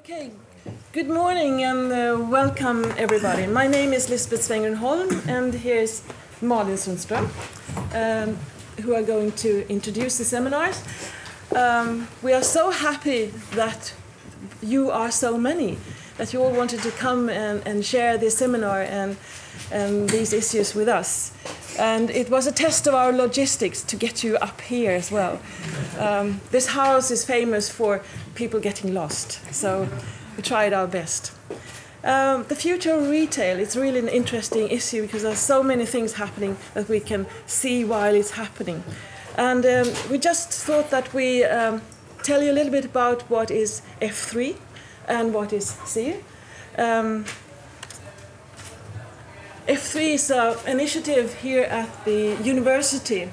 Okay, good morning and welcome everybody. My name is Lisbeth Svengenholm and here's Malin Sundström, who are going to introduce the seminars. We are so happy that you are so many, that you all wanted to come and share this seminar and these issues with us. And it was a test of our logistics to get you up here as well. This house is famous for people getting lost, so we tried our best. The future of retail is really an interesting issue because there are so many things happening that we can see while it's happening. And we just thought that we tell you a little bit about what is F3 and what is SIIR. F3 is an initiative here at the university.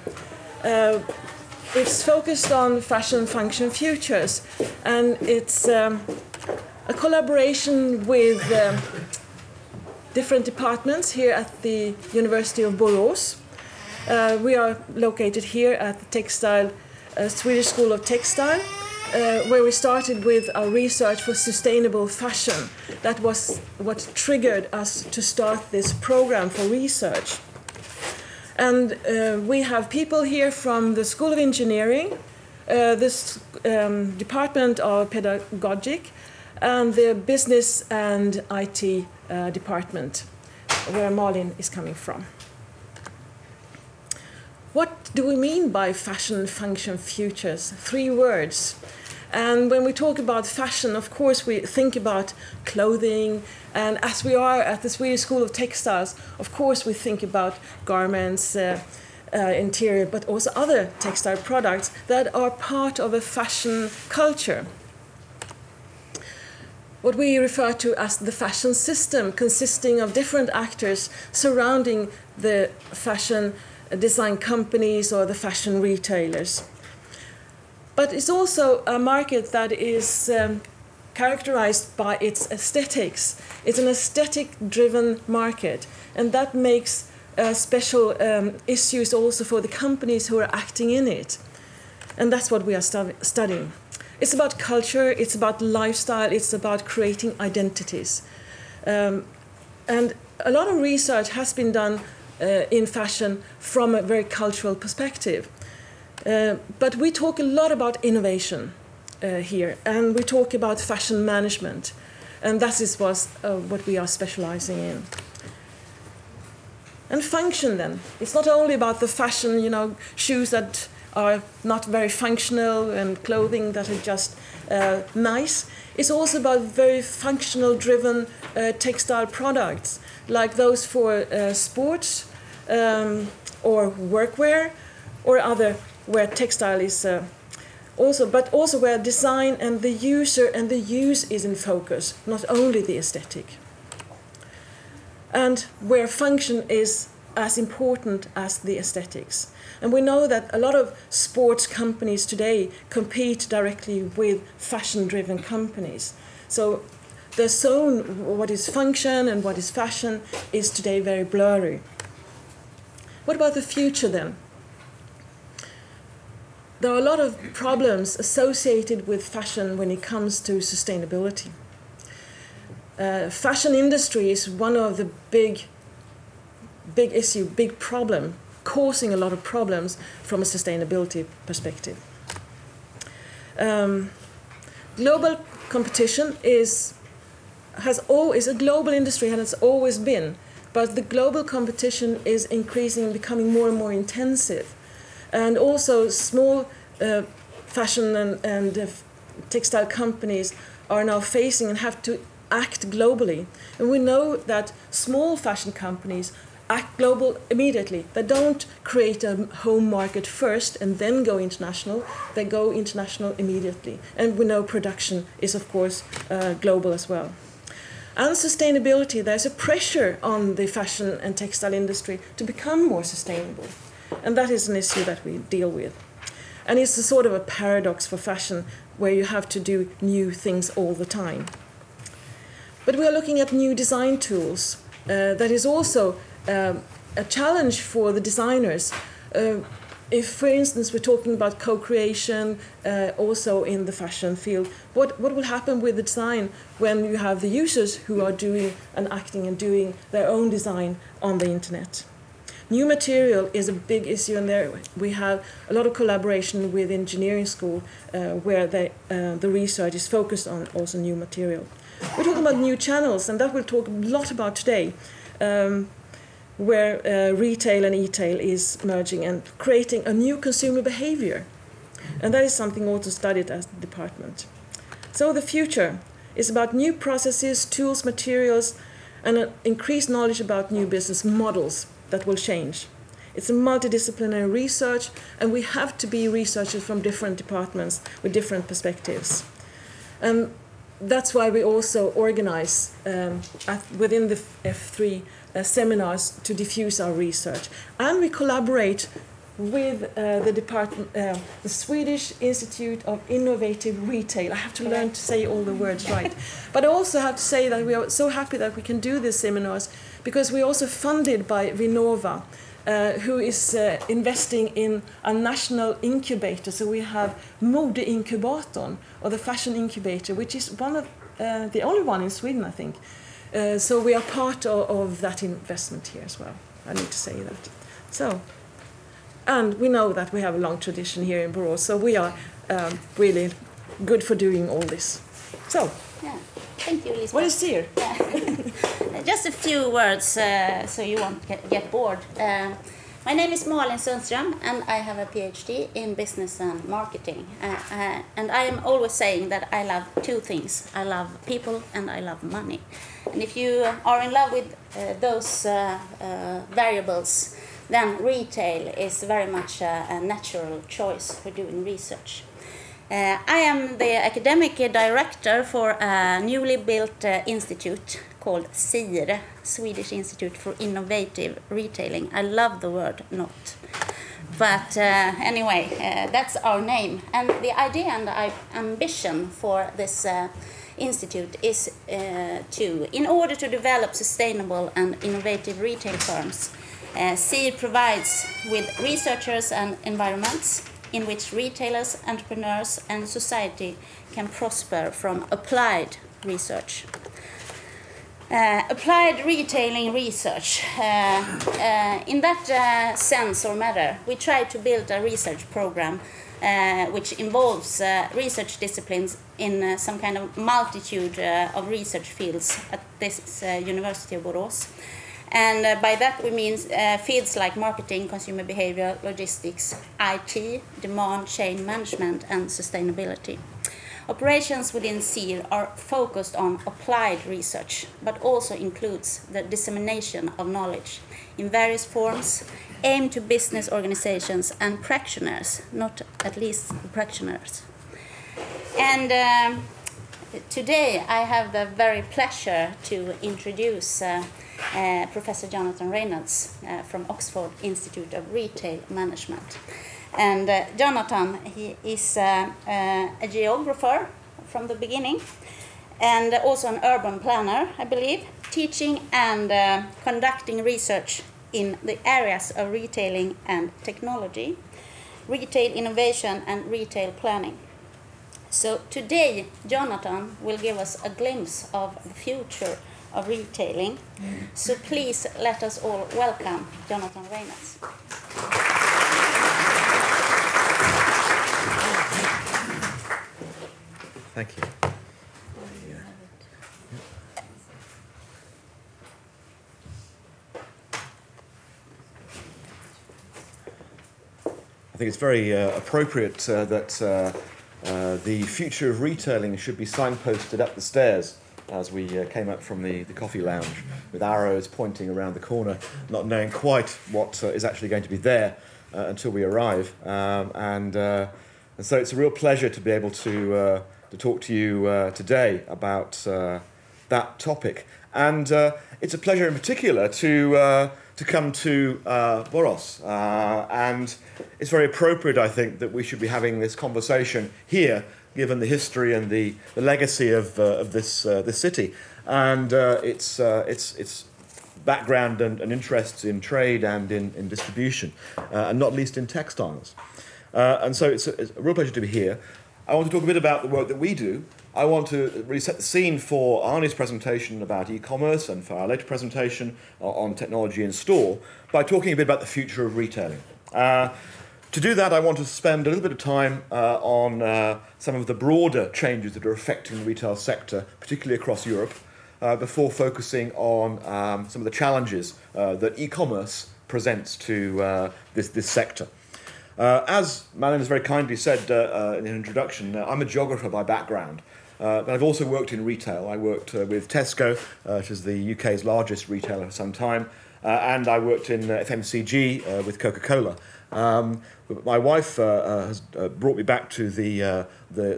It's focused on fashion, function, futures, and it's a collaboration with different departments here at the University of Borås. We are located here at the Textile Swedish School of Textile, where we started with our research for sustainable fashion. That was what triggered us to start this program for research. And we have people here from the School of Engineering, this Department of Pedagogic, and the Business and IT department, where Malin is coming from. What do we mean by fashion, function, futures? 3 words. And when we talk about fashion, of course, we think about clothing. And as we are at the Swedish School of Textiles, of course, we think about garments, interior, but also other textile products that are part of a fashion culture. What we refer to as the fashion system, consisting of different actors surrounding the fashion design companies or the fashion retailers. But it's also a market that is characterized by its aesthetics. It's an aesthetic-driven market, and that makes special issues also for the companies who are acting in it. And that's what we are studying. It's about culture, it's about lifestyle, it's about creating identities. And a lot of research has been done in fashion from a very cultural perspective. But we talk a lot about innovation here, and we talk about fashion management, and that is what we are specializing in. And function then. It's not only about the fashion, shoes that are not very functional and clothing that are just nice. It's also about very functional driven textile products, like those for sports or workwear or other where textile is but also where design and the user and the use is in focus, not only the aesthetic. And where function is as important as the aesthetics. And we know that a lot of sports companies today compete directly with fashion-driven companies. So the zone, what is function and what is fashion, is today very blurry. What about the future then? There are a lot of problems associated with fashion when it comes to sustainability. Fashion industry is one of the big problem, causing a lot of problems from a sustainability perspective. Global competition is a global industry and has always been, but the global competition is increasing, becoming more and more intensive. And also small fashion and textile companies are now facing and have to act globally. And we know that small fashion companies act global immediately. They don't create a home market first and then go international. They go international immediately. And we know production is, of course, global as well. And sustainability, there's a pressure on the fashion and textile industry to become more sustainable. And that is an issue that we deal with. And it's a sort of a paradox for fashion where you have to do new things all the time. But we are looking at new design tools. That is also a challenge for the designers. if, for instance, we're talking about co-creation, also in the fashion field, what will happen with the design when you have the users who are doing and acting and doing their own design on the internet? New material is a big issue, and there we have a lot of collaboration with engineering school, where the research is focused on also new material. We're talking about new channels, and that we'll talk a lot about today. Where retail and e-tail is merging and creating a new consumer behavior. And that is something also studied at the department. So the future is about new processes, tools, materials, and an increased knowledge about new business models that will change. It's a multidisciplinary research, and we have to be researchers from different departments with different perspectives. And that's why we also organize within the F3 seminars to diffuse our research. And we collaborate with the department, the Swedish Institute of Innovative Retail. I have to learn to say all the words right. But I also have to say that we are so happy that we can do these seminars, because we're also funded by Vinnova, who is investing in a national incubator. So we have Modeinkubatorn, or the fashion incubator, which is one of the only one in Sweden, I think. So we are part of that investment here as well. I need to say that. So, and we know that we have a long tradition here in Borås, so we are really good for doing all this. So, yeah. Thank you, Lisbeth. What is SIIR? Yeah. Just a few words so you won't get bored. My name is Malin Sundström, and I have a PhD in business and marketing. And I am always saying that I love two things. I love people and I love money. And if you are in love with those variables, then retail is very much a natural choice for doing research. I am the academic director for a newly built institute called SIIR, Swedish Institute for Innovative Retailing. I love the word "not." But anyway, that's our name. And the idea and the ambition for this institute is in order to develop sustainable and innovative retail firms, SIIR provides with researchers and environments in which retailers, entrepreneurs and society can prosper from applied research. Applied retailing research. In that sense or matter, we try to build a research program which involves research disciplines in some kind of multitude of research fields at this University of Borås. And by that we mean fields like marketing, consumer behavior, logistics, IT, demand, chain management, and sustainability. Operations within SIIR are focused on applied research, but also includes the dissemination of knowledge in various forms, aimed to business organizations and practitioners, not at least practitioners. And today I have the very pleasure to introduce Professor Jonathan Reynolds from Oxford Institute of Retail Management. And Jonathan, he is a geographer from the beginning, and also an urban planner, I believe, teaching and conducting research in the areas of retailing and technology, retail innovation and retail planning. So today, Jonathan will give us a glimpse of the future of retailing. So please let us all welcome Jonathan Reynolds. Thank you. I think it's very appropriate that the future of retailing should be signposted up the stairs as we came up from the coffee lounge, with arrows pointing around the corner, not knowing quite what is actually going to be there until we arrive. And so it's a real pleasure to be able to talk to you today about that topic. And it's a pleasure in particular to come to Borås. And it's very appropriate, I think, that we should be having this conversation here, given the history and the legacy of this city. And it's background and interests in trade and in distribution, and not least in textiles. And so it's a real pleasure to be here. I want to talk a bit about the work that we do. I want to really set the scene for Arne's presentation about e-commerce and for our later presentation on technology in store by talking a bit about the future of retailing. To do that, I want to spend a little bit of time on some of the broader changes that are affecting the retail sector, particularly across Europe, before focusing on some of the challenges that e-commerce presents to this sector. As Malin has very kindly said in the introduction, I'm a geographer by background, but I've also worked in retail. I worked with Tesco, which is the UK's largest retailer for some time, and I worked in FMCG with Coca-Cola. My wife has brought me back to the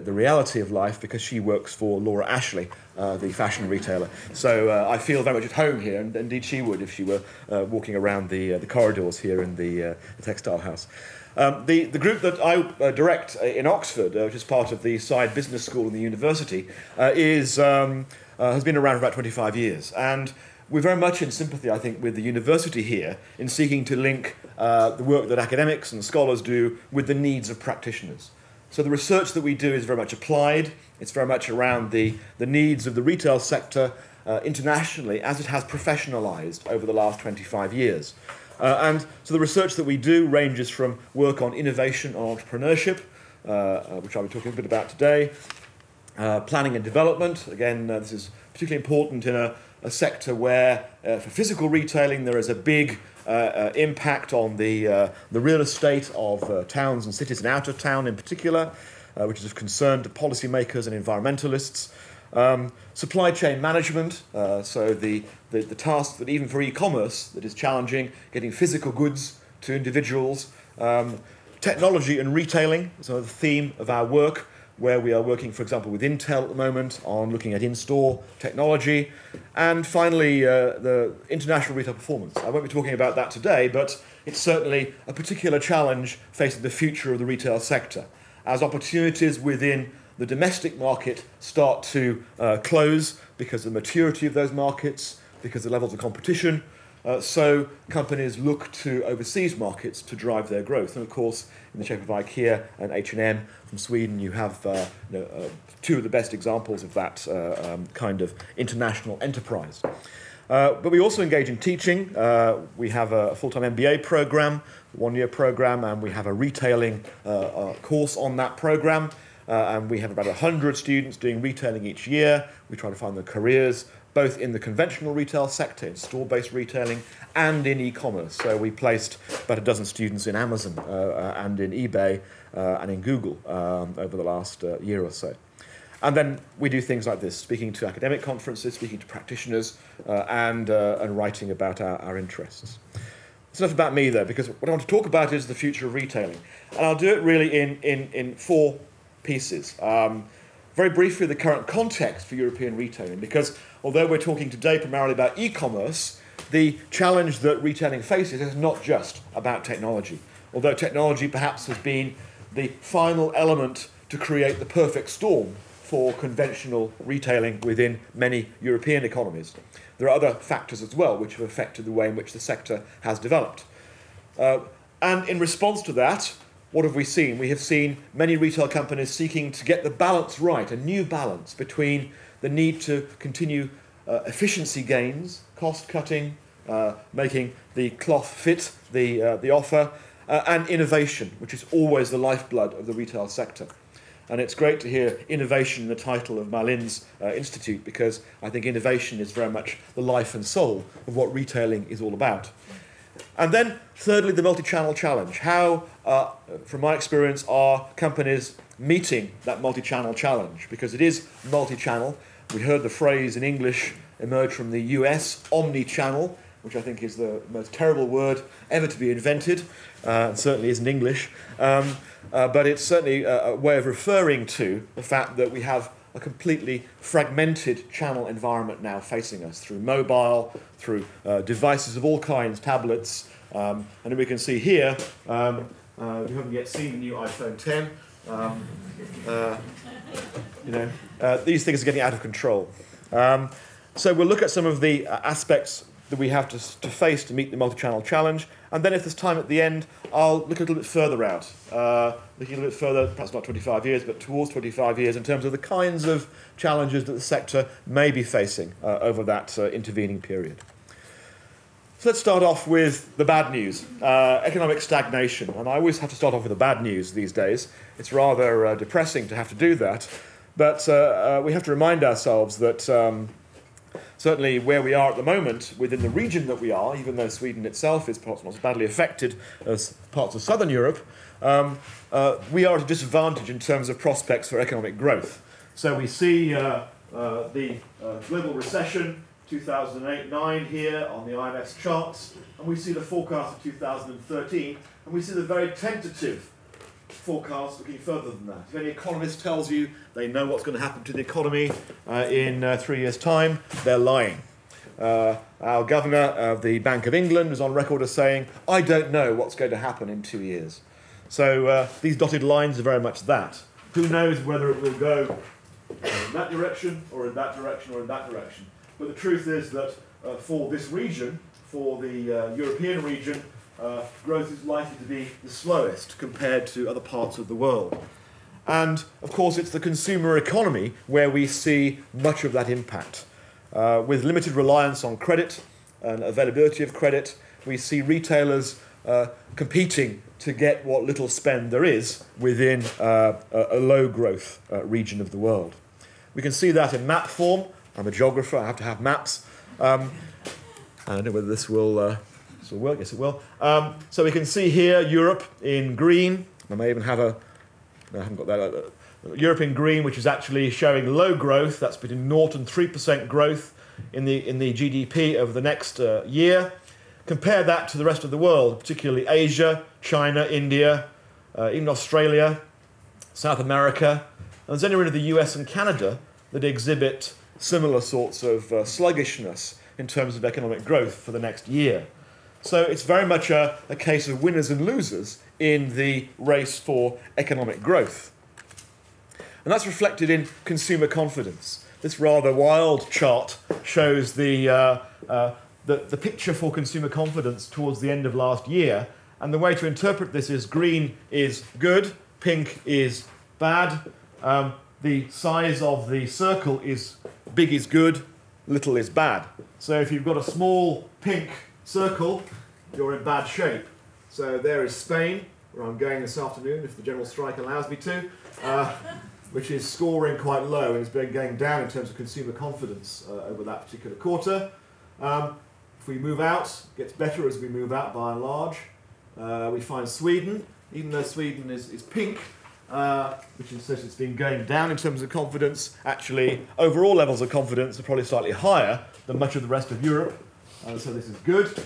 reality of life because she works for Laura Ashley, the fashion retailer. So I feel very much at home here, and indeed she would if she were walking around the corridors here in the textile house. The group that I direct in Oxford, which is part of the SIIR Business School in the university, has been around for about 25 years. And we're very much in sympathy, I think, with the university here in seeking to link the work that academics and scholars do with the needs of practitioners. So the research that we do is very much applied. It's very much around the needs of the retail sector internationally as it has professionalised over the last 25 years. And so the research that we do ranges from work on innovation and entrepreneurship, which I'll be talking a bit about today, planning and development. Again, this is particularly important in a sector where, for physical retailing, there is a big impact on the real estate of towns and cities and out of town in particular, which is of concern to policymakers and environmentalists. Supply chain management, so the task that even for e-commerce that is challenging, getting physical goods to individuals. Technology and retailing, so the theme of our work, where we are working, for example, with Intel at the moment on looking at in-store technology. And finally, the international retail performance. I won't be talking about that today, but it's certainly a particular challenge facing the future of the retail sector, as opportunities within the domestic market start to close because of the maturity of those markets, because of the levels of competition. So companies look to overseas markets to drive their growth. And of course, in the shape of IKEA and H&M from Sweden, you have two of the best examples of that kind of international enterprise. But we also engage in teaching. We have a full-time MBA program, a one-year program, and we have a retailing course on that program. And we have about 100 students doing retailing each year. We try to find their careers, both in the conventional retail sector, in store-based retailing, and in e-commerce. So we placed about a dozen students in Amazon and in eBay and in Google over the last year or so. And then we do things like this, speaking to academic conferences, speaking to practitioners, and writing about our interests. It's enough about me, though, because what I want to talk about is the future of retailing. And I'll do it really in four pieces. Very briefly, the current context for European retailing, because although we're talking today primarily about e-commerce, the challenge that retailing faces is not just about technology. Although technology perhaps has been the final element to create the perfect storm for conventional retailing within many European economies, there are other factors as well which have affected the way in which the sector has developed. And in response to that, what have we seen? We have seen many retail companies seeking to get the balance right, a new balance between the need to continue efficiency gains, cost cutting, making the cloth fit the offer, and innovation, which is always the lifeblood of the retail sector. And it's great to hear innovation in the title of Malin's institute, because I think innovation is very much the life and soul of what retailing is all about. And then, thirdly, the multi-channel challenge. How, from my experience, are companies meeting that multi-channel challenge? Because it is multi-channel. We heard the phrase in English emerge from the US, omni-channel, which I think is the most terrible word ever to be invented. It certainly isn't English. But it's certainly a way of referring to the fact that we have a completely fragmented channel environment now facing us through mobile, through devices of all kinds, tablets, and we can see here, you haven't yet seen the new iPhone 10, these things are getting out of control. So we'll look at some of the aspects that we have to face to meet the multi-channel challenge. And then if there's time at the end, I'll look a little bit further out, looking a little bit further, perhaps not 25 years, but towards 25 years in terms of the kinds of challenges that the sector may be facing over that intervening period. So let's start off with the bad news, economic stagnation. And I always have to start off with the bad news these days. It's rather depressing to have to do that. But we have to remind ourselves that certainly where we are at the moment, within the region that we are, even though Sweden itself is perhaps not as badly affected as parts of southern Europe, we are at a disadvantage in terms of prospects for economic growth. So we see the global recession, 2008-9 here on the IMF's charts, and we see the forecast of 2013, and we see the very tentative forecast looking further than that. If any economist tells you they know what's going to happen to the economy in 3 years' time, they're lying. Our governor of the Bank of England is on record as saying, I don't know what's going to happen in 2 years. So these dotted lines are very much that. Who knows whether it will go in that direction, or in that direction, or in that direction. But the truth is that for this region, for the European region, growth is likely to be the slowest compared to other parts of the world. And, of course, it's the consumer economy where we see much of that impact. With limited reliance on credit and availability of credit, we see retailers competing to get what little spend there is within a low-growth region of the world. We can see that in map form. I'm a geographer, I have to have maps. I don't know whether this will work, yes it will. So we can see here Europe in green. I may even have no, I haven't got that. Europe in green, which is actually showing low growth. That's between 0 and 3% growth in the GDP over the next year. Compare that to the rest of the world, particularly Asia, China, India, even Australia, South America. And there's anywhere in the US and Canada that exhibit similar sorts of sluggishness in terms of economic growth for the next year. So it's very much a case of winners and losers in the race for economic growth. And that's reflected in consumer confidence. This rather wild chart shows the picture for consumer confidence towards the end of last year. And the way to interpret this is green is good, pink is bad. The size of the circle is big is good, little is bad. So if you've got a small pink circle, you're in bad shape. So there is Spain, where I'm going this afternoon, if the general strike allows me to, which is scoring quite low and has been going down in terms of consumer confidence over that particular quarter. If we move out, it gets better as we move out by and large. We find Sweden, even though Sweden is pink, which says it's been going down in terms of confidence. Actually, overall levels of confidence are probably slightly higher than much of the rest of Europe, so this is good.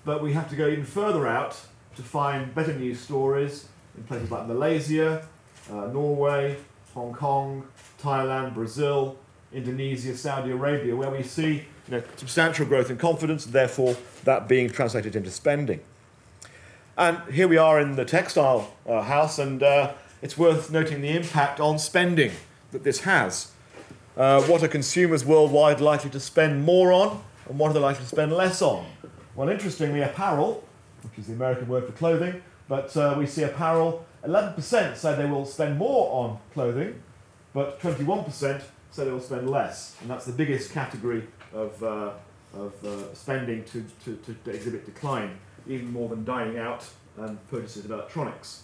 But we have to go even further out to find better news stories in places like Malaysia, Norway, Hong Kong, Thailand, Brazil, Indonesia, Saudi Arabia, where we see substantial growth in confidence, therefore that being translated into spending. And here we are in the textile house, and it's worth noting the impact on spending that this has. What are consumers worldwide likely to spend more on, and what are they likely to spend less on? Well, interestingly, apparel, which is the American word for clothing, but we see apparel, 11% say they will spend more on clothing, but 21% say they will spend less. And that's the biggest category of spending to exhibit decline, even more than dining out and purchases of electronics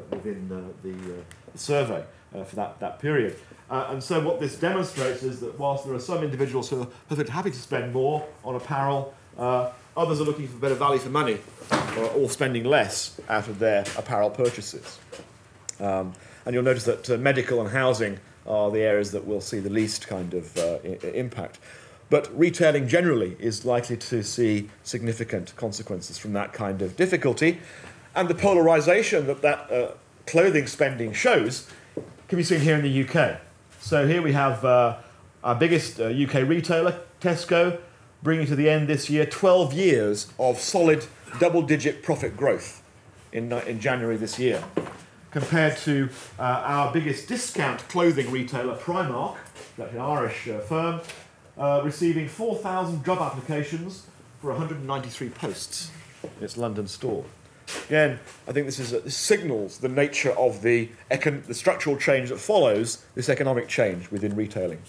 within the survey for that period. And so what this demonstrates is that whilst there are some individuals who are perfectly happy to spend more on apparel, others are looking for better value for money or spending less out of their apparel purchases. And you'll notice that medical and housing are the areas that will see the least kind of impact. But retailing generally is likely to see significant consequences from that kind of difficulty. And the polarisation that clothing spending shows can be seen here in the UK. So here we have our biggest UK retailer, Tesco, bringing to the end this year 12 years of solid double-digit profit growth in January this year, compared to our biggest discount clothing retailer, Primark, that's an Irish firm, receiving 4,000 job applications for 193 posts in its London store. Again, I think this signals the nature of the structural change that follows this economic change within retailing.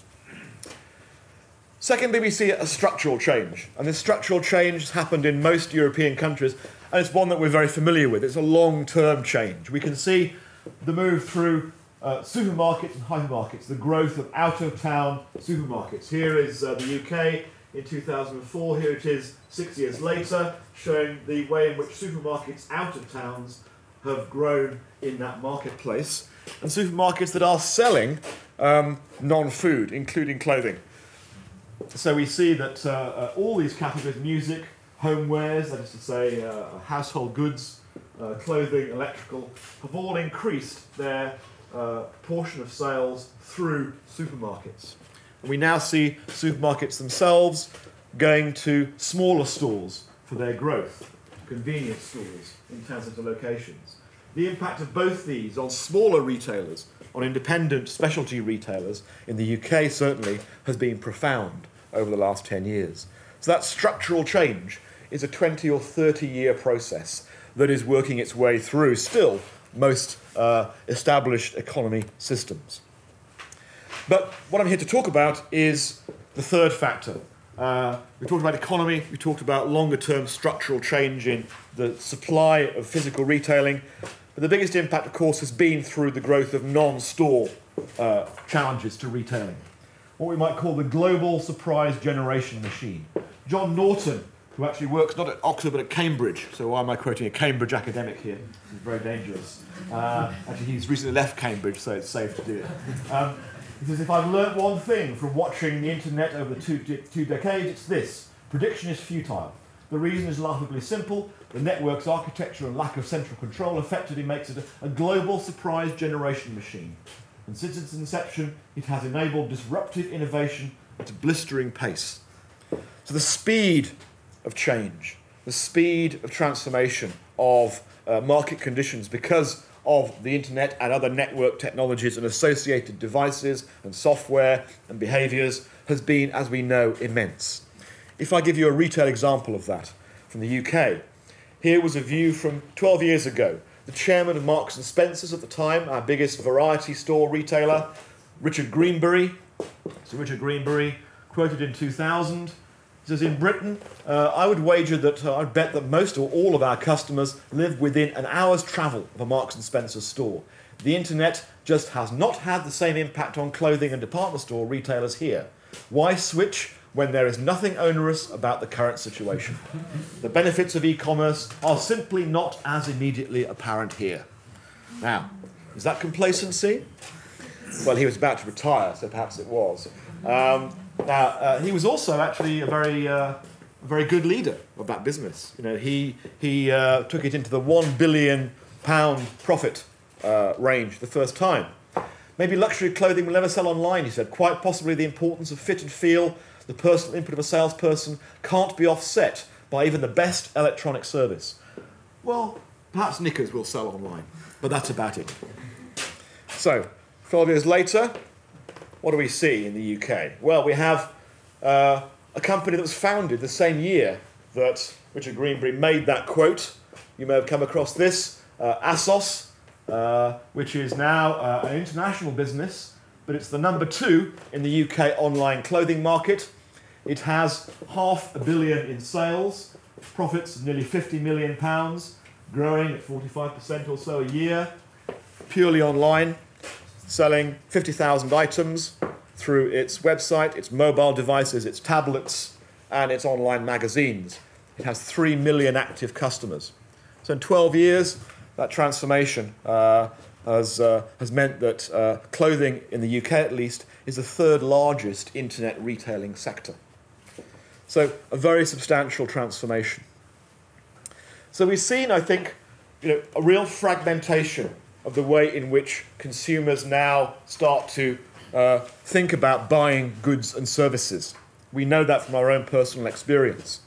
Secondly, we see a structural change, and this structural change has happened in most European countries, and it's one that we're very familiar with. It's a long-term change. We can see the move through supermarkets and hypermarkets, the growth of out-of-town supermarkets. Here is the UK in 2004. Here it is 6 years later, showing the way in which supermarkets out of towns have grown in that marketplace, and supermarkets that are selling non-food, including clothing. So we see that all these categories, music, homewares, that is to say household goods, clothing, electrical, have all increased their proportion of sales through supermarkets. And we now see supermarkets themselves going to smaller stores for their growth, convenience stores in town centre locations. The impact of both these on smaller retailers, on independent specialty retailers in the UK certainly has been profound over the last 10 years. So that structural change is a 20 or 30 year process that is working its way through still most established economy systems. But what I'm here to talk about is the third factor. We talked about economy, we talked about longer term structural change in the supply of physical retailing, but the biggest impact of course has been through the growth of non-store challenges to retailing. What we might call the global surprise generation machine. John Norton, who actually works not at Oxford but at Cambridge, so why am I quoting a Cambridge academic here? This is very dangerous. Actually he's recently left Cambridge, so it's safe to do it. He says, if I've learnt one thing from watching the internet over the two decades, it's this: prediction is futile. The reason is laughably simple. The network's architecture and lack of central control effectively makes it a global surprise generation machine. And since its inception, it has enabled disruptive innovation at a blistering pace. So the speed of change, the speed of transformation of market conditions because of the internet and other network technologies and associated devices and software and behaviours has been, as we know, immense. If I give you a retail example of that from the UK, here was a view from 12 years ago. The chairman of Marks and Spencer's at the time, our biggest variety store retailer, Richard Greenbury. So Richard Greenbury, quoted in 2000, says, in Britain, I would wager that I'd bet that most or all of our customers live within an hour's travel of a Marks and Spencer's store. The internet just has not had the same impact on clothing and department store retailers here. Why switch when there is nothing onerous about the current situation? The benefits of e-commerce are simply not as immediately apparent here. Now, is that complacency? Well, he was about to retire, so perhaps it was. He was also actually a very good leader of that business. You know, he took it into the £1 billion profit range the first time. Maybe luxury clothing will never sell online, he said. Quite possibly the importance of fit and feel, the personal input of a salesperson, can't be offset by even the best electronic service. Well, perhaps knickers will sell online, but that's about it. So, 12 years later, what do we see in the UK? Well, we have a company that was founded the same year that Richard Greenbury made that quote. You may have come across this, ASOS, which is now an international business, but it's the number 2 in the UK online clothing market. It has £500 million in sales, profits of nearly £50 million, growing at 45% or so a year, purely online, selling 50,000 items through its website, its mobile devices, its tablets, and its online magazines. It has 3 million active customers. So in 12 years, that transformation has meant that clothing, in the UK at least, is the 3rd largest internet retailing sector. So a very substantial transformation. So we've seen, I think, a real fragmentation of the way in which consumers now start to think about buying goods and services. We know that from our own personal experience.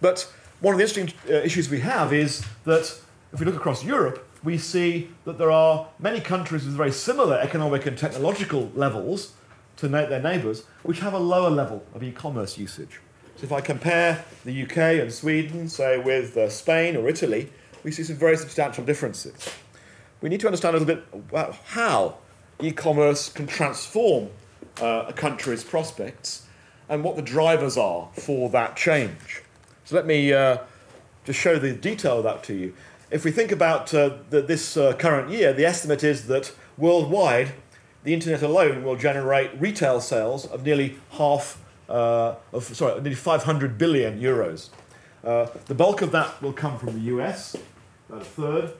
But one of the interesting issues we have is that if we look across Europe, we see that there are many countries with very similar economic and technological levels to their neighbours, which have a lower level of e-commerce usage. So if I compare the UK and Sweden, say, with Spain or Italy, we see some very substantial differences. We need to understand a little bit about how e-commerce can transform a country's prospects and what the drivers are for that change. So let me just show the detail of that to you. If we think about this current year, the estimate is that worldwide, the internet alone will generate retail sales of nearly nearly 500 billion euros. The bulk of that will come from the US, about a third.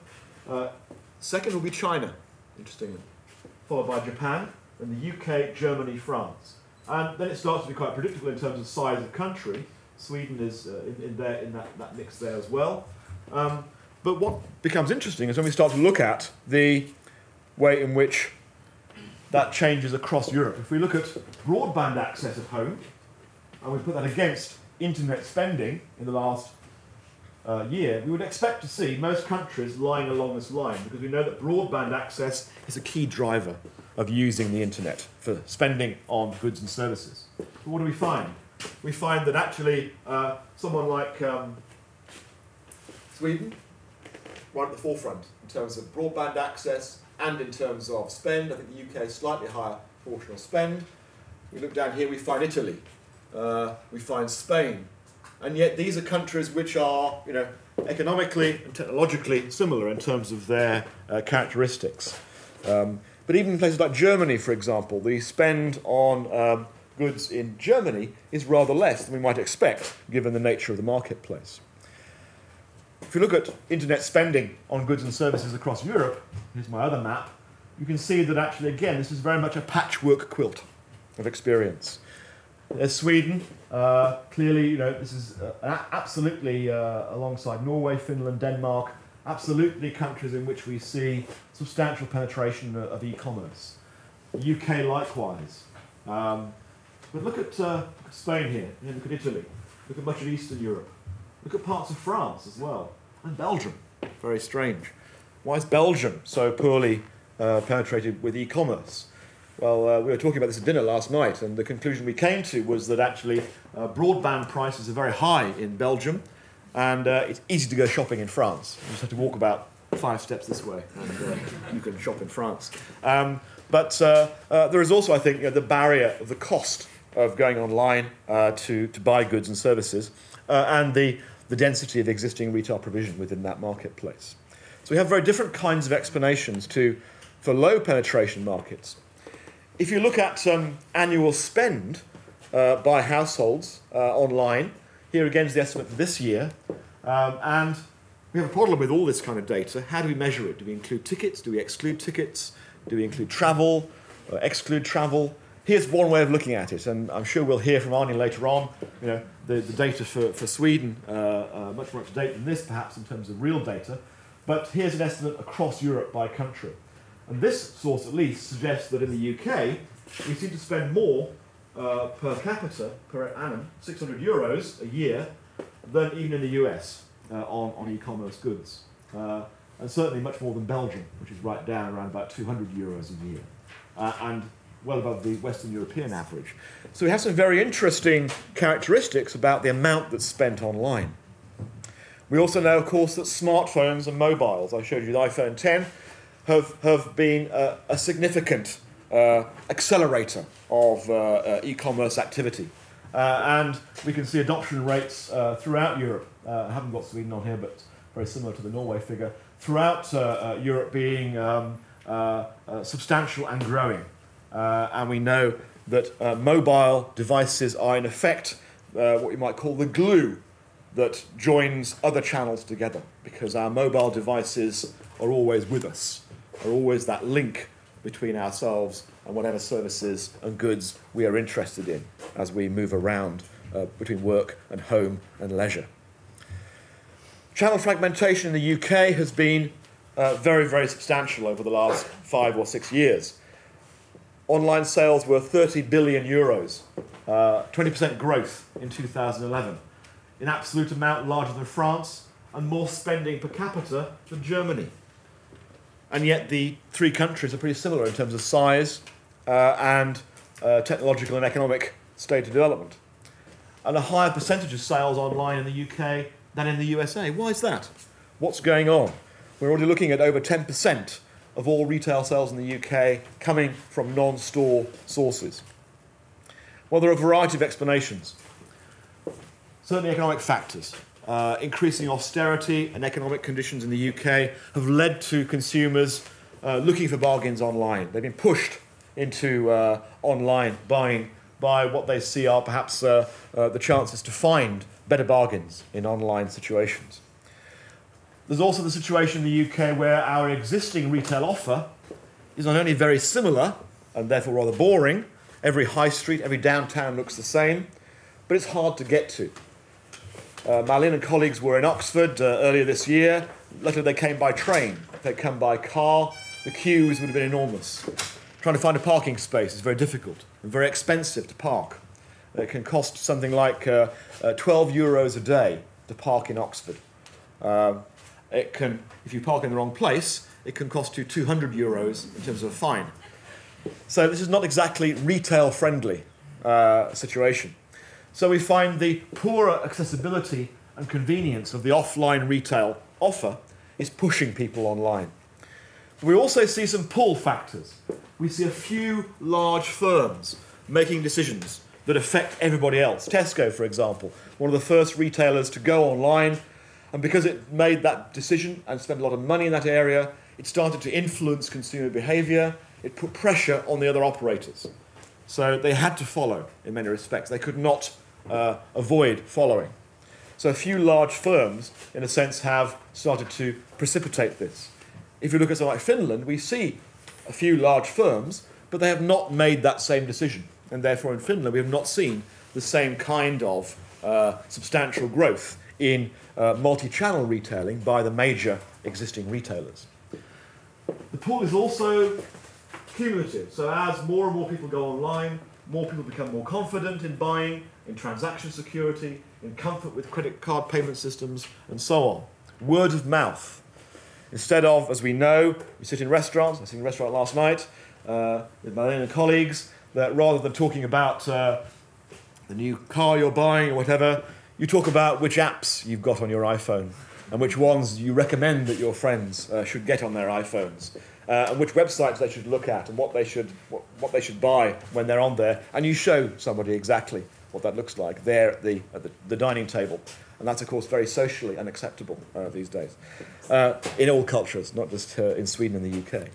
Second will be China, interestingly, followed by Japan, and the UK, Germany, France. And then it starts to be quite predictable in terms of size of country. Sweden is in that mix there as well. But what becomes interesting is when we start to look at the way in which that changes across Europe. If we look at broadband access at home, and we put that against internet spending in the last year, we would expect to see most countries lying along this line, because we know that broadband access is a key driver of using the internet for spending on goods and services. But what do we find? We find that actually someone like Sweden, right at the forefront in terms of broadband access and in terms of spend. I think the UK is slightly higher proportional spend. We look down here, we find Italy, we find Spain, and yet these are countries which are, economically and technologically similar in terms of their characteristics. But even in places like Germany, for example, the spend on goods in Germany is rather less than we might expect, given the nature of the marketplace. If you look at internet spending on goods and services across Europe, here's my other map, you can see that actually, again, this is very much a patchwork quilt of experience. There's Sweden. Clearly, this is absolutely alongside Norway, Finland, Denmark, absolutely countries in which we see substantial penetration of e-commerce. UK likewise. But look at Spain here, and then look at Italy, look at much of Eastern Europe, look at parts of France as well, and Belgium. Very strange. Why is Belgium so poorly penetrated with e-commerce? Well, we were talking about this at dinner last night, and the conclusion we came to was that actually broadband prices are very high in Belgium, and it's easy to go shopping in France. You just have to walk about 5 steps this way, and you can shop in France. But there is also, I think, the barrier of the cost of going online to buy goods and services, and the density of existing retail provision within that marketplace. So we have very different kinds of explanations for low penetration markets. If you look at annual spend by households online, here again is the estimate for this year, and we have a problem with all this kind of data. How do we measure it? Do we include tickets? Do we exclude tickets? Do we include travel? Exclude travel? Here's one way of looking at it, and I'm sure we'll hear from Arnie later on. The data for Sweden much more up to date than this, perhaps in terms of real data. But here's an estimate across Europe by country. And this source, at least, suggests that in the UK, we seem to spend more per capita, per annum, 600 euros a year, than even in the US on e-commerce goods. And certainly much more than Belgium, which is right down around about 200 euros a year, and well above the Western European average. So we have some very interesting characteristics about the amount that's spent online. We also know, of course, that smartphones and mobiles, I showed you the iPhone 10, have been a significant accelerator of e-commerce activity. And we can see adoption rates throughout Europe. I haven't got Sweden on here, but very similar to the Norway figure. Throughout Europe being substantial and growing. And we know that mobile devices are in effect what you might call the glue that joins other channels together, because our mobile devices are always with us, are always that link between ourselves and whatever services and goods we are interested in as we move around between work and home and leisure. Channel fragmentation in the UK has been very, very substantial over the last 5 or 6 years. Online sales were 30 billion euros, 20% growth in 2011. In absolute amount, larger than France, and more spending per capita than Germany. And yet the 3 countries are pretty similar in terms of size and technological and economic state of development. and a higher percentage of sales online in the UK than in the USA. Why is that? What's going on? We're already looking at over 10% of all retail sales in the UK coming from non-store sources. Well, there are a variety of explanations. Certainly economic factors. Increasing austerity and economic conditions in the UK have led to consumers looking for bargains online. They've been pushed into online buying by what they see are perhaps the chances to find better bargains in online situations. There's also the situation in the UK where our existing retail offer is not only very similar and therefore rather boring, every high street, every downtown looks the same, but it's hard to get to. Marlene and colleagues were in Oxford earlier this year. Luckily they came by train. If they'd come by car, the queues would have been enormous. Trying to find a parking space is very difficult and very expensive to park. It can cost something like 12 euros a day to park in Oxford. It can, if you park in the wrong place, it can cost you 200 euros in terms of a fine. So this is not exactly retail-friendly situation. So we find the poorer accessibility and convenience of the offline retail offer is pushing people online. We also see some pull factors. We see a few large firms making decisions that affect everybody else. Tesco, for example, one of the first retailers to go online, and because it made that decision and spent a lot of money in that area, it started to influence consumer behaviour. It put pressure on the other operators. So they had to follow in many respects. They could not avoid following. So a few large firms, in a sense, have started to precipitate this. If you look at something like Finland, we see a few large firms, but they have not made that same decision. And therefore in Finland we have not seen the same kind of substantial growth in multi-channel retailing by the major existing retailers. The pull is also cumulative. So as more and more people go online, more people become more confident in buying, in transaction security, in comfort with credit card payment systems, and so on. Word of mouth. Instead of, as we know, we sit in restaurants. I was in a restaurant last night with my own colleagues, that rather than talking about the new car you're buying or whatever, you talk about which apps you've got on your iPhone and which ones you recommend that your friends should get on their iPhones, and which websites they should look at and what they should buy when they're on there. And you show somebody exactly what that looks like there at the dining table. And that's, of course, very socially unacceptable these days, in all cultures, not just in Sweden and the UK.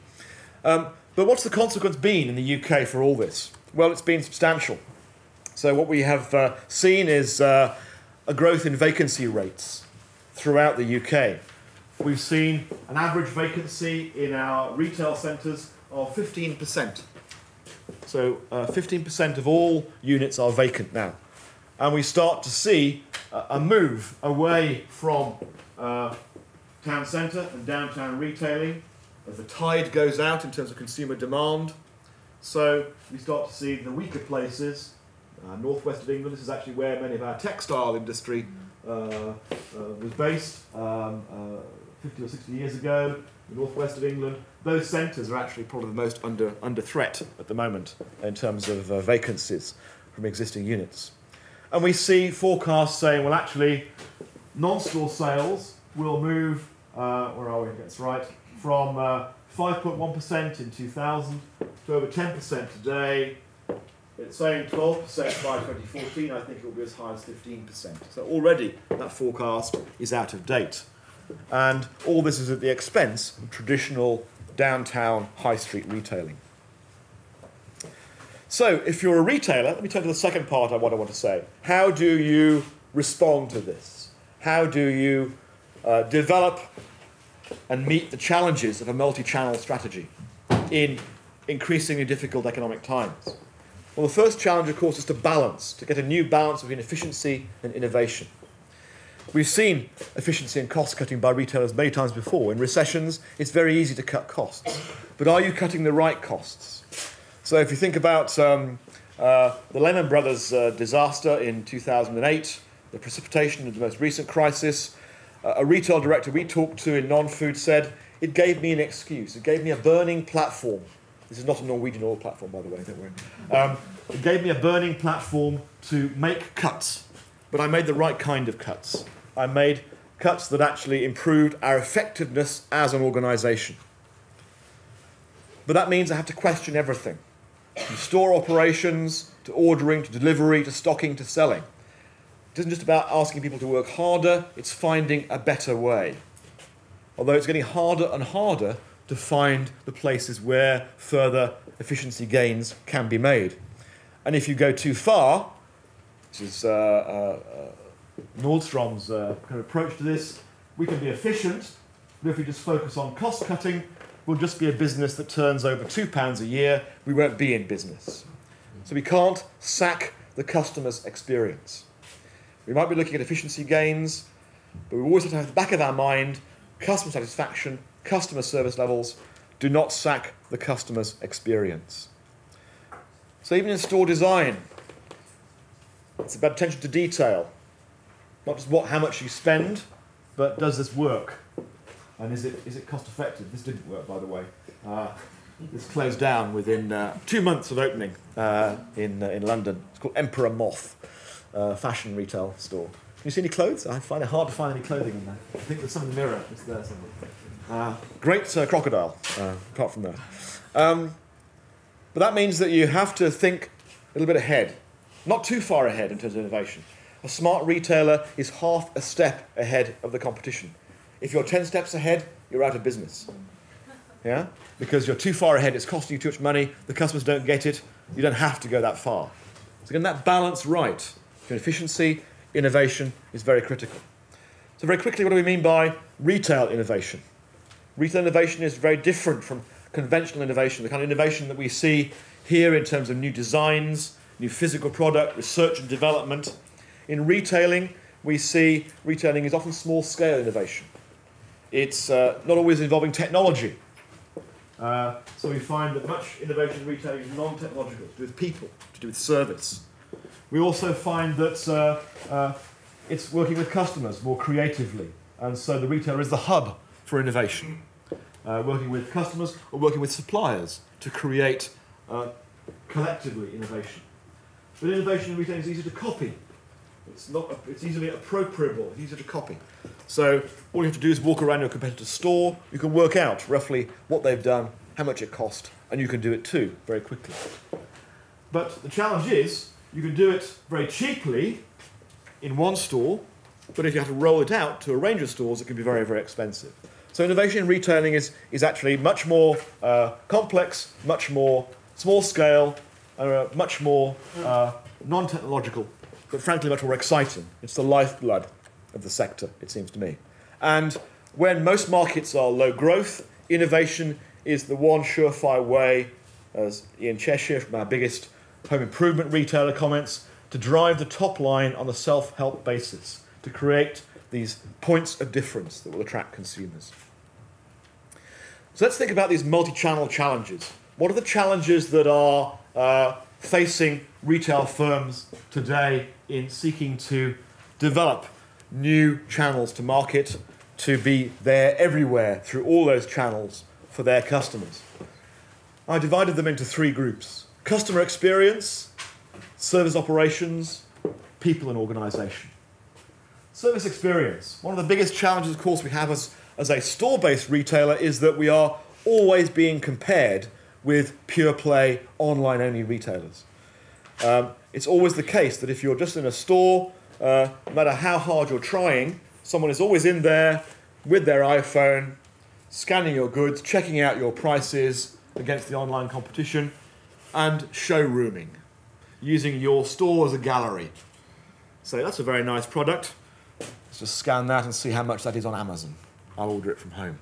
But what's the consequence been in the UK for all this? Well, it's been substantial. So what we have seen is a growth in vacancy rates throughout the UK. We've seen an average vacancy in our retail centres of 15%. So 15% of all units are vacant now. And we start to see a move away from town centre and downtown retailing as the tide goes out in terms of consumer demand. So we start to see the weaker places, northwest of England. This is actually where many of our textile industry was based 50 or 60 years ago, the northwest of England. Those centres are actually probably the most under threat at the moment in terms of vacancies from existing units. And we see forecasts saying, well, actually, non-store sales will move, where are we? That's right, from 5.1% in 2000 to over 10% today. It's saying 12% by 2014. I think it will be as high as 15%. So already that forecast is out of date. And all this is at the expense of traditional downtown high street retailing. So if you're a retailer, let me turn to the second part of what I want to say. How do you respond to this? How do you develop and meet the challenges of a multi-channel strategy in increasingly difficult economic times? Well, the first challenge, of course, is to balance, to get a new balance between efficiency and innovation. We've seen efficiency and cost cutting by retailers many times before. In recessions, it's very easy to cut costs. But are you cutting the right costs? So if you think about the Lehman Brothers disaster in 2008, the precipitation of the most recent crisis, a retail director we talked to in non-food said, it gave me an excuse. It gave me a burning platform. This is not a Norwegian oil platform, by the way, don't worry. It gave me a burning platform to make cuts but I made the right kind of cuts. I made cuts that actually improved our effectiveness as an organisation. But that means I have to question everything, from store operations, to ordering, to delivery, to stocking, to selling. It isn't just about asking people to work harder, it's finding a better way. Although it's getting harder and harder to find the places where further efficiency gains can be made. And if you go too far, this is Nordstrom's kind of approach to this, we can be efficient, but if we just focus on cost cutting, we'll just be a business that turns over £2 a year, we won't be in business. So we can't sack the customer's experience. We might be looking at efficiency gains, but we always have to have at the back of our mind customer satisfaction, customer service levels. Do not sack the customer's experience. So even in store design, it's about attention to detail. Not just how much you spend, but does this work? And is it cost effective? This didn't work, by the way. This closed down within 2 months of opening in London. It's called Emperor Moth, fashion retail store. Can you see any clothes? I find it hard to find any clothing in there. I think there's some in the mirror. It's there somewhere. Great crocodile, apart from that. But that means that you have to think a little bit ahead. Not too far ahead in terms of innovation. A smart retailer is half a step ahead of the competition. If you're 10 steps ahead, you're out of business. Yeah? Because you're too far ahead, it's costing you too much money, the customers don't get it, you don't have to go that far. So getting that balance right between efficiency, innovation is very critical. So very quickly, what do we mean by retail innovation? Retail innovation is very different from conventional innovation, the kind of innovation that we see here in terms of new designs, new physical product, research and development. In retailing, we see retailing is often small-scale innovation. It's not always involving technology. So we find that much innovation in retailing is non-technological, to do with people, to do with service. We also find that it's working with customers more creatively, and so the retailer is the hub for innovation. Working with customers or working with suppliers to create collectively innovation. But innovation in retailing is easy to copy. It's easily appropriable, it's easy to copy. So all you have to do is walk around your competitor's store, you can work out roughly what they've done, how much it cost, and you can do it too, very quickly. But the challenge is, you can do it very cheaply in one store, but if you have to roll it out to a range of stores, it can be very, very expensive. So innovation in retailing is actually much more complex, much more small scale, much more non-technological, but frankly much more exciting. It's the lifeblood of the sector, it seems to me. And when most markets are low growth, innovation is the one surefire way, as Ian Cheshire from our biggest home improvement retailer comments, to drive the top line on a self-help basis, to create these points of difference that will attract consumers. So let's think about these multi-channel challenges. What are the challenges that are facing retail firms today in seeking to develop new channels to market, to be there everywhere through all those channels for their customers? I divided them into 3 groups: customer experience, service operations, people and organisation. Service experience. One of the biggest challenges, of course, we have as a store-based retailer is that we are always being compared with pure-play, online-only retailers. It's always the case that if you're just in a store, no matter how hard you're trying, someone is always in there with their iPhone, scanning your goods, checking out your prices against the online competition, and showrooming, using your store as a gallery. So that's a very nice product. Let's just scan that and see how much that is on Amazon. I'll order it from home.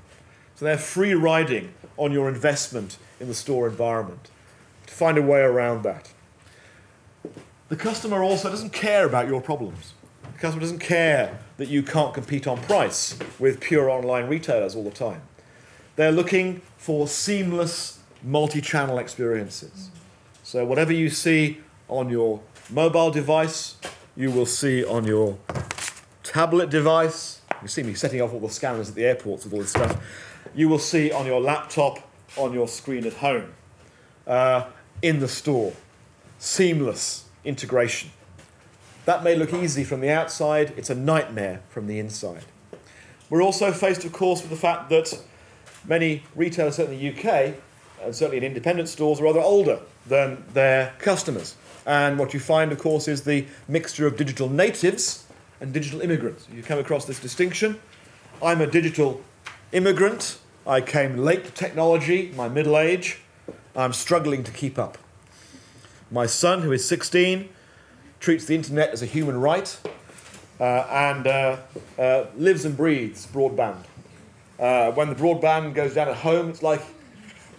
So they're free riding on your investment in the store environment. To find a way around that. The customer also doesn't care about your problems. The customer doesn't care that you can't compete on price with pure online retailers all the time. They're looking for seamless multi-channel experiences. So whatever you see on your mobile device, you will see on your tablet device. You see me setting off all the scanners at the airports with all this stuff. You will see on your laptop, on your screen at home, in the store. Seamless integration. That may look easy from the outside, it's a nightmare from the inside. We're also faced, of course, with the fact that many retailers, certainly in the UK, and certainly in independent stores, are rather older than their customers. And what you find, of course, is the mixture of digital natives and digital immigrants. You come across this distinction. I'm a digital immigrant. I came late to technology, my middle age. I'm struggling to keep up. My son, who is 16, treats the internet as a human right and lives and breathes broadband. When the broadband goes down at home, it's like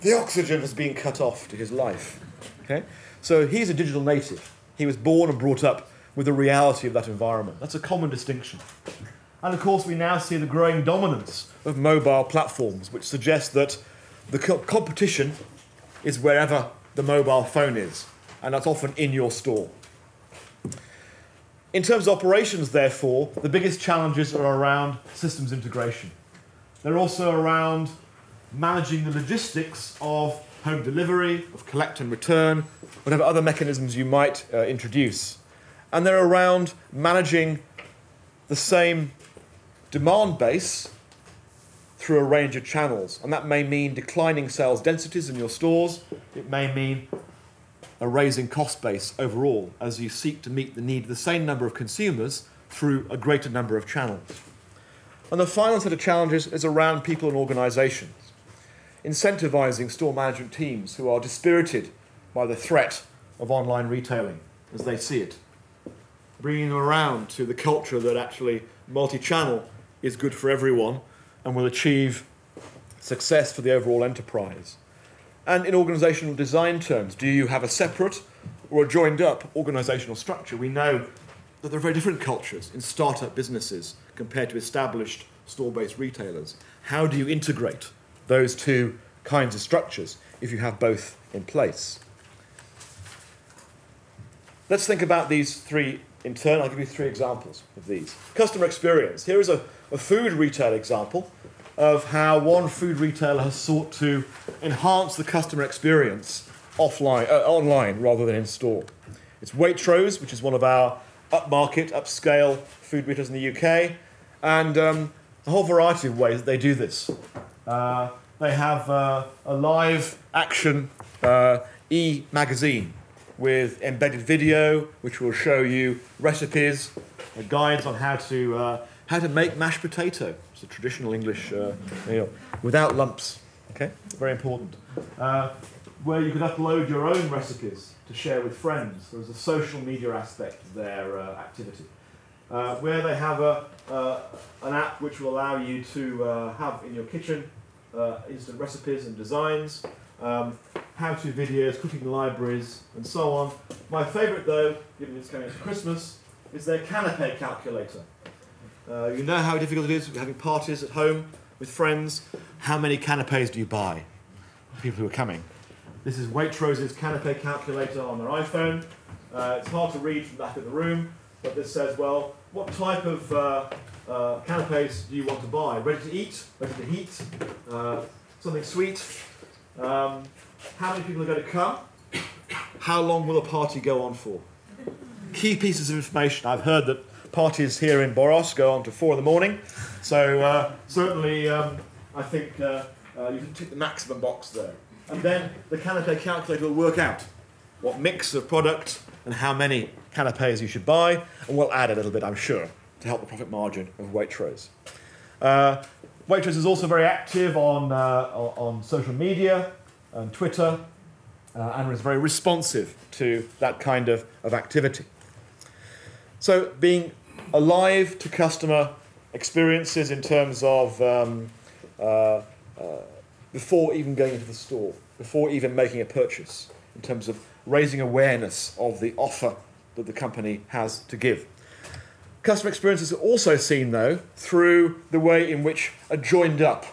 the oxygen has been cut off to his life. Okay? So he's a digital native. He was born and brought up with the reality of that environment. That's a common distinction. And of course, we now see the growing dominance of mobile platforms, which suggests that the competition is wherever the mobile phone is, and that's often in your store. In terms of operations, therefore, the biggest challenges are around systems integration. They're also around managing the logistics of home delivery, of collect and return, whatever other mechanisms you might introduce. And they're around managing the same demand base through a range of channels. And that may mean declining sales densities in your stores. It may mean a raising cost base overall as you seek to meet the need of the same number of consumers through a greater number of channels. And the final set of challenges is around people and organisations. Incentivising store management teams who are dispirited by the threat of online retailing as they see it. Bringing them around to the culture that actually multi-channel is good for everyone and will achieve success for the overall enterprise. And in organisational design terms, do you have a separate or a joined up organisational structure? We know that there are very different cultures in startup businesses compared to established store-based retailers. How do you integrate those two kinds of structures if you have both in place? Let's think about these three in turn. I'll give you three examples of these. Customer experience. Here is a food retail example of how one food retailer has sought to enhance the customer experience online rather than in store. It's Waitrose, which is one of our upmarket, upscale food retailers in the UK, and a whole variety of ways that they do this. They have a live action e-magazine with embedded video, which will show you recipes, guides on how to make mashed potato. It's a traditional English meal without lumps. Okay, very important. Where you can upload your own recipes to share with friends. There's a social media aspect of their activity. Where they have an app which will allow you to have in your kitchen instant recipes and designs, how-to videos, cooking libraries, and so on. My favourite, though, given it's coming up to Christmas, is their canapé calculator. You know how difficult it is having parties at home with friends. How many canapés do you buy for people who are coming? This is Waitrose's canapé calculator on their iPhone. It's hard to read from the back of the room, but this says, well, what type of canapés do you want to buy? Ready to eat? Ready to heat? Something sweet? How many people are going to come? How long will the party go on for? Key pieces of information. I've heard that parties here in Boros go on to 4 in the morning, so certainly I think you can tick the maximum box there. And then the canapé calculator will work out what mix of product and how many canapés you should buy, and we'll add a little bit, I'm sure, to help the profit margin of Waitrose. Waitrose is also very active on social media and Twitter, and is very responsive to that kind of activity. So being alive to customer experiences in terms of before even going into the store, before even making a purchase, in terms of raising awareness of the offer that the company has to give. Customer experiences are also seen, though, through the way in which a joined-up,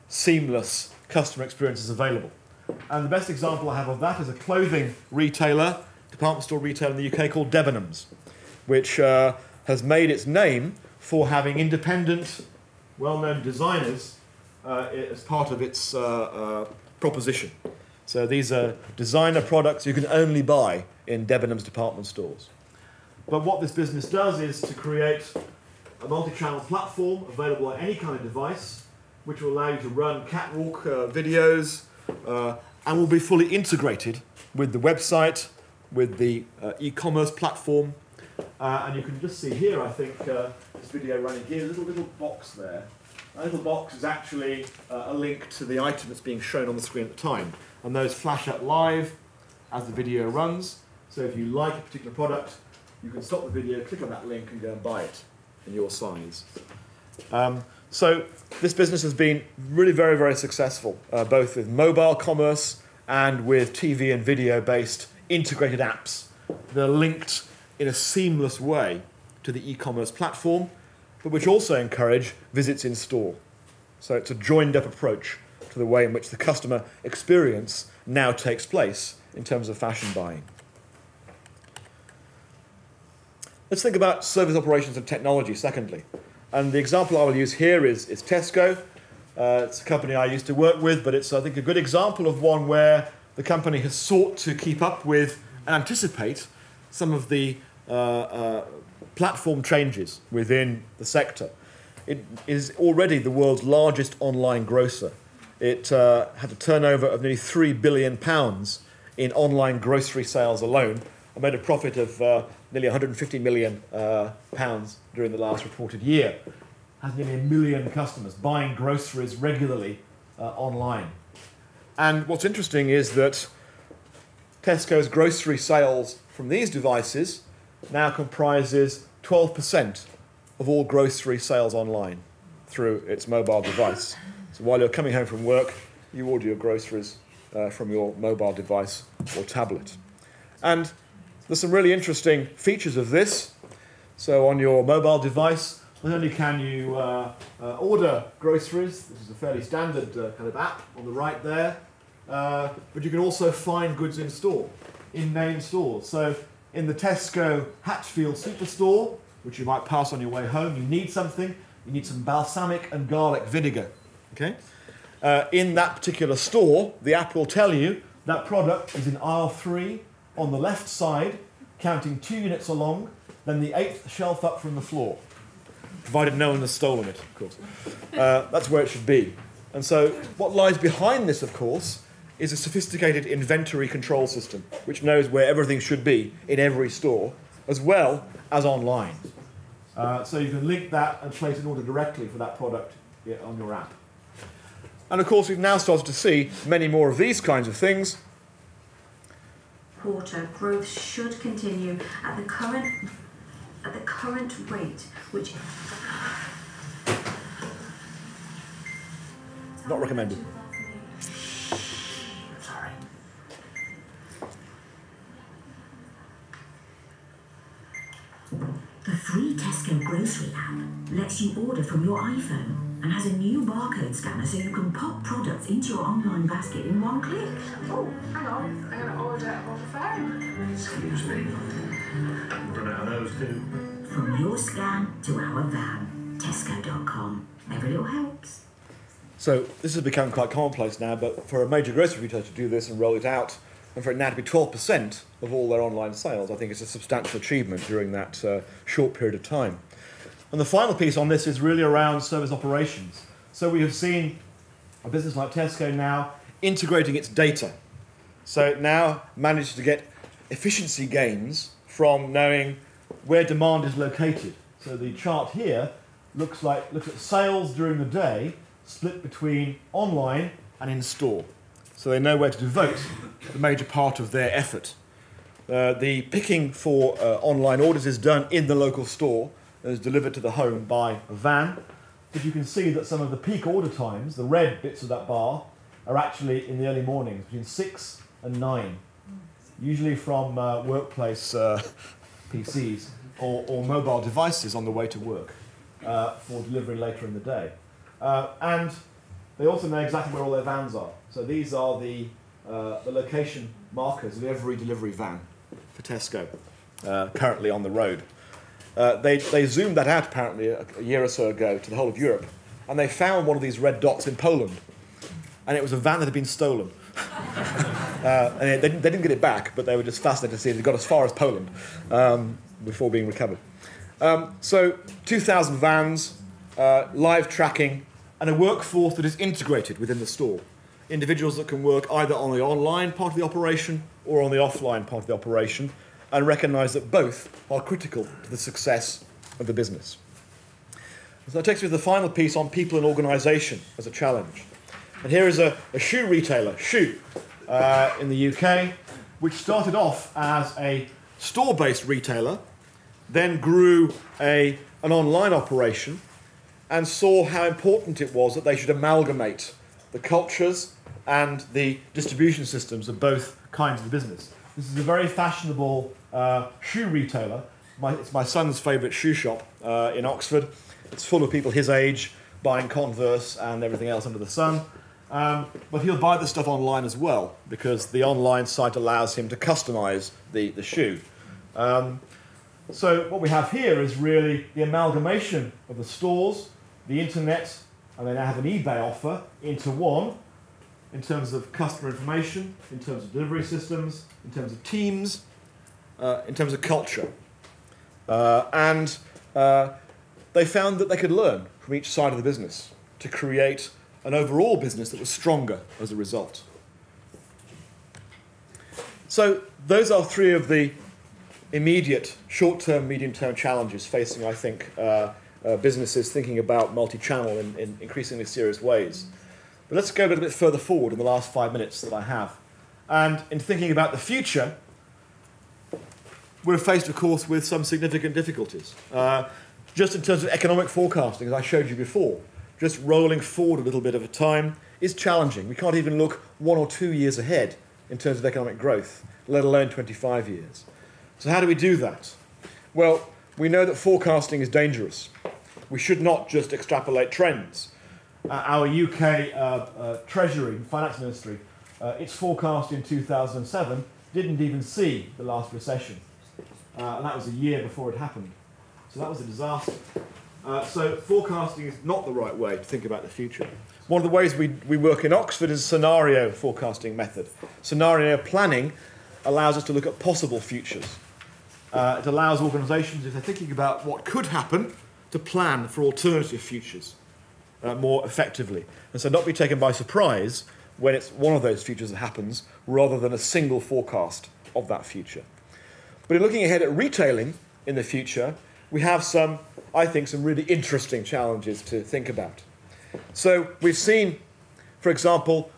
seamless customer experience is available. And the best example I have of that is a clothing retailer, department store retailer in the UK called Debenhams, which has made its name for having independent, well-known designers as part of its proposition. So these are designer products you can only buy in Debenhams department stores. But what this business does is to create a multi-channel platform available on any kind of device, which will allow you to run catwalk videos, and will be fully integrated with the website, with the e-commerce platform. And you can just see here, I think, this video running here, a little box there. That little box is actually a link to the item that's being shown on the screen at the time. And those flash up live as the video runs. So if you like a particular product, you can stop the video, click on that link and go and buy it in your size. So this business has been really very, very successful, both with mobile commerce and with TV and video-based integrated apps that are linked in a seamless way to the e-commerce platform, but which also encourage visits in store. So it's a joined-up approach to the way in which the customer experience now takes place in terms of fashion buying. Let's think about service operations and technology, secondly. And the example I will use here is Tesco. It's a company I used to work with, but it's, I think, a good example of one where the company has sought to keep up with and anticipate some of the platform changes within the sector. It is already the world's largest online grocer. It had a turnover of nearly £3 billion in online grocery sales alone, and made a profit of nearly £150 million during the last reported year. Has nearly 1 million customers buying groceries regularly online. And what's interesting is that Tesco's grocery sales from these devices now comprises 12% of all grocery sales online through its mobile device. So while you're coming home from work, you order your groceries from your mobile device or tablet. And there's some really interesting features of this. So on your mobile device, not only can you order groceries, this is a fairly standard kind of app on the right there, but you can also find goods in store, in main stores. So in the Tesco Hatchfield Superstore, which you might pass on your way home, you need something, you need some balsamic and garlic vinegar. Okay? In that particular store, the app will tell you that product is in aisle 3 on the left side, counting 2 units along, then the 8th shelf up from the floor, provided no one has stolen it, of course. That's where it should be. And so what lies behind this, of course, is a sophisticated inventory control system, which knows where everything should be in every store, as well as online. So you can link that and place an order directly for that product on your app. And of course, we've now started to see many more of these kinds of things. Quarter growth should continue at the current rate, which not recommended. Sorry. The free Tesco grocery app lets you order from your iPhone and has a new barcode scanner so you can pop products into your online basket in one click. Oh, hang on, I'm going to order on the phone. Excuse me. Run out of those too. From your scan to our van, Tesco.com. Every little helps. So this has become quite commonplace now, but for a major grocery retailer to do this and roll it out, and for it now to be 12% of all their online sales, I think it's a substantial achievement during that short period of time. And the final piece on this is really around service operations. So we have seen a business like Tesco now integrating its data. So it now managed to get efficiency gains from knowing where demand is located. So the chart here looks at sales during the day split between online and in store. So they know where to devote the major part of their effort. The picking for online orders is done in the local store and is delivered to the home by a van. But you can see that some of the peak order times, the red bits of that bar, are actually in the early mornings, between 6 and 9, usually from workplace PCs or mobile devices on the way to work for delivery later in the day. And they also know exactly where all their vans are. So these are the location markers of every delivery van for Tesco currently on the road. They zoomed that out apparently a year or so ago to the whole of Europe, and they found one of these red dots in Poland, and it was a van that had been stolen. And they didn't get it back, but they were just fascinated to see it. They got as far as Poland. before being recovered. So 2,000 vans, live tracking, and a workforce that is integrated within the store. Individuals that can work either on the online part of the operation or on the offline part of the operation, and recognise that both are critical to the success of the business. So that takes me to the final piece on people and organisation as a challenge. And here is a shoe retailer, Shoe, in the UK, which started off as a store-based retailer, then grew an online operation, and saw how important it was that they should amalgamate the cultures and the distribution systems of both kinds of business. This is a very fashionable shoe retailer. It's my son's favourite shoe shop in Oxford. It's full of people his age buying Converse and everything else under the sun. But he'll buy the stuff online as well, because the online site allows him to customise the shoe. So what we have here is really the amalgamation of the stores, the internet, and they now have an eBay offer into one, in terms of customer information, in terms of delivery systems, in terms of teams, in terms of culture. And they found that they could learn from each side of the business to create an overall business that was stronger as a result. So those are three of the immediate, short-term, medium-term challenges facing, I think, businesses thinking about multi-channel in increasingly serious ways. But let's go a little bit further forward in the last 5 minutes that I have. And in thinking about the future, we're faced, of course, with some significant difficulties. Just in terms of economic forecasting, as I showed you before, just rolling forward a little bit of a time is challenging. We can't even look 1 or 2 years ahead in terms of economic growth, let alone 25 years. So how do we do that? Well, we know that forecasting is dangerous. We should not just extrapolate trends. Our UK Treasury, Finance Ministry, its forecast in 2007 didn't even see the last recession. And that was a year before it happened. So that was a disaster. So forecasting is not the right way to think about the future. One of the ways we work in Oxford is a scenario forecasting method. Scenario planning allows us to look at possible futures. It allows organisations, if they're thinking about what could happen, to plan for alternative futures more effectively. And so not be taken by surprise when it's one of those futures that happens, rather than a single forecast of that future. But in looking ahead at retailing in the future, we have some, I think, some really interesting challenges to think about. So we've seen, for example,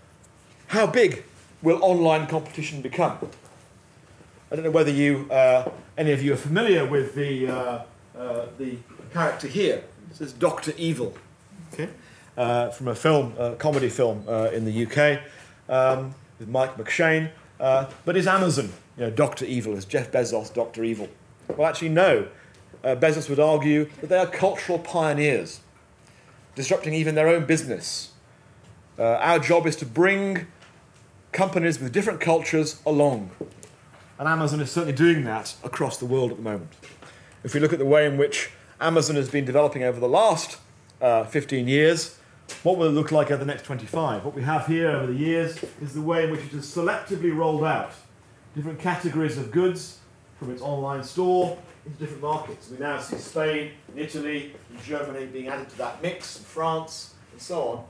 how big will online competition become? I don't know whether any of you are familiar with the character here. This is Dr. Evil, okay? From a film, comedy film in the UK with Mike McShane. But is Amazon, Dr. Evil? Is Jeff Bezos Dr. Evil? Well, actually, no. Bezos would argue that they are cultural pioneers, disrupting even their own business. Our job is to bring companies with different cultures along. And Amazon is certainly doing that across the world at the moment. If we look at the way in which Amazon has been developing over the last 15 years, what will it look like over the next 25? What we have here over the years is the way in which it has selectively rolled out different categories of goods from its online store into different markets. We now see Spain, Italy, and Germany being added to that mix, and France, and so on.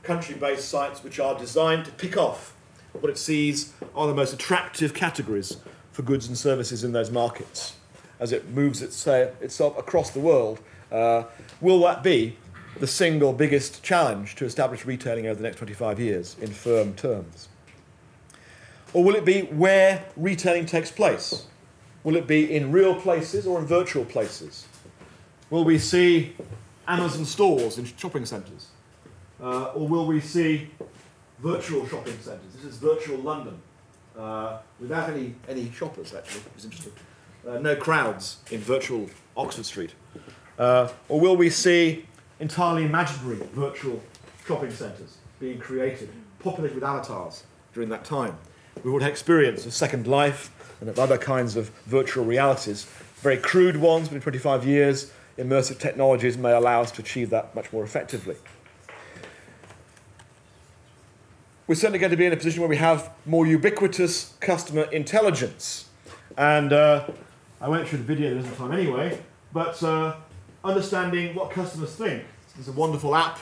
Country-based sites which are designed to pick off what it sees are the most attractive categories for goods and services in those markets as it moves itself across the world. Will that be the single biggest challenge to establish retailing over the next 25 years in firm terms? Or will it be where retailing takes place? Will it be in real places or in virtual places? Will we see Amazon stores in shopping centres? Or will we see virtual shopping centres? This is virtual London, without any shoppers, actually. It was interesting. No crowds in virtual Oxford Street. Or will we see entirely imaginary virtual shopping centres being created, populated with avatars during that time? We would experience of Second Life and of other kinds of virtual realities, very crude ones, but in 25 years, immersive technologies may allow us to achieve that much more effectively. We're certainly going to be in a position where we have more ubiquitous customer intelligence. And I went through the video, there isn't time anyway, but understanding what customers think. There's a wonderful app,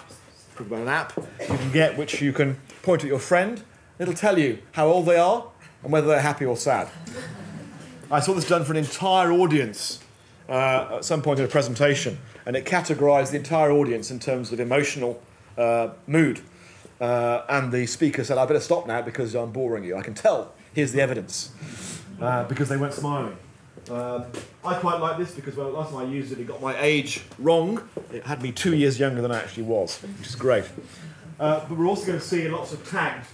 talk about an app, you can get which you can point at your friend. It'll tell you how old they are and whether they're happy or sad. I saw this done for an entire audience at some point in a presentation, and it categorised the entire audience in terms of emotional mood. And the speaker said, I better stop now because I'm boring you. I can tell. Here's the evidence. Because they weren't smiling. I quite like this because last time I used it, it got my age wrong. It had me 2 years younger than I actually was, which is great. But we're also going to see lots of tagged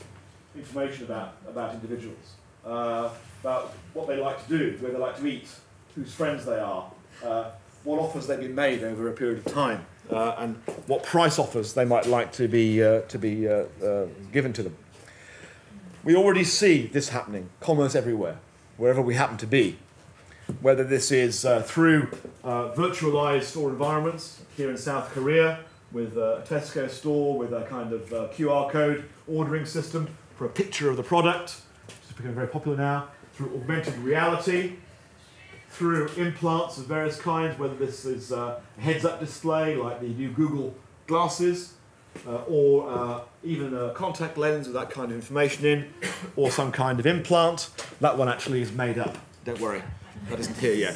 information about individuals, about what they like to do, where they like to eat, whose friends they are, what offers they've been made over a period of time, and what price offers they might like to be given to them. We already see this happening, commerce everywhere, wherever we happen to be. Whether this is through virtualized store environments here in South Korea, with a Tesco store with a kind of QR code ordering system for a picture of the product, which is becoming very popular now, through augmented reality, through implants of various kinds, whether this is a heads-up display like the new Google glasses, or even a contact lens with that kind of information in, or some kind of implant. That one actually is made up, don't worry, that isn't here yet.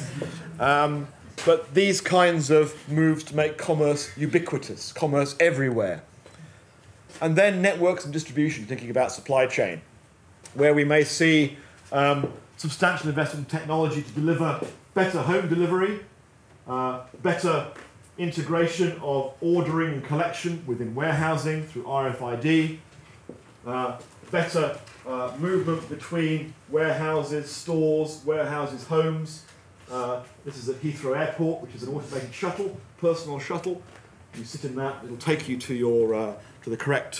But these kinds of moves to make commerce ubiquitous, commerce everywhere. And then networks and distribution, thinking about supply chain, where we may see substantial investment in technology to deliver better home delivery, better integration of ordering and collection within warehousing through RFID, better movement between warehouses, stores, warehouses, homes. This is at Heathrow Airport, which is an automated shuttle, personal shuttle. You sit in that, it'll take you to your to the correct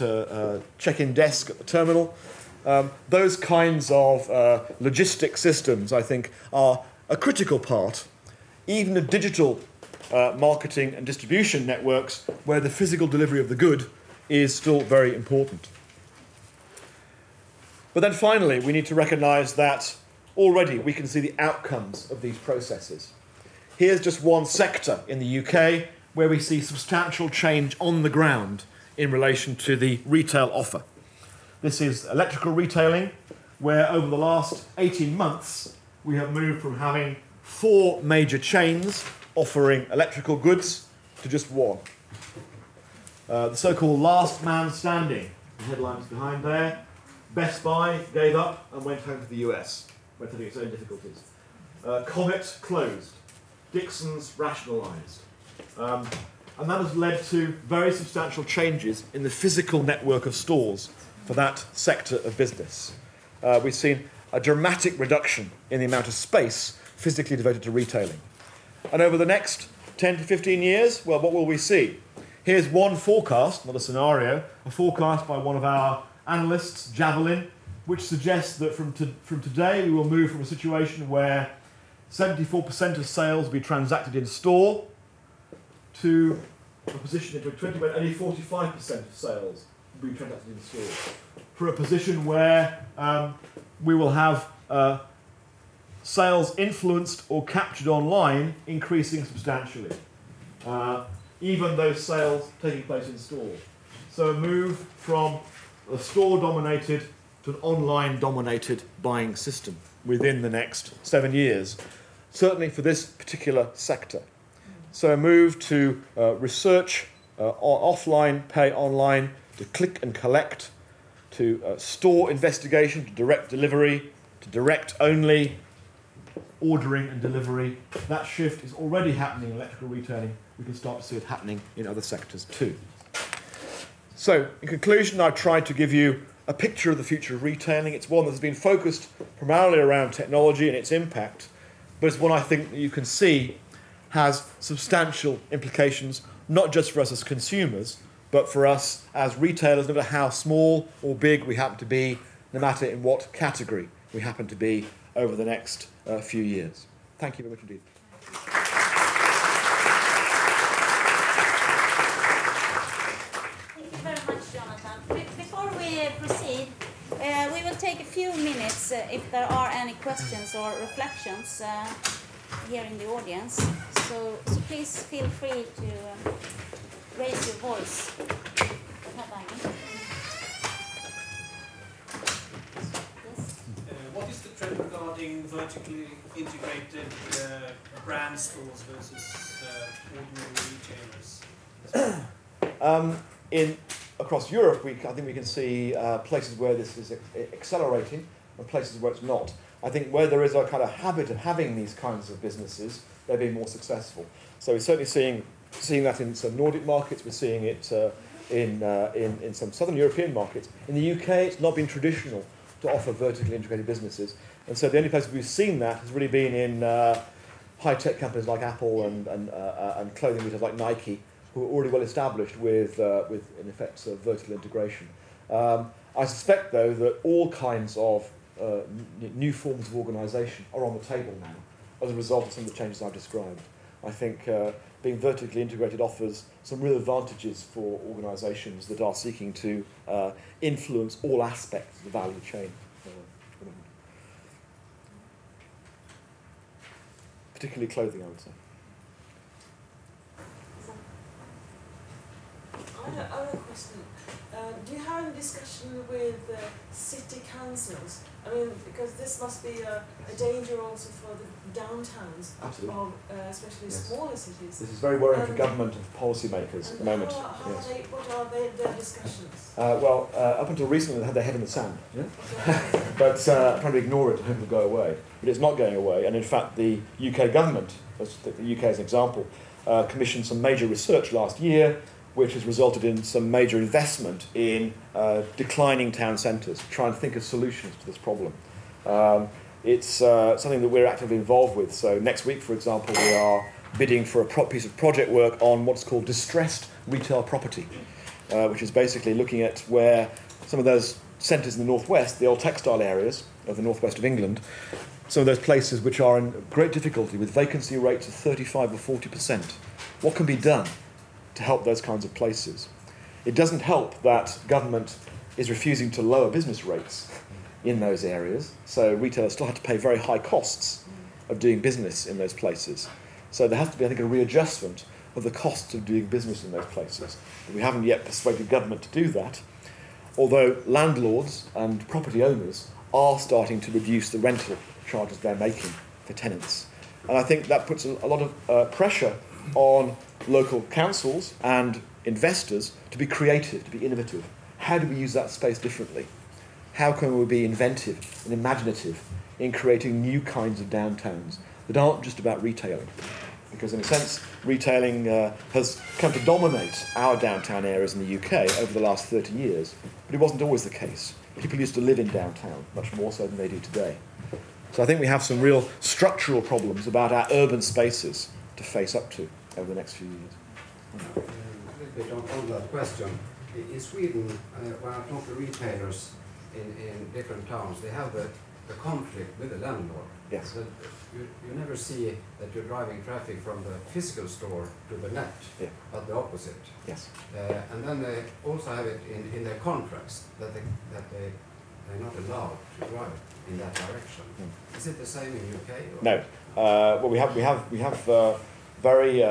check-in desk at the terminal. Those kinds of logistic systems, I think, are a critical part, even of digital marketing and distribution networks, where the physical delivery of the good is still very important. But then finally, we need to recognise that already we can see the outcomes of these processes. Here's just one sector in the UK where we see substantial change on the ground in relation to the retail offer. This is electrical retailing, where over the last 18 months we have moved from having 4 major chains offering electrical goods to just one. The so-called last man standing, the headlines behind there. Best Buy gave up and went home to the US, went having its own difficulties. Comet closed. Dixon's rationalised. And that has led to very substantial changes in the physical network of stores for that sector of business. We've seen a dramatic reduction in the amount of space physically devoted to retailing. And over the next 10 to 15 years, well, what will we see? Here's one forecast, not a scenario, a forecast by one of our analysts, Javelin, which suggests that from today we will move from a situation where 74% of sales will be transacted in store to a position into 20 where only 45% of sales will be transacted in store. For a position where we will have sales influenced or captured online increasing substantially, even those sales taking place in store. So a move from a store-dominated to an online-dominated buying system within the next 7 years, certainly for this particular sector. So a move to research offline, pay online, to click and collect, to store investigation, to direct delivery, to direct only, ordering and delivery. That shift is already happening in electrical retailing. We can start to see it happening in other sectors too. So, in conclusion, I've tried to give you a picture of the future of retailing. It's one that has been focused primarily around technology and its impact, but it's one I think that you can see has substantial implications, not just for us as consumers, but for us as retailers, no matter how small or big we happen to be, no matter in what category we happen to be over the next few years. Thank you very much indeed. Thank you very much, Jonathan. Before we proceed, we will take a few minutes if there are any questions or reflections. here in the audience. So please feel free to raise your voice. What is the trend regarding vertically integrated brand stores versus ordinary retailers? Across Europe, I think we can see places where this is accelerating and places where it's not. I think where there is a kind of habit of having these kinds of businesses, they're being more successful. So we're certainly seeing that in some Nordic markets. We're seeing it in some Southern European markets. In the UK, it's not been traditional to offer vertically integrated businesses. And so the only place we've seen that has really been in high-tech companies like Apple and clothing retailers like Nike, who are already well established with in effect, vertical integration. I suspect, though, that all kinds of new forms of organisation are on the table now as a result of some of the changes I've described. I think being vertically integrated offers some real advantages for organisations that are seeking to influence all aspects of the value chain. Particularly clothing, I would say. I have a question. Do you have any discussion with city councils? I mean, because this must be a danger also for the downtowns of especially smaller cities. This is very worrying for government and policymakers at the moment. What are their discussions? Up until recently they had their head in the sand, but trying to ignore it and hope it will go away. But it's not going away, and in fact the UK government, let's take the UK as an example, commissioned some major research last year which has resulted in some major investment in declining town centres, trying to think of solutions to this problem. It's something that we're actively involved with. So next week, for example, we are bidding for a piece of project work on what's called distressed retail property, which is basically looking at where some of those centres in the northwest, the old textile areas of the northwest of England, some of those places which are in great difficulty with vacancy rates of 35 or 40%. What can be done to help those kinds of places? It doesn't help that government is refusing to lower business rates in those areas, so retailers still have to pay very high costs of doing business in those places. So there has to be, I think, a readjustment of the costs of doing business in those places. We haven't yet persuaded government to do that, although landlords and property owners are starting to reduce the rental charges they're making for tenants. And I think that puts a lot of pressure on local councils and investors to be creative, to be innovative. How do we use that space differently? How can we be inventive and imaginative in creating new kinds of downtowns that aren't just about retailing? Because in a sense, retailing has come to dominate our downtown areas in the UK over the last 30 years, but it wasn't always the case. People used to live in downtown, much more so than they do today. So I think we have some real structural problems about our urban spaces to face up to over the next few years. A little bit on that question. In Sweden, when I talk to retailers in different towns, they have the conflict with the landlord. Yes. That you never see that you're driving traffic from the physical store to the net, but the opposite. Yes. And then they also have it in their contracts that they're not allowed to drive in that direction. Is it the same in UK? Or? No. Well, we have very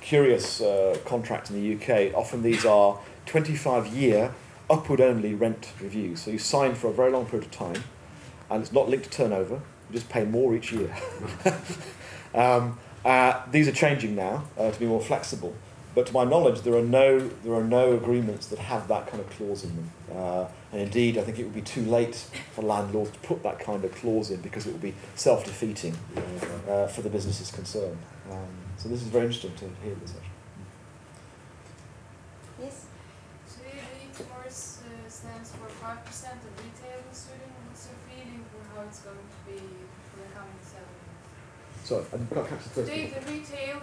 curious contracts in the UK. Often these are 25-year upward-only rent reviews. So you sign for a very long period of time, and it's not linked to turnover. You just pay more each year. These are changing now to be more flexible. But to my knowledge, there are no agreements that have that kind of clause in them. And indeed, I think it would be too late for landlords to put that kind of clause in because it would be self-defeating for the businesses concerned. So this is very interesting to hear this actually. Yes? So the e-commerce stands for 5% of retail in Sweden. What's your feeling for how it's going to be for the coming 7 years? Sorry, I didn't quite catch the first Today, one. the retail,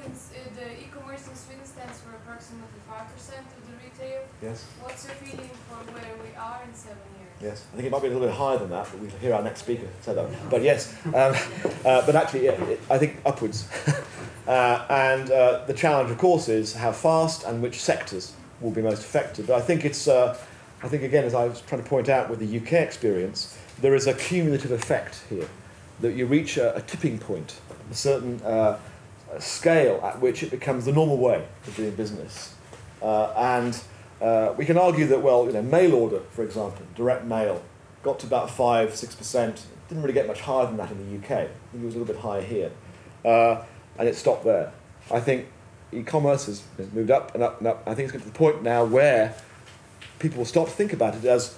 the e-commerce in Sweden stands for approximately 5% of the retail. Yes. What's your feeling for where we are in 7 years? Yes, I think it might be a little bit higher than that, but we'll hear our next speaker say that. But yes, but actually, I think upwards. And the challenge, of course, is how fast and which sectors will be most affected. But I think it's, I think again, as I was trying to point out with the UK experience, there is a cumulative effect here. that you reach a tipping point, a certain scale at which it becomes the normal way of doing business. We can argue that, well, mail order, for example, direct mail, got to about 5-6%. Didn't really get much higher than that in the UK. I think it was a little bit higher here. And it stopped there. I think e-commerce has moved up and up and up. I think it's getting to the point now where people will start to think about it as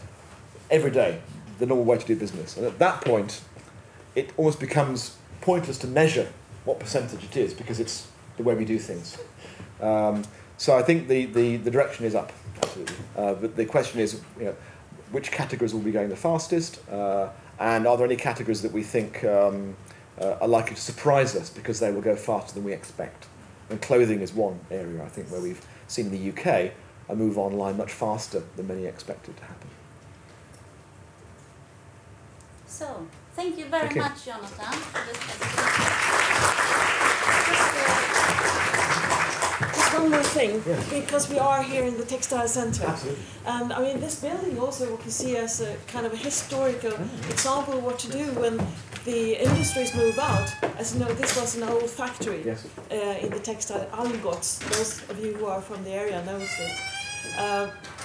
every day, the normal way to do business. And at that point, it almost becomes pointless to measure what percentage it is, because it's the way we do things. So I think the direction is up, absolutely. But the question is, which categories will be going the fastest, and are there any categories that we think are likely to surprise us because they will go faster than we expect? And clothing is one area, I think, where we've seen in the UK a move online much faster than many expected to happen. So, thank you very much, Jonathan, for this presentation. Just one more thing, because we are here in the Textile Center. Absolutely. And I mean, this building also we can see as a kind of a historical example of what to do when the industries move out. As you know, this was an old factory in the textile Algots. Those of you who are from the area know this.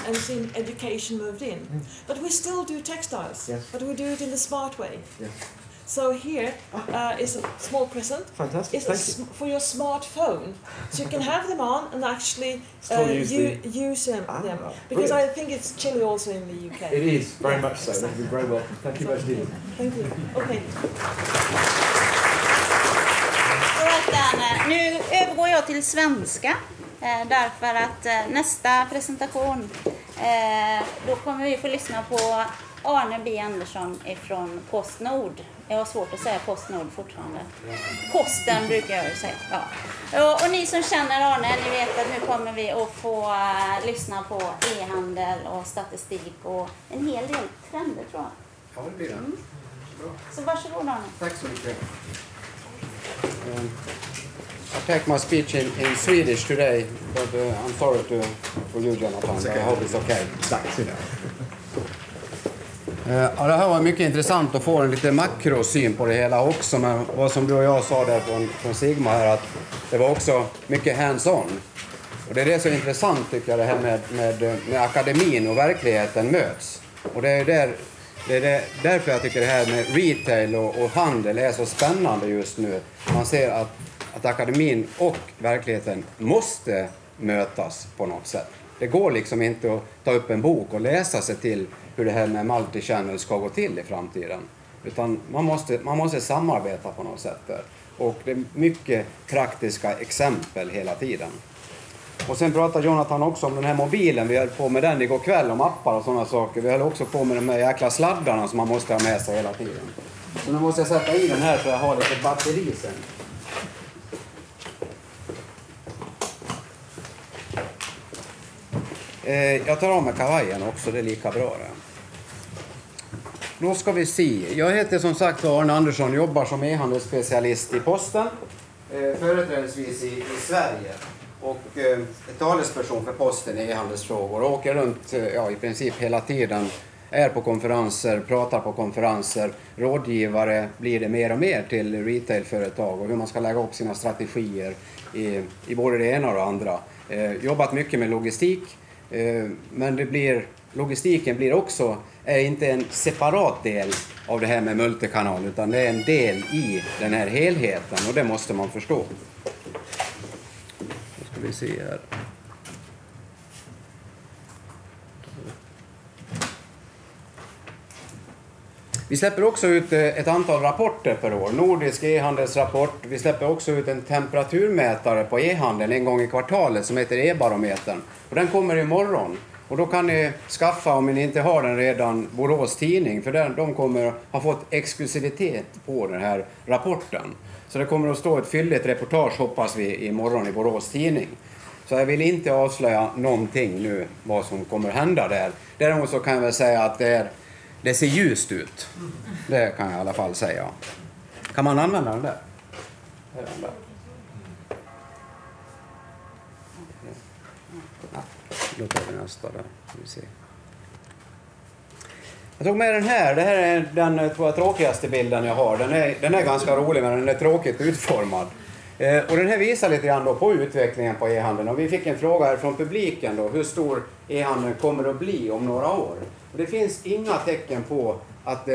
And soon education moved in. But we still do textiles, but we do it in the smart way. So here is a small present. Fantastic, it's for your smartphone. So you can have them on and actually use them. Because I think it's chilly also in the UK. It is, very much so. Exactly. You're very welcome. Thank you very much. Thank you. Okay. Nu övergår jag till svenska. Därför att nästa presentation då kommer vi få lyssna på Arne B. Andersson ifrån Postnord. Jag har svårt att säga Postnord fortfarande. Posten brukar jag ju säga. Ja. Och ni som känner Arne, ni vet att nu kommer vi att få lyssna på e-handel och statistik och en hel del trender, tror jag. Ja, det blir det. Så varsågod, Arne. Tack så mycket. I take my speech in Swedish today, but I'm sorry for you, Jonathan. I hope it's okay. Ja, det här var mycket intressant att få en lite makrosyn på det hela också. Men vad som du och jag sa där från Sigma här, att det var också mycket hands-on. Och det är det så intressant, tycker jag, det här med akademin och verkligheten möts. Och det är därför jag tycker det här med retail och handel är så spännande just nu. Man ser att akademin och verkligheten måste mötas på något sätt. Det går liksom inte att ta upp en bok och läsa sig till hur det här med multichannel ska gå till i framtiden. Utan man måste samarbeta på något sätt där. Och det är mycket praktiska exempel hela tiden. Och sen pratar Jonathan också om den här mobilen. Vi höll på med den igår kväll, om appar och sådana saker. Vi höll också på med de här jäkla sladdarna som man måste ha med sig hela tiden. Så nu måste jag sätta i den här så jag har lite batteri sen. Jag tar av mig kavajen också, det är lika bra det. Då ska vi se. Jag heter som sagt Arne Andersson, jobbar som e-handelsspecialist i Posten. Företrädesvis i Sverige. Och talesperson för Posten i e-handelsfrågor. Och åker runt i princip hela tiden. Är på konferenser, pratar på konferenser. Rådgivare blir det mer och mer till retailföretag. Och hur man ska lägga upp sina strategier i både det ena och det andra. Jobbat mycket med logistik. Men logistiken blir också är inte en separat del av det här med multikanal, utan det är en del i den här helheten, och det måste man förstå. Då ska vi se här. Vi släpper också ut ett antal rapporter per år. Nordisk e-handelsrapport. Vi släpper också ut en temperaturmätare på e-handeln en gång i kvartalet som heter e-barometern. Och den kommer imorgon. Och då kan ni skaffa, om ni inte har den redan, Borås tidning. För de kommer ha fått exklusivitet på den här rapporten. Så det kommer att stå ett fylligt reportage, hoppas vi, imorgon i Borås tidning. Så jag vill inte avslöja någonting nu vad som kommer hända där. Däremot så kan jag väl säga att det ser ljust ut. Det kan jag i alla fall säga. Kan man använda den där? Då tar vi nästa där. Vi ser. Jag tog med den här. Det här är den tråkigaste bilden jag har. Den är ganska rolig, men den är tråkigt utformad. Och den här visar lite grann då på utvecklingen på e-handeln. Och vi fick en fråga här från publiken då, hur stor e-handeln kommer att bli om några år. Och det finns inga tecken på att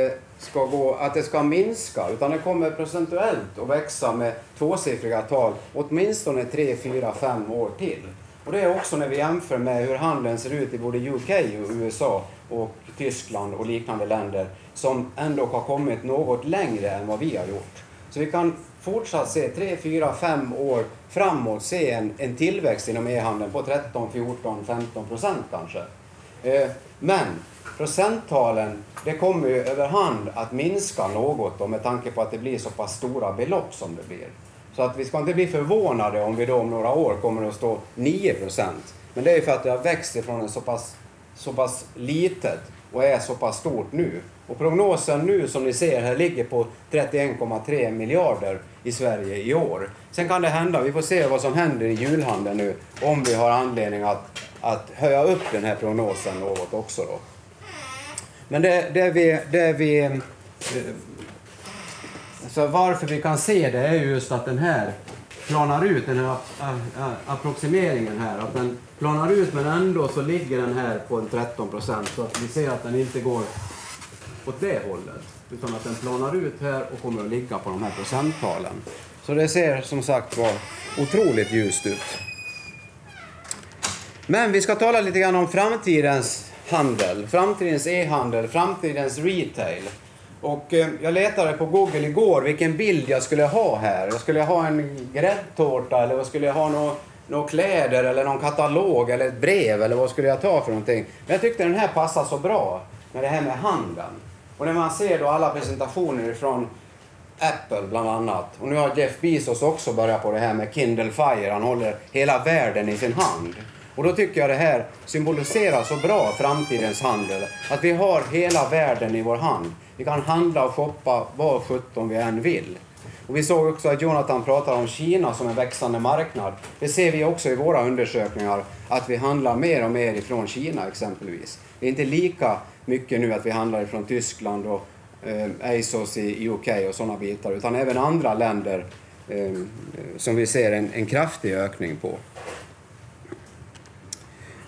det ska minska, utan det kommer procentuellt att växa med tvåsiffriga tal åtminstone 3, 4, 5 år till. Och det är också när vi jämför med hur handeln ser ut i både UK och USA och Tyskland och liknande länder som ändå har kommit något längre än vad vi har gjort. Så vi kan fortsatt se 3, 4, 5 år framåt se en tillväxt inom e-handeln på 13, 14, 15% kanske. Men procenttalen, det kommer ju överhand att minska något då, med tanke på att det blir så pass stora belopp som det blir. Så att vi ska inte bli förvånade om vi då om några år kommer att stå 9%. Men det är ju för att det har växt ifrån en så pass litet och är så pass stort nu. Och prognosen nu som ni ser här ligger på 31,3 miljarder i Sverige i år. Sen kan det hända, vi får se vad som händer i julhandeln nu, om vi har anledning att höja upp den här prognosen något också då. Men så varför vi kan se det är just att den här planar ut, den här approximeringen här, att den planar ut men ändå så ligger den här på en 13%, så att vi ser att den inte går åt det hållet, utan att den planar ut här och kommer att ligga på de här procenttalen. Så det ser som sagt var otroligt ljust ut. Men vi ska tala lite grann om framtidens handel, framtidens e-handel, framtidens retail. Och jag letade på Google igår vilken bild jag skulle ha här. Jag skulle ha en gräddtårta, eller vad skulle jag ha, några kläder eller någon katalog eller ett brev, eller vad skulle jag ta för någonting. Men jag tyckte den här passar så bra med det här med handeln. Och när man ser då alla presentationer från Apple bland annat, och nu har Jeff Bezos också börjat på det här med Kindle Fire, han håller hela världen i sin hand. Och då tycker jag det här symboliserar så bra framtidens handel, att vi har hela världen i vår hand. Vi kan handla och shoppa var 17 vi än vill. Och vi såg också att Jonathan pratar om Kina som en växande marknad. Det ser vi också i våra undersökningar, att vi handlar mer och mer ifrån Kina exempelvis. Det är inte lika mycket nu att vi handlar ifrån Tyskland och ASOS i UK och sådana bitar, utan även andra länder som vi ser en kraftig ökning på.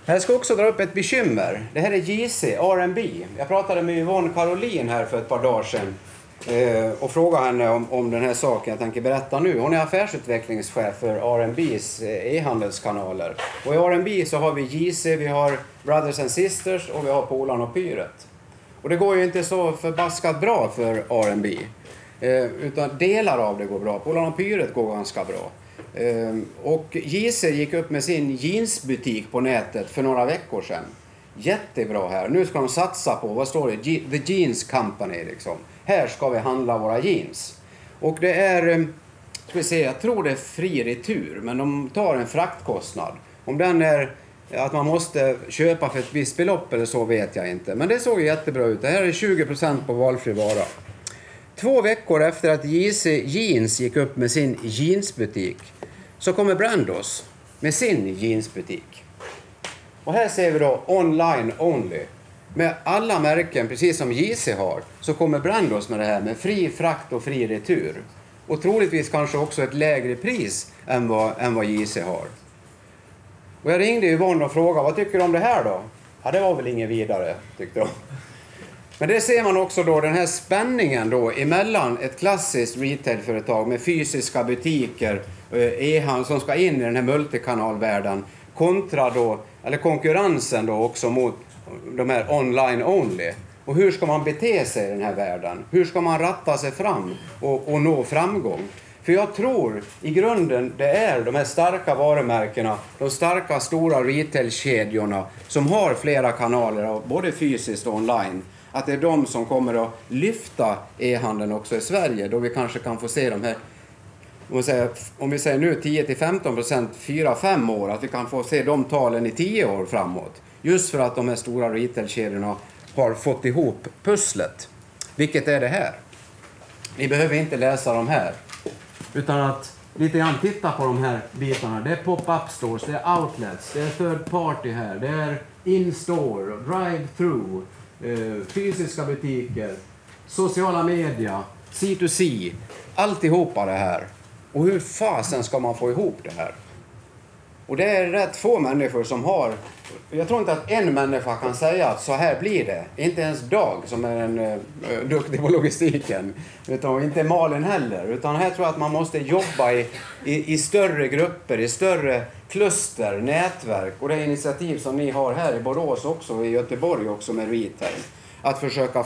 Jag ska också dra upp ett bekymmer. Det här är JC, R&B. Jag pratade med Yvonne Caroline här för ett par dagar sedan och frågade henne om den här saken jag tänker berätta nu. Hon är affärsutvecklingschef för R&Bs e-handelskanaler. Och i R&B så har vi JC, vi har Brothers and Sisters och vi har Polan och Pyret. Och det går ju inte så förbaskat bra för R&B. Utan delar av det går bra. Polan och Pyret går ganska bra. Och JC gick upp med sin jeansbutik på nätet för några veckor sedan. Jättebra här. Nu ska de satsa på, vad står det? The Jeans Company liksom. Här ska vi handla våra jeans. Och det är, ska vi se, jag tror det är fri retur, men de tar en fraktkostnad. Om den är att man måste köpa för ett visst belopp eller så vet jag inte. Men det såg jättebra ut. Det här är 20% på valfri vara. 2 veckor efter att JC Jeans gick upp med sin jeansbutik så kommer Brandos med sin jeansbutik. Och här ser vi då online only. Med alla märken, precis som JC har, så kommer Brandos med det här med fri frakt och fri retur. Och troligtvis kanske också ett lägre pris än vad JC har. Och jag ringde Yvonne och frågade, vad tycker du om det här då? Ja, det var väl inget vidare, tyckte de. Men det ser man också då, den här spänningen då emellan ett klassiskt retailföretag med fysiska butiker, e-handel som ska in i den här multikanalvärlden, kontra då, eller konkurrensen då också mot de här online only. Och hur ska man bete sig i den här världen? Hur ska man ratta sig fram och nå framgång? För jag tror i grunden det är de här starka varumärkena, de starka stora retailkedjorna som har flera kanaler, både fysiskt och online, att det är de som kommer att lyfta e-handeln också i Sverige, då vi kanske kan få se de här, om vi säger nu 10-15% 4-5 år, att vi kan få se de talen i 10 år framåt. Just för att de här stora retailkedjorna har fått ihop pusslet. Vilket är det här? Ni behöver inte läsa de här, utan att lite grann titta på de här bitarna. Det är pop-up stores, det är outlets, det är third party här, det är in-store, drive-through, fysiska butiker, sociala medier, C2C, alltihopa det här. Och hur fasen ska man få ihop det här? Och det är rätt få människor som har... Jag tror inte att en människa kan säga att så här blir det. Inte ens Dag som är en duktig på logistiken. Utan inte Malin heller. Utan här tror jag att man måste jobba i större grupper, i större kluster, nätverk. Och det är initiativ som ni har här i Borås också och i Göteborg också med retail. Att försöka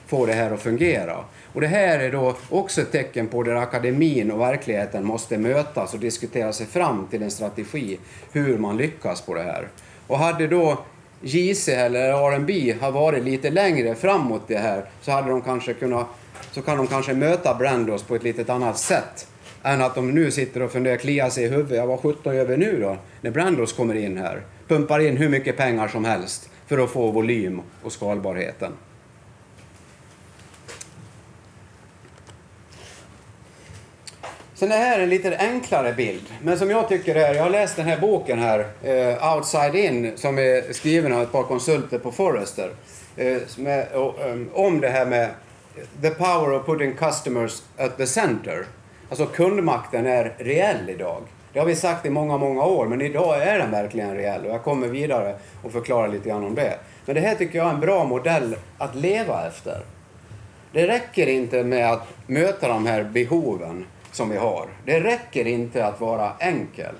få det här att fungera. Och det här är då också ett tecken på där akademin och verkligheten måste mötas och diskutera sig fram till en strategi hur man lyckas på det här. Och hade då JC eller R&B har varit lite längre framåt det här så hade de kanske kan de kanske möta Brandos på ett lite annat sätt än att de nu sitter och funderar, kliar sig i huvudet. Jag var 17 över nu då när Brandos kommer in här. Pumpar in hur mycket pengar som helst för att få volym och skalbarheten. Sen det här är en lite enklare bild. Men som jag tycker är, jag har läst den här boken här, Outside In, som är skriven av ett par konsulter på Forrester. Om det här med the power of putting customers at the center. Alltså kundmakten är reell idag. Det har vi sagt i många, många år, men idag är den verkligen reell. Och jag kommer vidare och förklara lite grann om det. Men det här tycker jag är en bra modell att leva efter. Det räcker inte med att möta de här behoven som vi har. Det räcker inte att vara enkel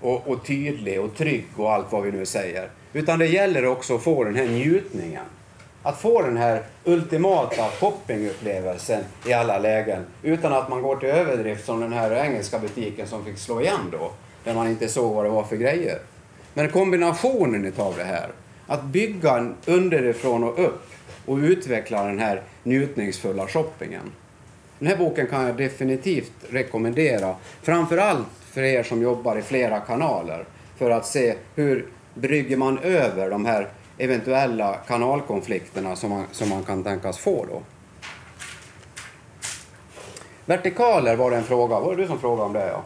och tydlig och trygg och allt vad vi nu säger. Utan det gäller också att få den här njutningen. Att få den här ultimata shoppingupplevelsen i alla lägen. Utan att man går till överdrift som den här engelska butiken som fick slå igen då. Där man inte såg vad det var för grejer. Men kombinationen utav det här. Att bygga underifrån och upp. Och utveckla den här njutningsfulla shoppingen. Den här boken kan jag definitivt rekommendera. Framförallt för er som jobbar i flera kanaler. För att se hur brygger man över de här eventuella kanalkonflikterna som man kan tänkas få då. Vertikaler var det en fråga. Var det du som frågade om det? Ja.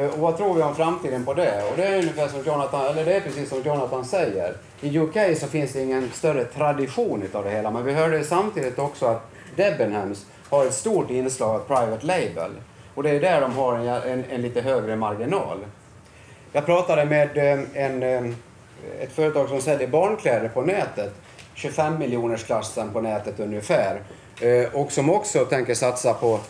Och vad tror vi om framtiden på det? Och det är ungefär som Jonathan, eller det är precis som Jonathan säger. I UK så finns det ingen större tradition av det hela. Men vi hörde samtidigt också att Debenhams har ett stort inslag av private label. Och det är där de har en lite högre marginal. Jag pratade med ett företag som säljer barnkläder på nätet. 25 miljoners klassen på nätet ungefär. Och som också tänker satsa på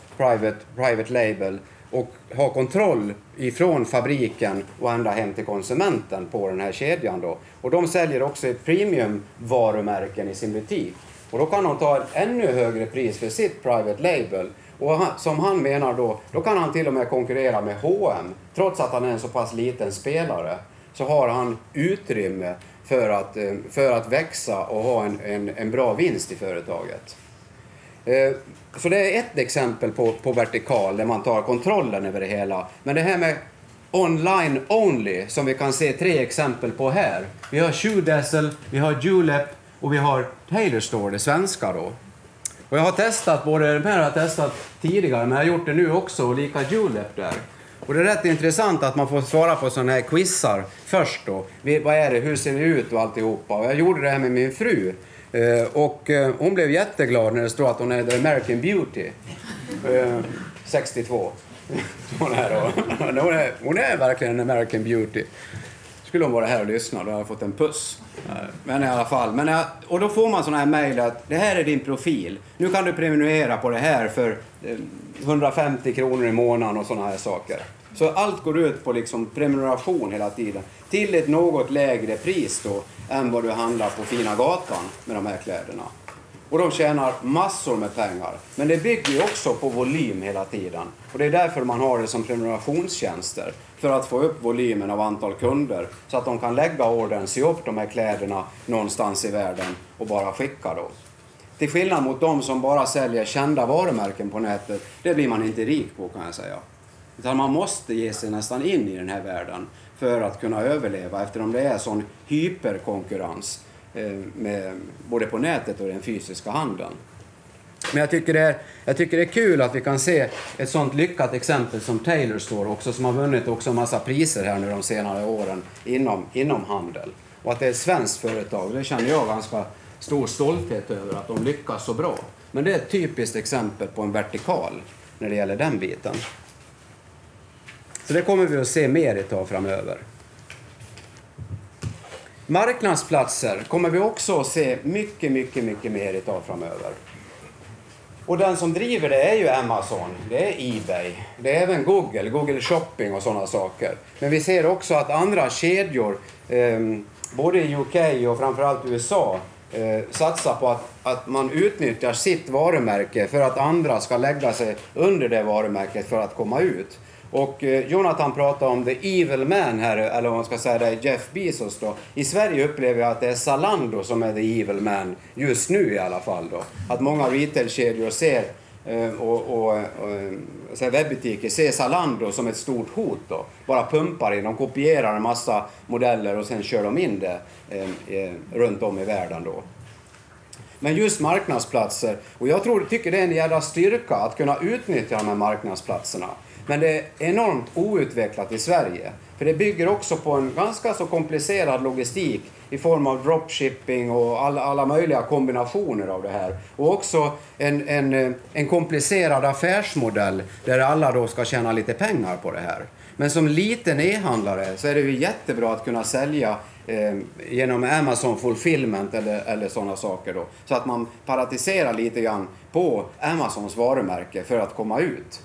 private label. Och ha kontroll ifrån fabriken och ända hem till konsumenten på den här kedjan då. Och de säljer också ett premium-varumärken i sin butik. Och då kan de ta ett ännu högre pris för sitt private label. Och som han menar då kan han till och med konkurrera med H&M. Trots att han är en så pass liten spelare så har han utrymme för att växa och ha en bra vinst i företaget. Så det är ett exempel på vertikal där man tar kontrollen över det hela. Men det här med online only som vi kan se 3 exempel på här. Vi har Shoe Dazzle, vi har Julep och vi har Tailor Store, det svenska då. Och jag har testat, både de här har jag testat tidigare men jag har gjort det nu också och lika Julep där. Och det är rätt intressant att man får svara på sådana här quizar först då. Vad är det, hur ser det ut och alltihopa. Och jag gjorde det här med min fru. Och hon blev jätteglad när det stod att hon är the American Beauty. 62. Hon är verkligen en American Beauty. Skulle hon vara här och lyssna, då har jag fått en puss. Men i alla fall. Och då får man sådana här mejl att det här är din profil. Nu kan du prenumerera på det här för 150 kronor i månaden och sådana här saker. Så allt går ut på liksom prenumeration hela tiden. Till ett något lägre pris då än vad du handlar på fina gatan med de här kläderna. Och de tjänar massor med pengar. Men det bygger ju också på volym hela tiden. Och det är därför man har det som prenumerationstjänster. För att få upp volymen av antal kunder. Så att de kan lägga ordern, sy upp de här kläderna någonstans i världen och bara skicka då. Till skillnad mot de som bara säljer kända varumärken på nätet. Det blir man inte rik på kan jag säga. Utan man måste ge sig nästan in i den här världen. För att kunna överleva eftersom det är sån hyperkonkurrens. Både på nätet och den fysiska handeln. Men jag tycker det är kul att vi kan se ett sånt lyckat exempel som Tailor Store också, som har vunnit också en massa priser här nu de senare åren inom handel. Och att det är ett svenskt företag, det känner jag stor stolthet över att de lyckas så bra. Men det är ett typiskt exempel på en vertikal när det gäller den biten. Så det kommer vi att se mer ett tag framöver. Marknadsplatser kommer vi också att se mycket mer ett tag framöver. Och den som driver det är ju Amazon, det är eBay, det är även Google Shopping och sådana saker. Men vi ser också att andra kedjor, både i UK och framförallt USA, satsar på att man utnyttjar sitt varumärke för att andra ska lägga sig under det varumärket för att komma ut. Och Jonathan pratade om the evil man här, eller vad man ska säga, det är Jeff Bezos då. I Sverige upplever jag att det är Zalando som är the evil man, just nu i alla fall då. Att många retailkedjor ser och webbutiker ser Zalando som ett stort hot då. Bara pumpar in, de kopierar en massa modeller och sen kör de in det runt om i världen då. Men just marknadsplatser, och jag tycker det är en jävla styrka att kunna utnyttja de här marknadsplatserna. Men det är enormt outvecklat i Sverige. För det bygger också på en ganska så komplicerad logistik i form av dropshipping och alla möjliga kombinationer av det här. Och också en komplicerad affärsmodell där alla då ska tjäna lite pengar på det här. Men som liten e-handlare så är det ju jättebra att kunna sälja genom Amazon Fulfillment eller sådana saker då. Så att man paratiserar lite grann på Amazons varumärke för att komma ut.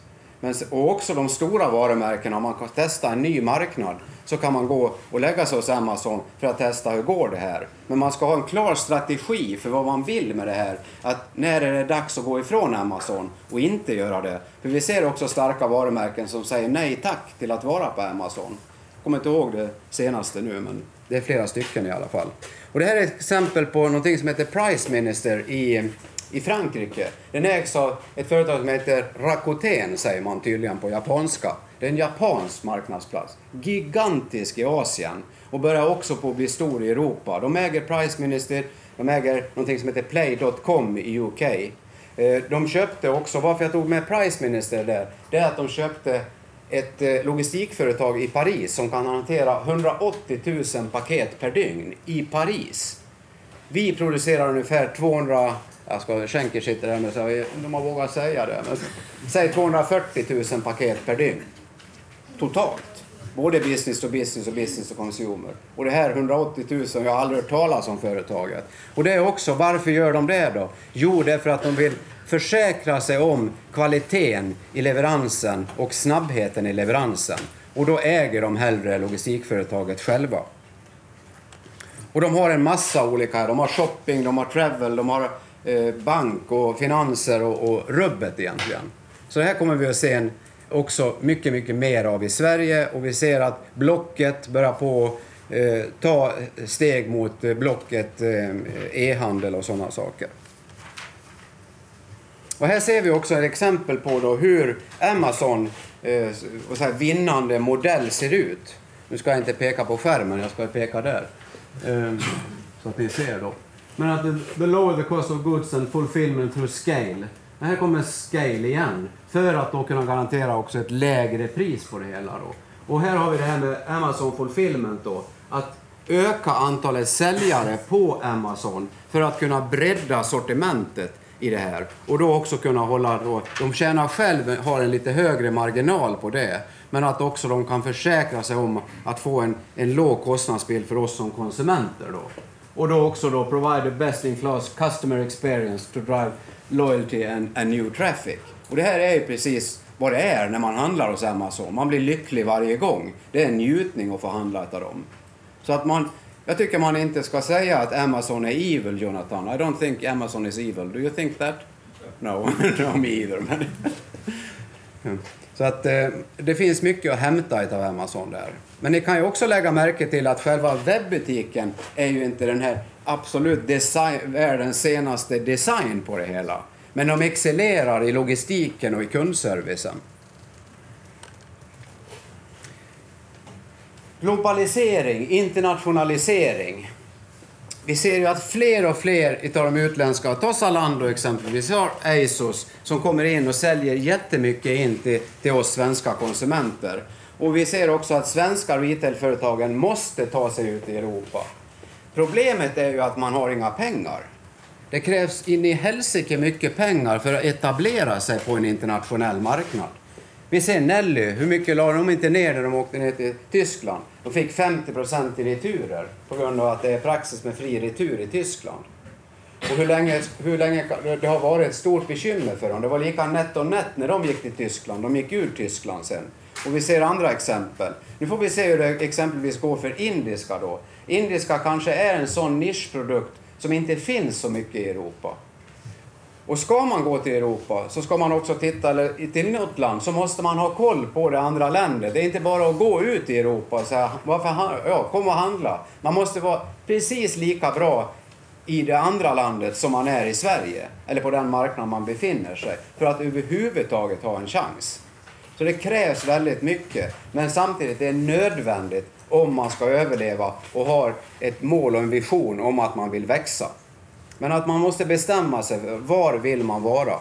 Och också de stora varumärkena, om man kan testa en ny marknad så kan man gå och lägga sig hos Amazon för att testa hur går det här. Men man ska ha en klar strategi för vad man vill med det här. Att när är det dags att gå ifrån Amazon och inte göra det. För vi ser också starka varumärken som säger nej tack till att vara på Amazon. Jag kommer inte ihåg det senaste nu, men det är flera stycken i alla fall. Och det här är ett exempel på någonting som heter Price Minister i Frankrike. Den ägs av ett företag som heter Rakuten, säger man tydligen på japanska. Det är en japansk marknadsplats. Gigantisk i Asien. Och börjar också på att bli stor i Europa. De äger Price Minister. De äger någonting som heter Play.com i UK. De köpte också, varför jag tog med Price Minister där, det är att de köpte ett logistikföretag i Paris som kan hantera 180 000 paket per dygn i Paris. Vi producerar ungefär 200... Schenker sitter där med så de har vågat säga det. Men, säg 240 000 paket per dygn. Totalt. Både business to business och business to consumer. Och det här 180 000, jag har aldrig hört talas om företaget. Och det är också, varför gör de det då? Jo, det är för att de vill försäkra sig om kvaliteten i leveransen och snabbheten i leveransen. Och då äger de hellre logistikföretaget själva. Och de har en massa olika, de har shopping, de har travel, de har bank och finanser och rubbet egentligen. Så det här kommer vi att se också mycket mer av i Sverige, och vi ser att blocket börjar på ta steg mot blocket e-handel och sådana saker. Och här ser vi också ett exempel på då hur Amazon vinnande modell ser ut. Nu ska jag inte peka på skärmen, jag ska peka där. Så att ni ser då. Men att the lower the cost of goods and fulfillment through scale. Det här kommer scale igen. För att då kunna garantera också ett lägre pris på det hela då. Och här har vi det här med Amazon Fulfillment då. Att öka antalet säljare på Amazon för att kunna bredda sortimentet i det här. Och då också kunna hålla då, de tjänar själv, har en lite högre marginal på det. Men att också de kan försäkra sig om att få en låg kostnadsbild för oss som konsumenter då. Och då också då provide the best in class customer experience to drive loyalty and new traffic. Och det här är ju precis vad det är när man handlar hos Amazon. Man blir lycklig varje gång. Det är en njutning att få handla av dem. Så att jag tycker man inte ska säga att Amazon är evil, Jonathan. I don't think Amazon is evil. Do you think that? No, no me either. Så att det finns mycket att hämta av Amazon där. Men ni kan ju också lägga märke till att själva webbutiken är ju inte den här absolut världens senaste design på det hela. Men de excellerar i logistiken och i kundservicen. Globalisering, internationalisering. Vi ser ju att fler och fler utav de utländska, ta Zalando exempelvis, har ASOS som kommer in och säljer jättemycket in till oss svenska konsumenter. Och vi ser också att svenska retailföretagen måste ta sig ut i Europa. Problemet är ju att man har inga pengar. Det krävs in i helsike mycket pengar för att etablera sig på en internationell marknad. Vi ser Nelly, hur mycket la de inte ner när de åkte ner till Tyskland? De fick 50% i returer på grund av att det är praxis med fri retur i Tyskland. Och hur länge det har varit ett stort bekymmer för dem. Det var lika nätt och nätt när de gick till Tyskland. De gick ur Tyskland sen. Och vi ser andra exempel. Nu får vi se hur det exempelvis går för indiska då. Indiska kanske är en sån nischprodukt som inte finns så mycket i Europa. Och ska man gå till Europa så ska man också titta till något land, så måste man ha koll på det andra länder. Det är inte bara att gå ut i Europa och säga kom och handla. Man måste vara precis lika bra i det andra landet som man är i Sverige eller på den marknad man befinner sig för att överhuvudtaget ha en chans. Så det krävs väldigt mycket, men samtidigt är det nödvändigt om man ska överleva och har ett mål och en vision om att man vill växa. Men att man måste bestämma sig för var vill man vara.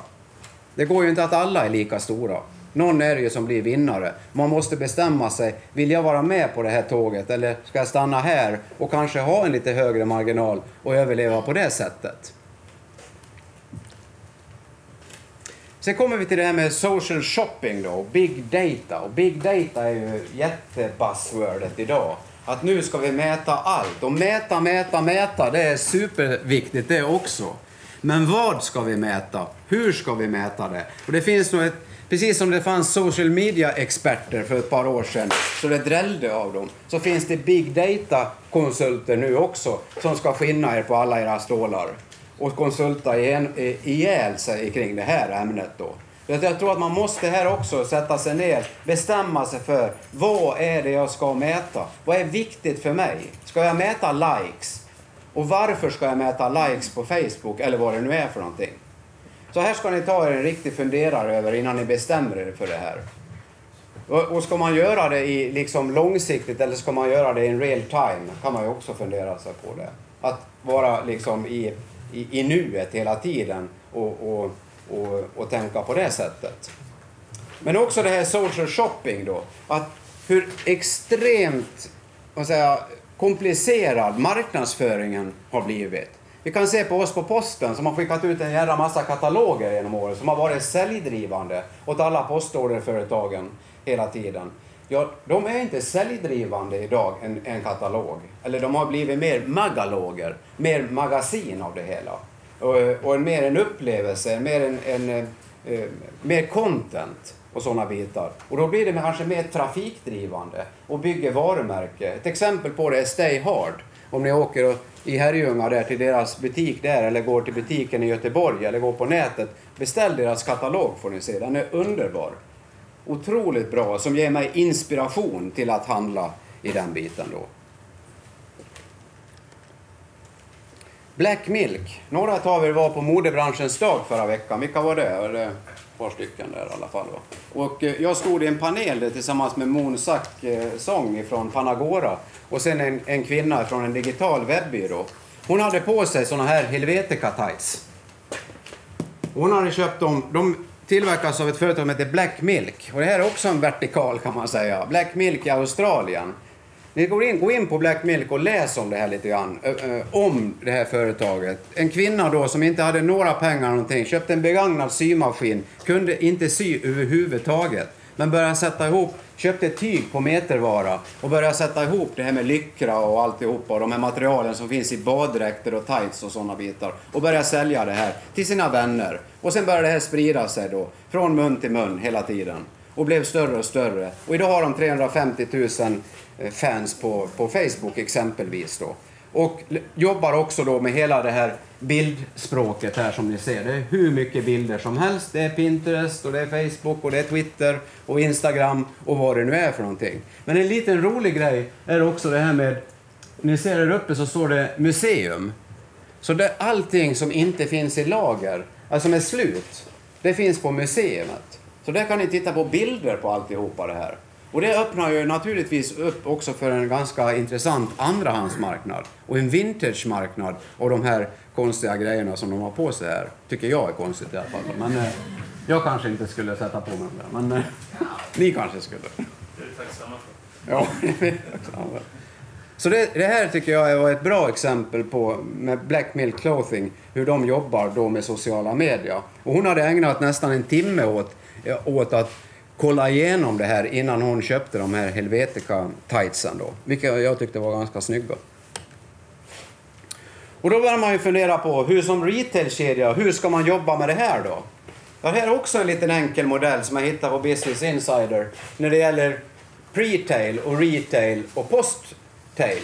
Det går ju inte att alla är lika stora. Någon är det ju som blir vinnare. Man måste bestämma sig, vill jag vara med på det här tåget eller ska jag stanna här och kanske ha en lite högre marginal och överleva på det sättet. Sen kommer vi till det här med social shopping då, och big data. Och big data är ju jättebuzzwordet idag. Att nu ska vi mäta allt. Och mäta, det är superviktigt det också. Men vad ska vi mäta? Hur ska vi mäta det? Och det finns nog precis som det fanns social media-experter för ett par år sedan, så det drällde av dem, så finns det big data-konsulter nu också som ska skinna er på alla era strålar och konsulta ihjäl sig kring det här ämnet då. Jag tror att man måste här också sätta sig ner, bestämma sig för vad är det jag ska mäta? Vad är viktigt för mig? Ska jag mäta likes? Och varför ska jag mäta likes på Facebook eller vad det nu är för någonting? Så här ska ni ta er en riktig funderare över innan ni bestämmer er för det här. Och ska man göra det i liksom långsiktigt eller ska man göra det i real time, kan man ju också fundera sig på det. Att vara liksom i nuet hela tiden och tänka på det sättet. Men också det här social shopping då. Att hur extremt komplicerad marknadsföringen har blivit. Vi kan se på oss på posten som har skickat ut en jävla massa kataloger genom året som har varit säljdrivande åt alla postorderföretagen hela tiden. Ja, de är inte säljdrivande idag en katalog. Eller de har blivit mer magaloger, mer magasin av det hela. Och mer en upplevelse, mer content och sådana bitar. Och då blir det kanske mer trafikdrivande och bygger varumärke. Ett exempel på det är Stay Hard. Om ni åker i Herrljunga där till deras butik där eller går till butiken i Göteborg eller går på nätet, beställ deras katalog får ni se. Den är underbar. Otroligt bra, som ger mig inspiration till att handla i den biten då. Black Milk. Några av er var på modebranschens dag förra veckan. Vilka var det? Eller ett par stycken där i alla fall. Då. Och jag stod i en panel tillsammans med Moon Sång från Panagora. Och sen en kvinna från en digital webbyrå. Hon hade på sig såna här Helvetica-tights. Hon hade köpt dem. De tillverkas av ett företag som heter Black Milk. Och det här är också en vertikal kan man säga. Black Milk i Australien. Ni går in på Black Milk och läs om det här lite grann. Om det här företaget. En kvinna då som inte hade några pengar någonting. Köpte en begagnad symaskin. Kunde inte sy överhuvudtaget. Men började sätta ihop. Köpte tyg på metervara. Och började sätta ihop det här med lyckra och alltihopa. Och de här materialen som finns i baddräkter och tights och sådana bitar. Och började sälja det här till sina vänner. Och sen började det här sprida sig då. Från mun till mun hela tiden. Och blev större och större. Och idag har de 350 000 fans på Facebook exempelvis då. Och jobbar också då med hela det här bildspråket här som ni ser. Det är hur mycket bilder som helst. Det är Pinterest och det är Facebook och det är Twitter och Instagram och vad det nu är för någonting. Men en liten rolig grej är också det här med, ni ser där uppe så står det museum. Så det är allting som inte finns i lager, alltså som är slut, det finns på museet. Så där kan ni titta på bilder på alltihopa det här. Och det öppnar ju naturligtvis upp också för en ganska intressant andrahandsmarknad. Och en vintage-marknad och de här konstiga grejerna som de har på sig här. Tycker jag är konstigt i alla fall. Men jag kanske inte skulle sätta på mig det. Men ni kanske skulle. Det är tacksamma för. Ja, Så det här tycker jag var ett bra exempel på med Black Milk Clothing, hur de jobbar då med sociala medier. Och hon hade ägnat nästan en timme åt att kolla igenom det här innan hon köpte de här Helvetica tightsen då. Vilket jag tyckte var ganska snygga. Och då börjar man ju fundera på hur som retailkedja, hur ska man jobba med det här då? Ja, här är också en liten enkel modell som jag hittade på Business Insider när det gäller pre-tail och retail och post-tail.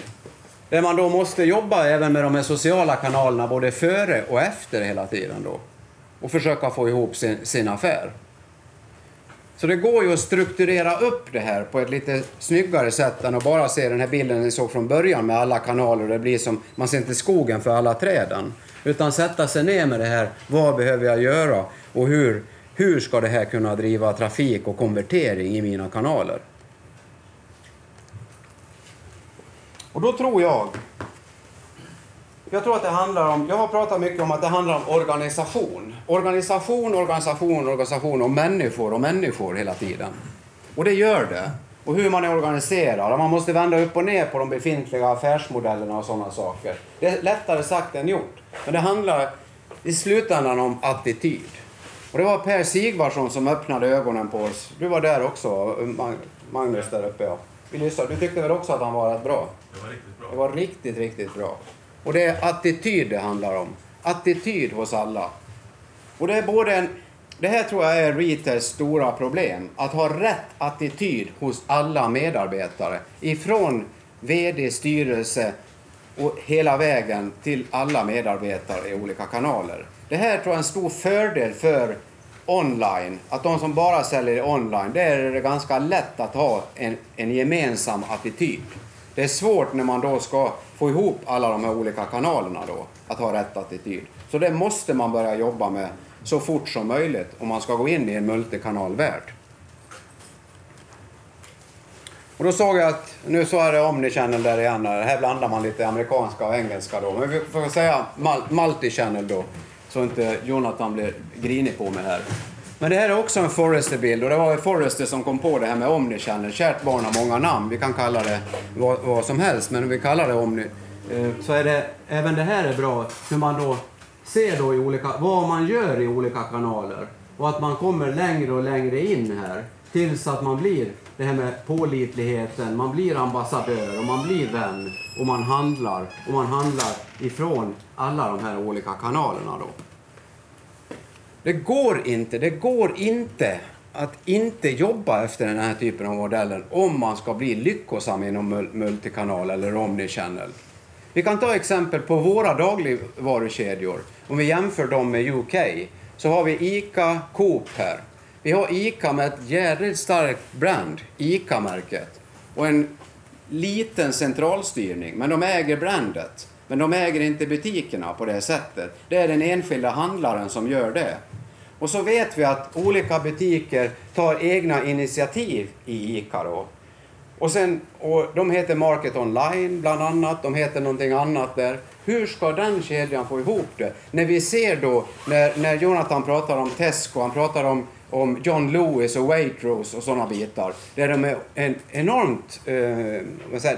Där man då måste jobba även med de här sociala kanalerna både före och efter hela tiden då. Och försöka få ihop sin affär. Så det går ju att strukturera upp det här på ett lite snyggare sätt än att bara se den här bilden ni såg från början med alla kanaler. Det blir som, man ser inte skogen för alla träden. Utan sätta sig ner med det här, vad behöver jag göra och hur ska det här kunna driva trafik och konvertering i mina kanaler. Och då tror jag att det handlar om, jag har pratat mycket om att det handlar om organisation. Organisation och människor hela tiden. Och det gör det. Och hur man är organiserad. Och man måste vända upp och ner på de befintliga affärsmodellerna och sådana saker. Det är lättare sagt än gjort. Men det handlar i slutändan om attityd. Och det var Per Sigvarsson som öppnade ögonen på oss. Du var där också, Magnus där uppe. Ja. Du tyckte väl också att han var rätt bra? Det var riktigt bra. Det var riktigt, riktigt bra. Och det är attityd det handlar om. Attityd hos alla. Och det är det här tror jag är retails stora problem. Att ha rätt attityd hos alla medarbetare. Ifrån vd, styrelse och hela vägen till alla medarbetare i olika kanaler. Det här tror jag är en stor fördel för online. Att de som bara säljer online, där är det ganska lätt att ha en gemensam attityd. Det är svårt när man då ska få ihop alla de här olika kanalerna då, att ha rätt attityd. Så det måste man börja jobba med så fort som möjligt om man ska gå in i en multikanalvärld. Och då såg jag att, nu så är det omnichannel där igen, här blandar man lite amerikanska och engelska då. Men vi får säga multichannel då, så inte Jonathan blir grinig på mig här. Men det här är också en Forrester-bild och det var Forrester som kom på det här med omnichannel. Kärt barn har många namn, vi kan kalla det vad som helst, men om vi kallar det omni så är det, även det här är bra hur man då ser då i olika, vad man gör i olika kanaler och att man kommer längre och längre in här tills att man blir det här med pålitligheten, man blir ambassadör och man blir vän och man handlar ifrån alla de här olika kanalerna då. Det går inte att inte jobba efter den här typen av modellen om man ska bli lyckosam inom multikanal eller omnichannel. Vi kan ta exempel på våra dagligvarukedjor. Om vi jämför dem med UK så har vi ICA, Coop här. Vi har ICA med ett jävligt starkt brand, ICA-märket. Och en liten centralstyrning, men de äger brandet. Men de äger inte butikerna på det sättet. Det är den enskilda handlaren som gör det. Och så vet vi att olika butiker tar egna initiativ i ICA då. Och de heter Market Online bland annat, de heter någonting annat där. Hur ska den kedjan få ihop det? När vi ser då, när Jonathan pratar om Tesco, han pratar om John Lewis och Waitrose och sådana bitar. Där de är en enormt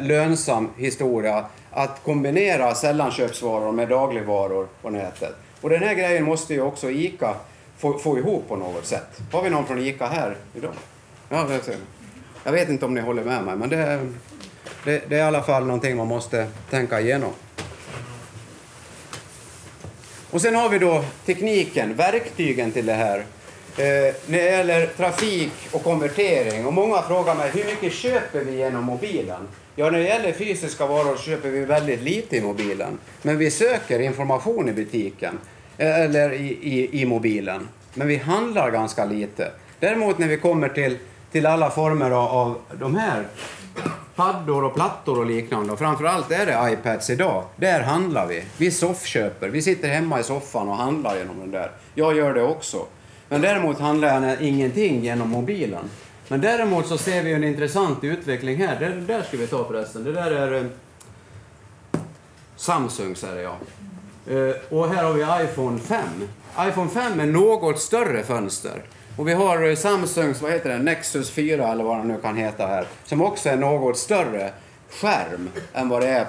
lönsam historia att kombinera sällanköpsvaror med dagligvaror på nätet. Och den här grejen måste ju också ICA få ihop på något sätt. Har vi någon från ICA här idag? Ja, jag vet inte om ni håller med mig, men det är i alla fall någonting man måste tänka igenom. Och sen har vi då tekniken, verktygen till det här. När det gäller trafik och konvertering. Och många frågar mig, hur mycket köper vi genom mobilen? Ja, när det gäller fysiska varor köper vi väldigt lite i mobilen. Men vi söker information i butiken. Eller i mobilen. Men vi handlar ganska lite. Däremot när vi kommer till alla former av de här paddor och plattor och liknande. Och framförallt är det iPads idag. Där handlar vi. Vi soffköper. Vi sitter hemma i soffan och handlar genom den där. Jag gör det också. Men däremot handlar jag ingenting genom mobilen. Men däremot så ser vi en intressant utveckling här. Det där ska vi ta förresten. Det där är Samsung, säger jag. Och här har vi iPhone 5. iPhone 5 är något större fönster. Och vi har Samsungs, vad heter det, Nexus 4 eller vad det nu kan heta här. Som också är något större. skärm än vad det är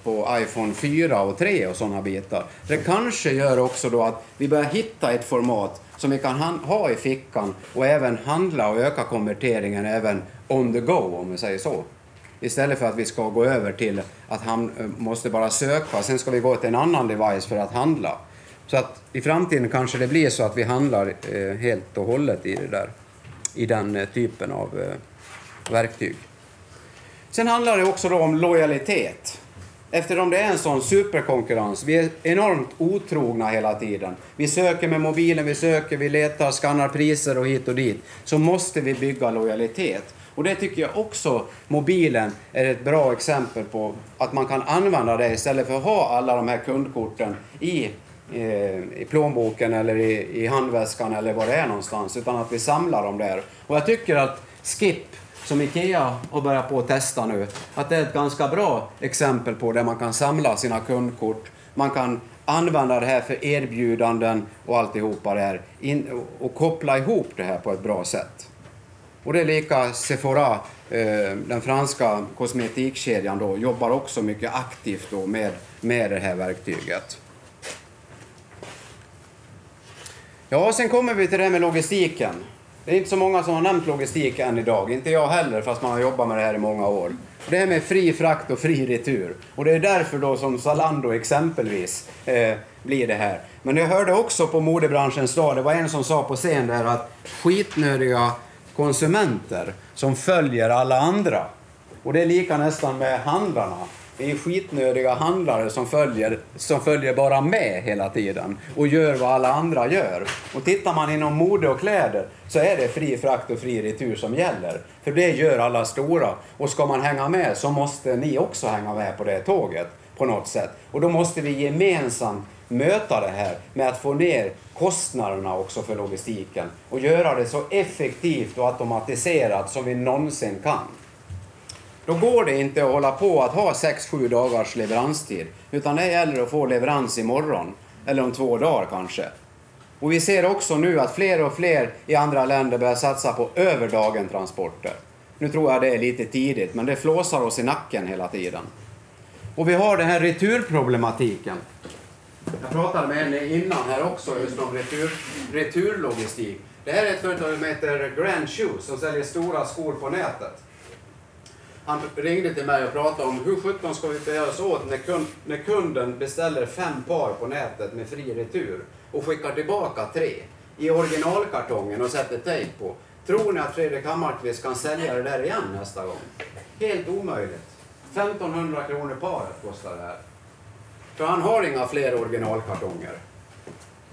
på iPhone 4 och 3 och sådana bitar. Det kanske gör också då att vi börjar hitta ett format som vi kan ha i fickan och även handla och öka konverteringen även on the go, om vi säger så. Istället för att vi ska gå över till att han måste bara söka, sen ska vi gå till en annan device för att handla. Så att i framtiden kanske det blir så att vi handlar helt och hållet i den typen av verktyg. Sen handlar det också då om lojalitet. Eftersom det är en sån superkonkurrens, vi är enormt otrogna hela tiden. Vi söker med mobilen, vi letar, skannar priser och hit och dit. Så måste vi bygga lojalitet. Och det tycker jag också mobilen är ett bra exempel på. Att man kan använda det istället för att ha alla de här kundkorten i plånboken eller i handväskan eller var det är någonstans. Utan att vi samlar dem där. Och jag tycker att Skip, som Ikea har börjat på att testa nu, att det är ett ganska bra exempel på där man kan samla sina kundkort. Man kan använda det här för erbjudanden och alltihopa det här. Och koppla ihop det här på ett bra sätt. Och det är lika Sephora, den franska kosmetikkedjan då, jobbar också mycket aktivt då med det här verktyget. Ja, sen kommer vi till det här med logistiken. Det är inte så många som har nämnt logistik än idag. Inte jag heller, fast man har jobbat med det här i många år. Det här med fri frakt och fri retur. Och det är därför då som Zalando exempelvis blir det här. Men jag hörde också på modebranschens dag, det var en som sa på scen där att skitnödiga konsumenter som följer alla andra. Och det är lika nästan med handlarna. Det är skitnödiga handlare som följer bara med hela tiden och gör vad alla andra gör. Och tittar man inom mode och kläder så är det fri frakt och fri retur som gäller. För det gör alla stora. Och ska man hänga med så måste ni också hänga med på det tåget på något sätt. Och då måste vi gemensamt möta det här med att få ner kostnaderna också för logistiken. Och göra det så effektivt och automatiserat som vi någonsin kan. Då går det inte att hålla på att ha 6-7 dagars leveranstid. Utan det gäller att få leverans imorgon. Eller om 2 dagar kanske. Och vi ser också nu att fler och fler i andra länder börjar satsa på överdagen transporter. Nu tror jag det är lite tidigt, men det flåsar oss i nacken hela tiden. Och vi har den här returproblematiken. Jag pratade med henne innan här också just om returlogistik. Det här är ett företag som heter Grand Shoes som säljer stora skor på nätet. Han ringde till mig och pratade om hur 17 ska vi bära oss åt när kunden beställer 5 par på nätet med fri retur och skickar tillbaka 3 i originalkartongen och sätter tejp på. Tror ni att Fredrik Hammarkvist kan sälja det där igen nästa gång? Helt omöjligt. 1500 kronor paret kostar det här. För han har inga fler originalkartonger.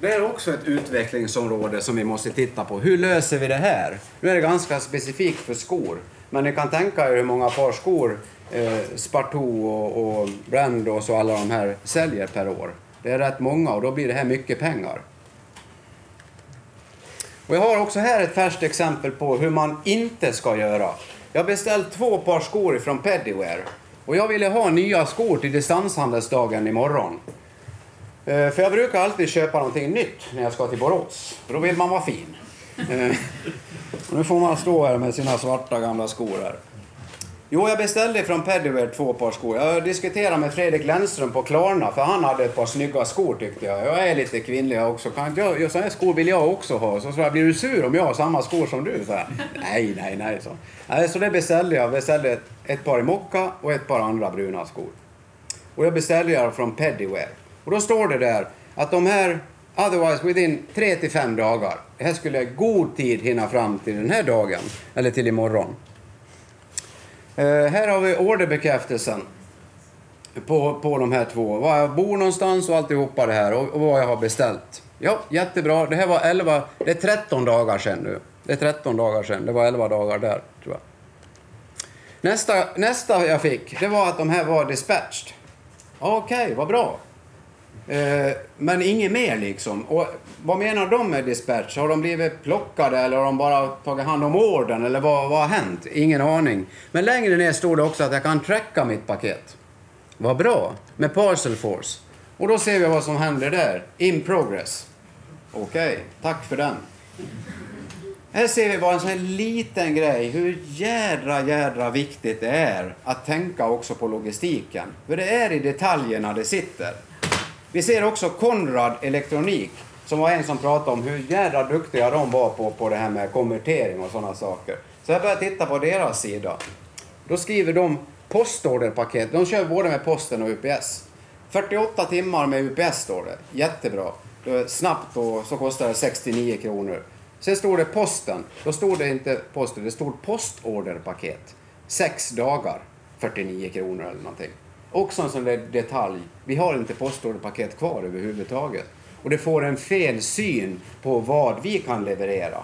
Det är också ett utvecklingsområde som vi måste titta på. Hur löser vi det här? Nu är det ganska specifikt för skor. Men ni kan tänka er hur många par skor Spartoo och Brand och så alla de här säljer per år. Det är rätt många och då blir det här mycket pengar. Och jag har också här ett färskt exempel på hur man inte ska göra. Jag har beställt 2 par skor från Peddiwear. Och jag ville ha nya skor till distanshandelsdagen imorgon. För jag brukar alltid köpa någonting nytt när jag ska till Borås. För då vill man vara fin. Och nu får man stå här med sina svarta gamla skor här. Jo, jag beställde från Peddiwear 2 par skor. Jag diskuterade med Fredrik Lennström på Klarna. För han hade ett par snygga skor tyckte jag. Jag är lite kvinnlig också. Kan inte jag, sådana här skor vill jag också ha. Så blir du sur om jag har samma skor som du? Så nej. Så det beställde jag. Jag beställde ett par i mocka och ett par andra bruna skor. Och jag beställde från Peddiwear. Och då står det där att de här otherwise within 3-5 dagar. Det här skulle god tid hinna fram till den här dagen. Eller till imorgon. Här har vi orderbekräftelsen på de här 2. Var jag bor någonstans och alltihopa det här. Och vad jag har beställt. Ja, jättebra. Det här var det är 13 dagar sedan nu. Det är 13 dagar sedan. Det var 11 dagar där, tror jag. Nästa jag fick, det var att de här var dispatched. Okej, vad bra. Men inget mer liksom. Och vad menar de med dispatch? Har de blivit plockade eller har de bara tagit hand om orden? Eller vad har hänt? Ingen aning. Men längre ner stod det också att jag kan tracka mitt paket. Vad bra. Med Parcel Force. Och då ser vi vad som händer där. In progress. Okej, tack för den. Här ser vi bara en sån här liten grej, hur jädra viktigt det är att tänka också på logistiken. För det är i detaljerna det sitter. Vi ser också Konrad Elektronik, som var en som pratade om hur jädra duktiga de var på det här med konvertering och sådana saker. Så jag började titta på deras sida. Då skriver de postorderpaket. De kör både med posten och UPS. 48 timmar med UPS står det. Jättebra. Det är snabbt och så kostar det 69 kronor. Sen stod det posten. Då stod det inte posten, det stod postorderpaket. 6 dagar, 49 kronor eller någonting. Också en sån där detalj. Vi har inte postorderpaket kvar överhuvudtaget. Och det får en fel syn på vad vi kan leverera.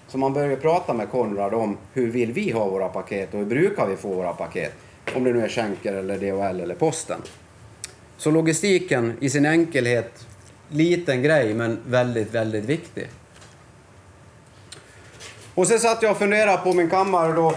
Så man börjar prata med Konrad om hur vill vi ha våra paket och hur brukar vi få våra paket. Om det nu är Schenker eller DHL eller posten. Så logistiken i sin enkelhet, liten grej men väldigt viktig. Och sen satt jag och funderade på min kammare då,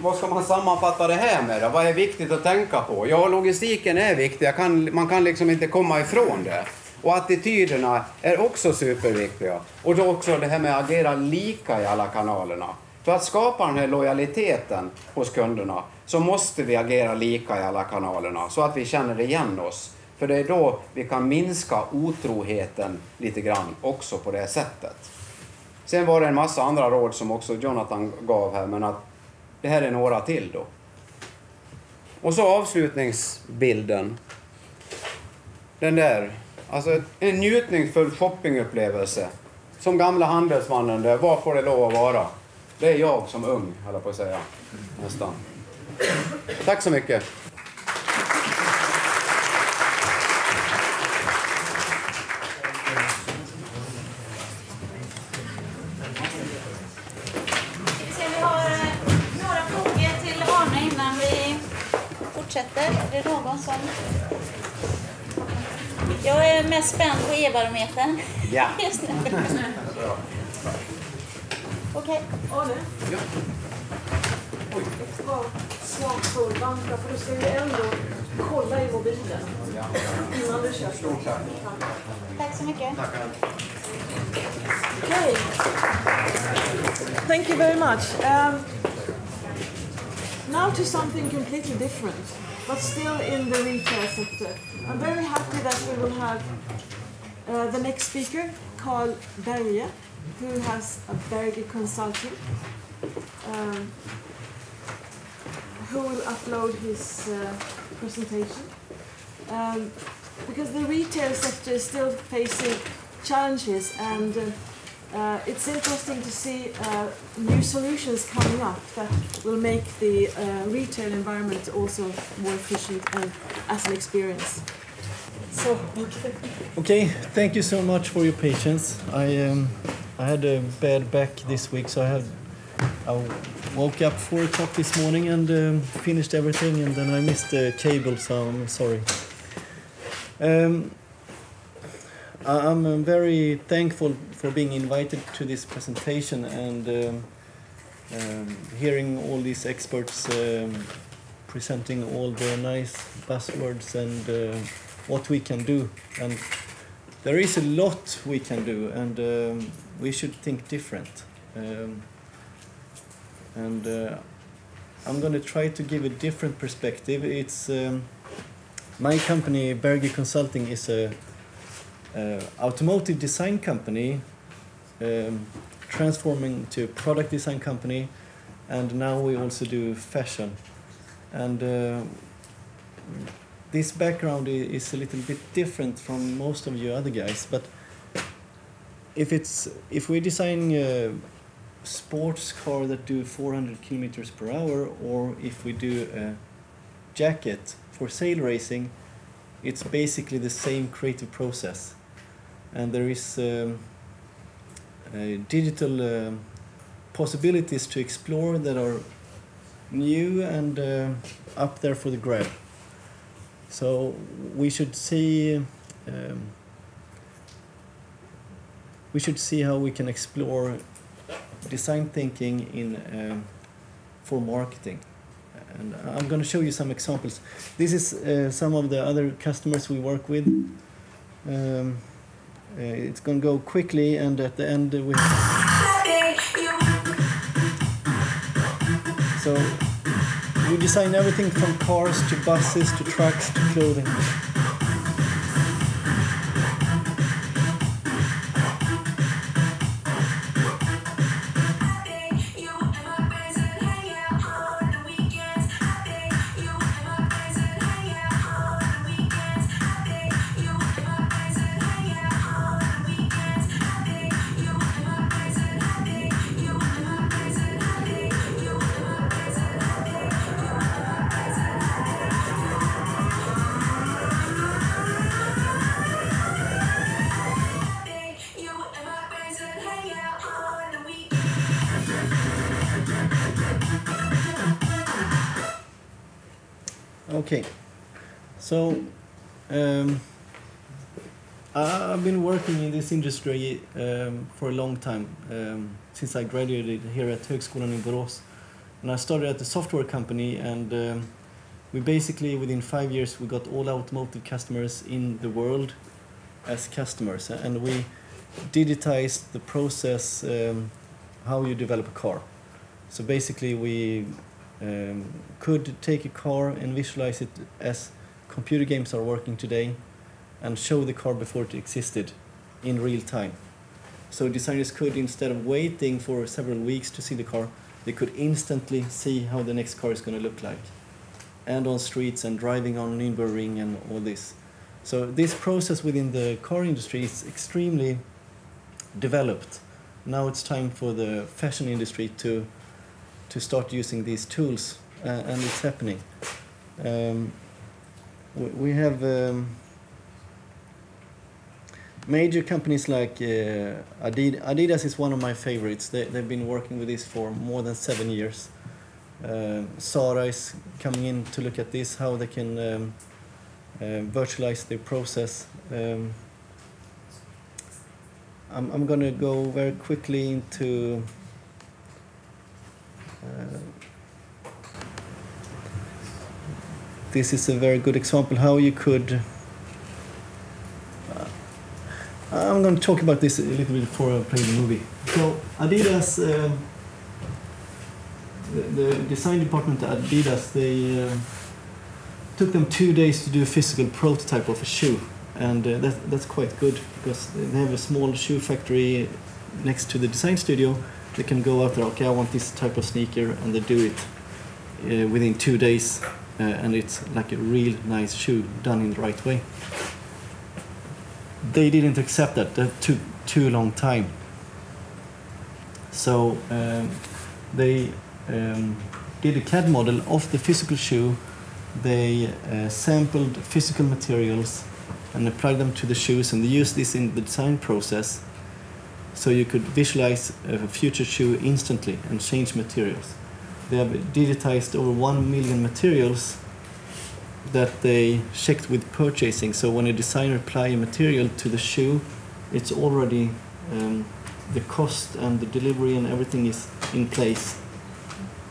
vad ska man sammanfatta det här med då? Vad är viktigt att tänka på? Ja, logistiken är viktig, man kan liksom inte komma ifrån det. Och attityderna är också superviktiga. Och då också det här med att agera lika i alla kanalerna. För att skapa den här lojaliteten hos kunderna så måste vi agera lika i alla kanalerna så att vi känner igen oss. För det är då vi kan minska otroheten lite grann också på det sättet. Sen var det en massa andra råd som också Jonathan gav här, men att det här är några till då. Och så avslutningsbilden. Den där. Alltså en njutningsfull shoppingupplevelse. Som gamla handelsmannen där, var får det lov att vara? Det är jag som ung, håller på att säga. Nästan. Tack så mycket. Vi har några frågor till Arne innan vi fortsätter. Är det någon som... Jag är mest spänd på e-barometern. Ja. Just det. Okej. Arne? Ja. Oj. Ett par smartphone-lampor, för du ska ju ändå kolla i mobilen innan du kör. Stort tack. Tack så mycket. Tackar. Okay. Thank you very much. Now to something completely different, but still in the retail sector. I'm very happy that we will have the next speaker, Carl Berge, who has a Berge Consulting, who will upload his presentation. Because the retail sector is still facing challenges, and it's interesting to see new solutions coming up that will make the retail environment also more efficient and as an experience. So, Okay, thank you so much for your patience. I had a bad back this week, so I woke up 4 o'clock this morning and finished everything, and then I missed the cable, so I'm sorry. I'm very thankful for being invited to this presentation and hearing all these experts presenting all the nice buzzwords and what we can do. And there is a lot we can do, and we should think different. I'm going to try to give a different perspective. It's my company, Berge Consulting, is a automotive design company transforming to a product design company, and now we also do fashion. And this background is a little bit different from most of you other guys, but if we design a sports car that do 400 kilometers per hour, or if we do a jacket for sail racing, it's basically the same creative process. And there is digital possibilities to explore that are new and up there for the grab. So we should see how we can explore design thinking in for marketing. And I'm going to show you some examples. This is some of the other customers we work with. It's going to go quickly, and at the end we have... So we design everything from cars to buses to trucks to clothing. Okay, so I've been working in this industry for a long time, since I graduated here at Högskolan in Borås. And I started at a software company, and we basically, within 5 years, we got all automotive customers in the world as customers. And we digitized the process, how you develop a car. So basically we could take a car and visualize it as computer games are working today and show the car before it existed in real time. So designers could, instead of waiting for several weeks to see the car, they could instantly see how the next car is going to look like. And on streets and driving on Nürburgring and all this. So this process within the car industry is extremely developed. Now it's time for the fashion industry to start using these tools, and it's happening. We have major companies like Adidas is one of my favorites. They've been working with this for more than 7 years. SIIR is coming in to look at this, how they can virtualize their process. I'm going to go very quickly into this is a very good example how you could I'm going to talk about this a little bit before I play the movie. So Adidas, the design department at Adidas, they took them 2 days to do a physical prototype of a shoe, and that's quite good because they have a small shoe factory next to the design studio. They can go out there, okay, I want this type of sneaker, and they do it within 2 days, and it's like a real nice shoe done in the right way. They didn't accept that. That took too long time. So they did a CAD model of the physical shoe. They sampled physical materials and applied them to the shoes, and they used this in the design process. So you could visualize a future shoe instantly and change materials. They have digitized over 1 million materials that they checked with purchasing. So when a designer applies a material to the shoe, it's already the cost and the delivery and everything is in place.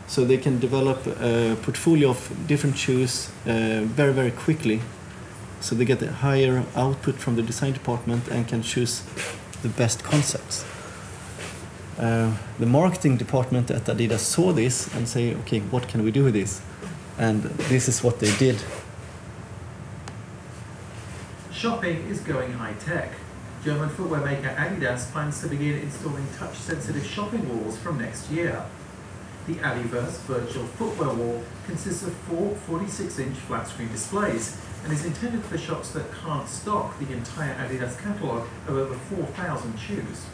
So they can develop a portfolio of different shoes very, very quickly. So they get a higher output from the design department and can choose the best concepts. The marketing department at Adidas saw this and say, okay, what can we do with this? And this is what they did. Shopping is going high-tech. German footwear maker Adidas plans to begin installing touch-sensitive shopping walls from next year. The Adiverse virtual footwear wall consists of 4 46-inch flat-screen displays and is intended for shops that can't stock the entire Adidas catalogue of over 4,000 shoes.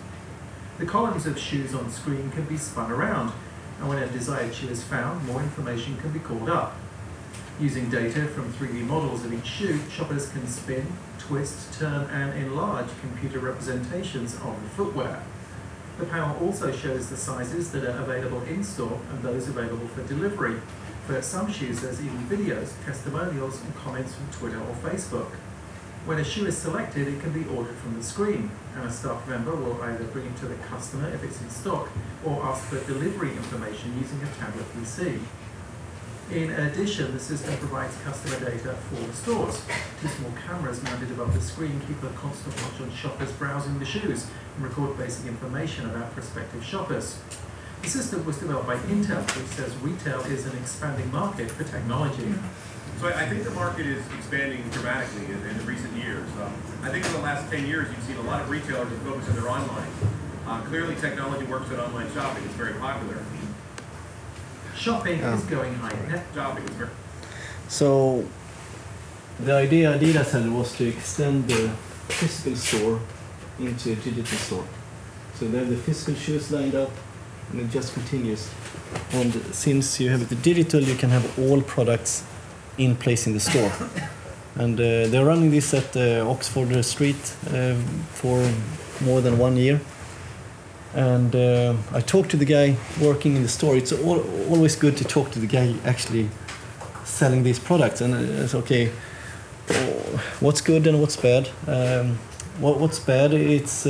The columns of shoes on screen can be spun around, and when a desired shoe is found, more information can be called up. Using data from 3D models of each shoe, shoppers can spin, twist, turn and enlarge computer representations of the footwear. The panel also shows the sizes that are available in store and those available for delivery. For some shoes, there's even videos, testimonials and comments from Twitter or Facebook. When a shoe is selected, it can be ordered from the screen, and a staff member will either bring it to the customer if it's in stock or ask for delivery information using a tablet PC. In addition, the system provides customer data for the stores. 2 small cameras mounted above the screen keep a constant watch on shoppers browsing the shoes and record basic information about prospective shoppers. The system was developed by Intel, which says retail is an expanding market for technology. So I think the market is expanding dramatically in the recent years. I think in the last 10 years, you've seen a lot of retailers that focus on their online. Clearly, technology works in online shopping. It's very popular. Shopping is going high-tech. Shopping is very... So the idea Adidas had was to extend the physical store into a digital store. So they have the physical shoes lined up, and it just continues. And since you have the digital, you can have all products in place in the store. And they're running this at Oxford Street for more than 1 year. And I talked to the guy working in the store. It's always good to talk to the guy actually selling these products. And it's okay, what's good and what's bad? What's bad? It's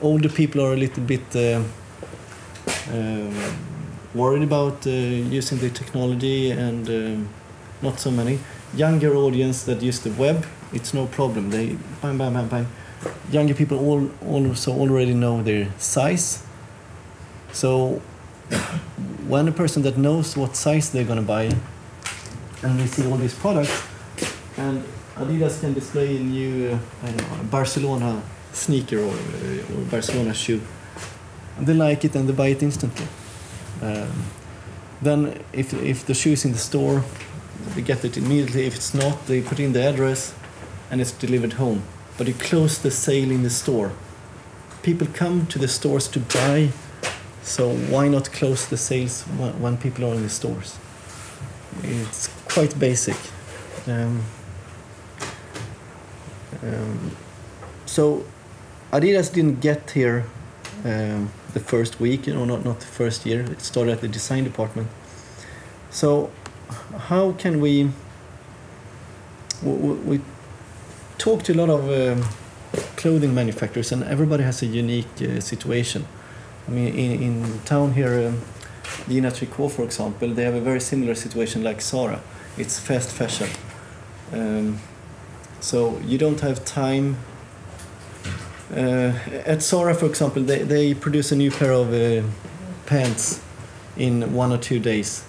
older people are a little bit worried about using the technology, and not so many. Younger audience that use the web, it's no problem. They bang, bang, bang, bang. Younger people also already know their size. So when a person that knows what size they're going to buy, and they see all these products, and Adidas can display a new Barcelona sneaker or Barcelona shoe, and they like it and they buy it instantly. Then if the shoe is in the store, they get it immediately. If it's not, they put in the address and it's delivered home. But you close the sale in the store. People come to the stores to buy, so why not close the sales when people are in the stores? It's quite basic. So Adidas didn't get here the first week, not the first year. It started at the design department. So how can we talk to a lot of clothing manufacturers, and everybody has a unique situation. I mean, in town here, Gina Tricot, for example, they have a very similar situation like Zara. It's fast fashion. So you don't have time. At Zara, for example, they produce a new pair of pants in 1 or 2 days.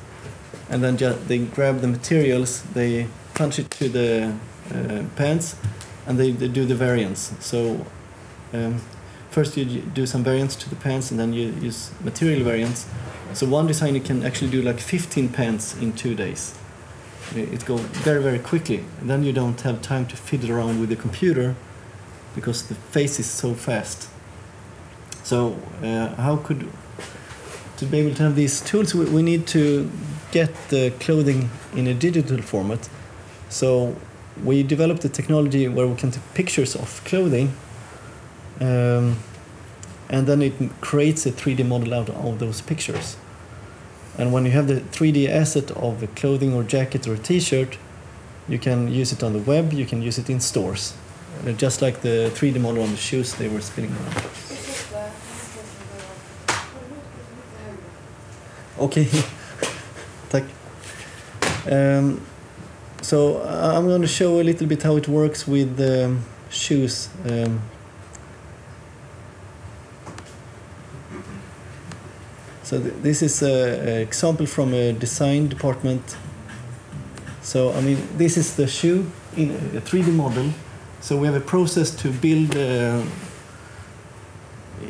And then they grab the materials, they punch it to the pants, and they do the variants. So first you do some variants to the pants, and then you use material variants. So one designer can actually do like 15 pants in 2 days. It goes very, very quickly. And then you don't have time to fiddle around with the computer because the face is so fast. So to be able to have these tools, we need to get the clothing in a digital format. So we developed a technology where we can take pictures of clothing, and then it creates a 3D model out of those pictures. And when you have the 3D asset of a clothing or jacket or a t-shirt, you can use it on the web, you can use it in stores. Just like the 3D model on the shoes they were spinning around. Okay, tack. So I'm going to show a little bit how it works with shoes. So this is an example from a design department. So I mean, this is the shoe in a 3D model. So we have a process to build.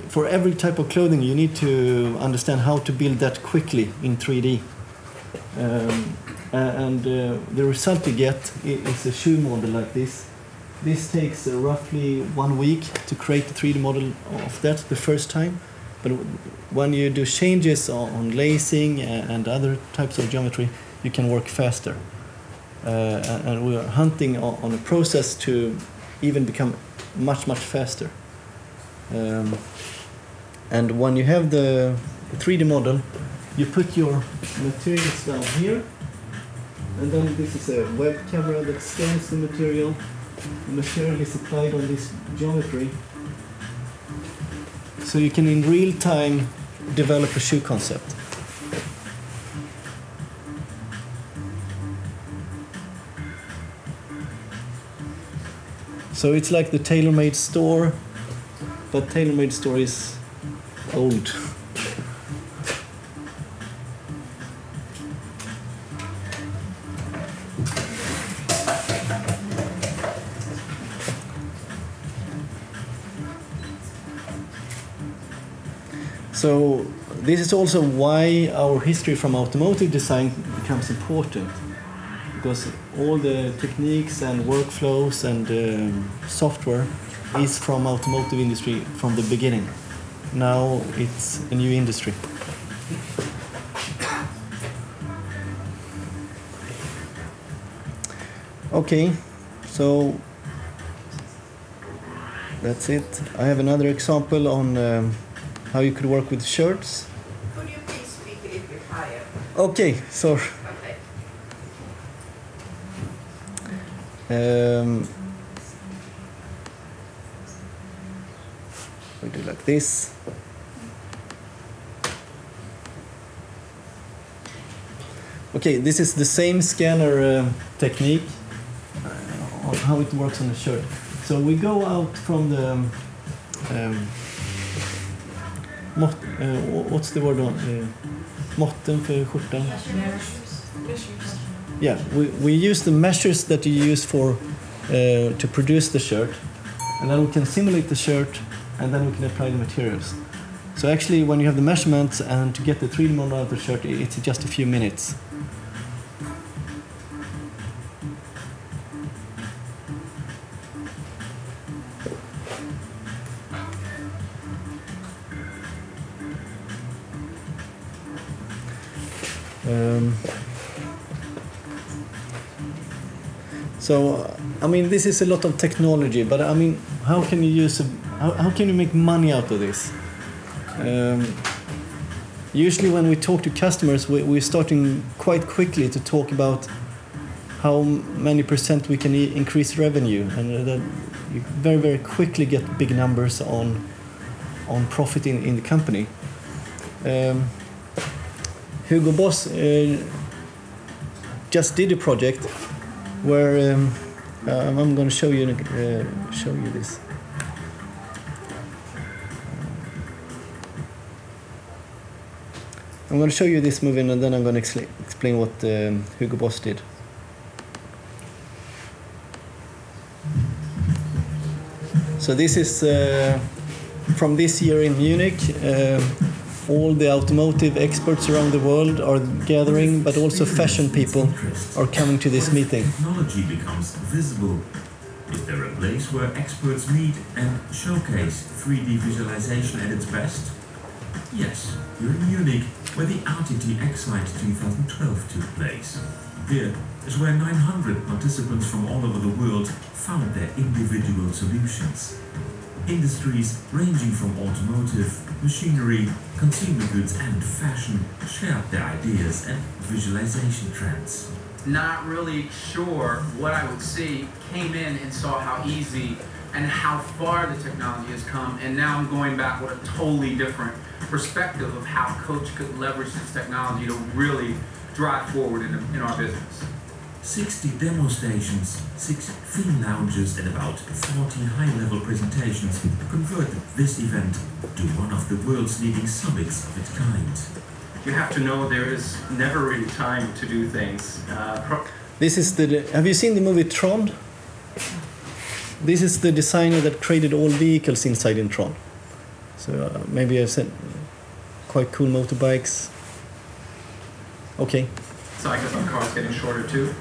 For every type of clothing, you need to understand how to build that quickly in 3D. And the result you get is a shoe model like this. This takes roughly 1 week to create the 3D model of that the first time. But when you do changes on lacing and other types of geometry, you can work faster. And we are hunting on a process to even become much, much faster. And when you have the 3D model, you put your materials down here, and then this is a web camera that scans the material. The material is applied on this geometry, so you can in real time develop a shoe concept. So it's like the tailor-made store, but tailor-made store is old. So this is also why our history from automotive design becomes important, because all the techniques and workflows and software is from automotive industry from the beginning. Now it's a new industry. Okay, so that's it. I have another example on how you could work with shirts. Could you please speak a little bit higher? Okay, sorry. Okay. We do like this. Okay, this is the same scanner technique on how it works on the shirt. So we go out from the what's the word on måtten för skjortan? Yeah, we use the measures that you use for to produce the shirt, and then we can simulate the shirt, and then we can apply the materials. So actually, when you have the measurements and to get the 3D model of the shirt, it's just a few minutes. So, I mean, this is a lot of technology, but I mean, how can you use how can you make money out of this? Usually, when we talk to customers, we're starting quite quickly to talk about how many % we can increase revenue, and that you very, very quickly get big numbers on profit in the company. Hugo Boss just did a project where I'm going to show you this. I'm going to show you this movie, and then I'm going to explain what Hugo Boss did. So this is from this year in Munich. All the automotive experts around the world are gathering, but also fashion people are coming to this meeting. Technology becomes visible. Is there a place where experts meet and showcase 3D visualization at its best? Yes, you're in Munich, where the RTT Excite 2012 took place. Here is where 900 participants from all over the world found their individual solutions. Industries ranging from automotive, machinery, consumer goods and fashion shared their ideas and visualization trends. Not really sure what I would see, came in and saw how easy and how far the technology has come, and now I'm going back with a totally different perspective of how Coach could leverage this technology to really drive forward in our business. 60 demo stations, 6 theme lounges and about 40 high-level presentations converted this event to one of the world's leading summits of its kind. You have to know there is never really time to do things. This is have you seen the movie Tron? This is the designer that created all vehicles inside in Tron. So maybe I've said quite cool motorbikes. Okay. Cycles on cars getting shorter too.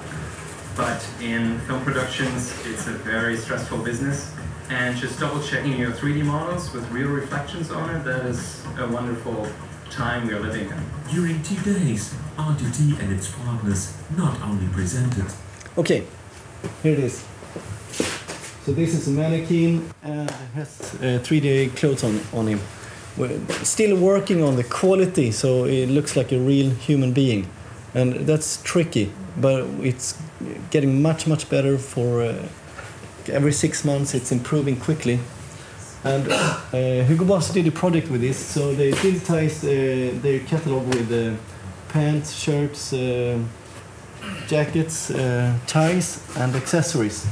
But in film productions, it's a very stressful business. And just double checking your 3D models with real reflections on it, that is a wonderful time we are living in. During 2 days, RTT and its partners not only presented. Okay, here it is. So this is a mannequin and it has 3D clothes on him. We're still working on the quality, so it looks like a real human being. And that's tricky, but it's getting much, much better for every 6 months. It's improving quickly. And Hugo Boss did a project with this, so they digitized their catalog with pants, shirts, jackets, ties, and accessories.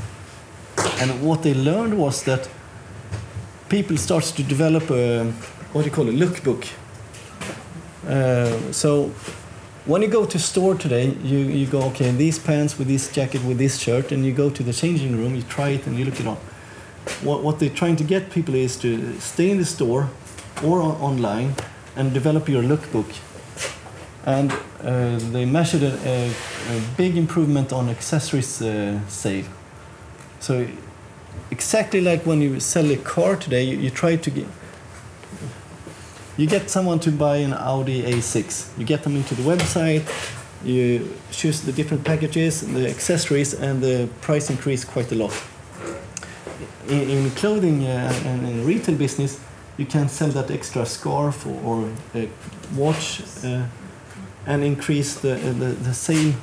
And what they learned was that people start to develop a, what do you call it, lookbook. So when you go to store today, you go, okay, these pants with this jacket with this shirt, and you go to the changing room, you try it and you look it on. What they're trying to get people is to stay in the store or online and develop your lookbook. And they measured a big improvement on accessories sale. So exactly like when you sell a car today, you try to get someone to buy an Audi A6. You get them into the website, you choose the different packages, the accessories, and the price increase quite a lot. In clothing and in retail business, you can sell that extra scarf or a watch and increase the sale,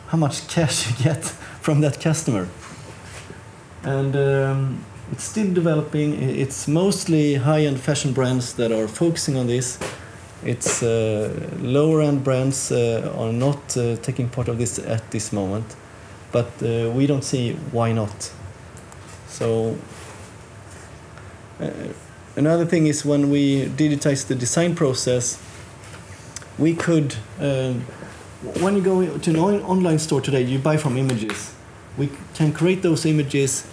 how much cash you get from that customer. And it's still developing. It's mostly high-end fashion brands that are focusing on this. It's lower-end brands are not taking part of this at this moment, but we don't see why not. So another thing is when we digitize the design process, we could, when you go to an online store today, you buy from images. We can create those images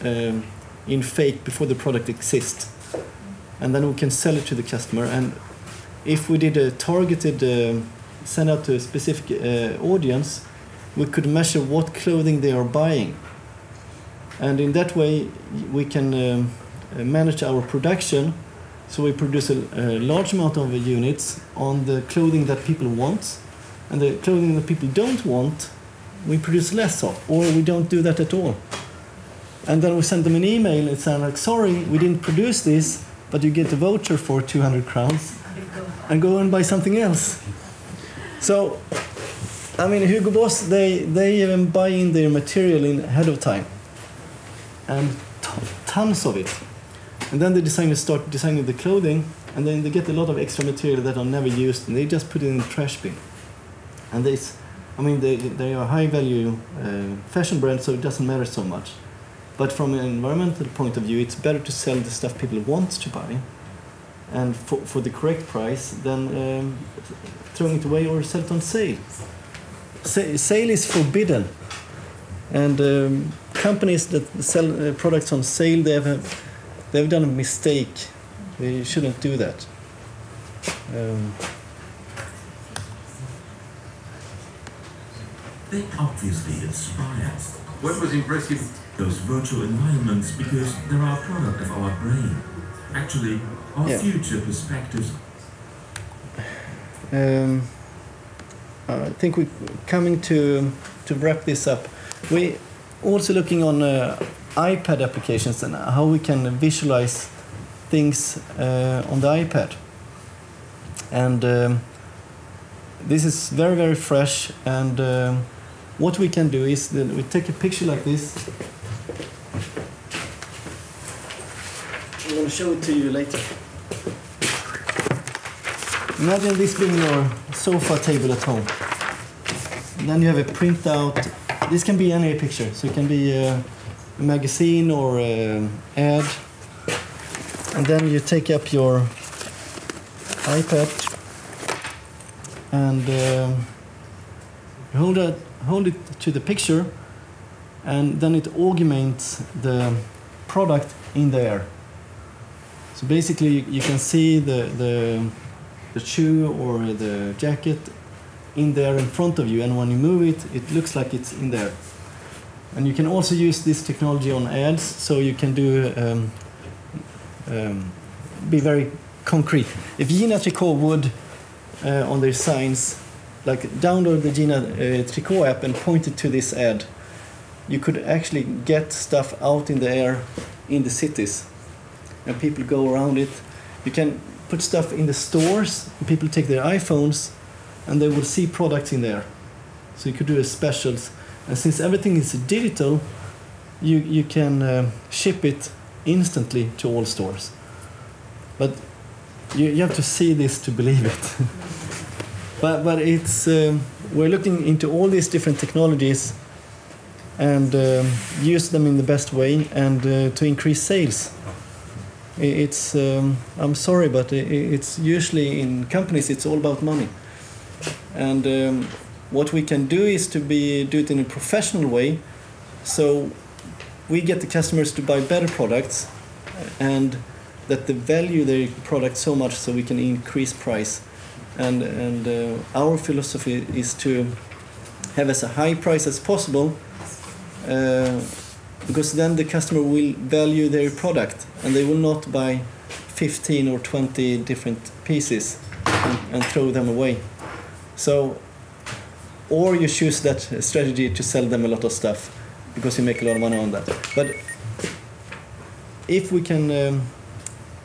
in fake before the product exists, and then we can sell it to the customer. And if we did a targeted send out to a specific audience, we could measure what clothing they are buying, and in that way we can manage our production. So we produce a large amount of units on the clothing that people want, and the clothing that people don't want, we produce less of, or we don't do that at all. And then we send them an email and say, like, sorry, we didn't produce this, but you get a voucher for 200 crowns, and go and buy something else. So, I mean, Hugo Boss, they even buy in their material in ahead of time, and tons of it. And then the designers start designing the clothing, and then they get a lot of extra material that are never used, and they just put it in the trash bin. And they are high-value fashion brands, so it doesn't matter so much. But from an environmental point of view, it's better to sell the stuff people want to buy, and for the correct price, than throwing it away or sell it on sale. Sale is forbidden, and companies that sell products on sale, they've done a mistake. They shouldn't do that. They obviously inspire us. What was impressive? Those virtual environments, because they're our product of our brain. Actually, our future perspectives. I think we're coming to wrap this up. We're also looking on iPad applications and how we can visualize things on the iPad. And this is very, very fresh. And what we can do is that we take a picture like this. I'm going to show it to you later. Imagine this being your sofa table at home. And then you have a printout. This can be any picture. So it can be a magazine or an ad. And then you take up your iPad and hold it to the picture, and then it augments the product in there. So basically you can see the shoe or the jacket in there in front of you, and when you move it, it looks like it's in there. And you can also use this technology on ads, so you can do be very concrete. If Gina Tricot would on their signs, like download the Gina Tricot app and point it to this ad, you could actually get stuff out in the air in the cities, and people go around it. You can put stuff in the stores, and people take their iPhones, and they will see products in there. So you could do a specials, and since everything is digital, you can ship it instantly to all stores. But you have to see this to believe it. But it's we're looking into all these different technologies and use them in the best way, and to increase sales. It's I'm sorry, but it's usually in companies it's all about money. And what we can do is to do it in a professional way, so we get the customers to buy better products, and that they value their product so much so we can increase price. And our philosophy is to have as a high price as possible, because then the customer will value their product and they will not buy 15 or 20 different pieces and throw them away. So, or you choose that strategy to sell them a lot of stuff because you make a lot of money on that. But if we can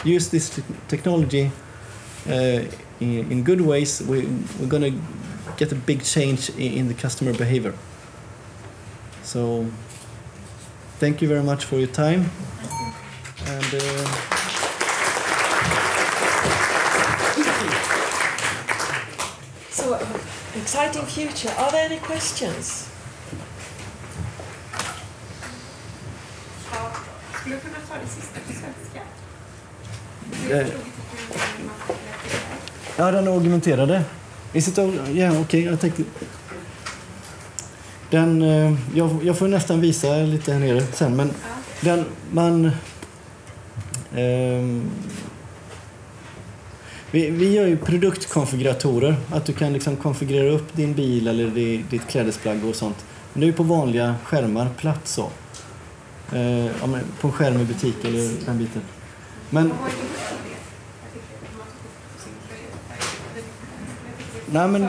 use this technology in good ways, we're going to get a big change in the customer behavior. So, thank you very much for your time. And so, exciting future. Are there any questions? Skulle du kunna ta det sista på svenska? Ja, den argumenterade. Jag tänkte... Den, jag får nästan visa lite här nere sen, men den, vi gör ju produktkonfiguratorer, att du kan liksom konfigurera upp din bil eller ditt klädesplagg och sånt. Men det är ju på vanliga skärmar, platt så. På en skärm i butik eller den biten. Men... Nej, men...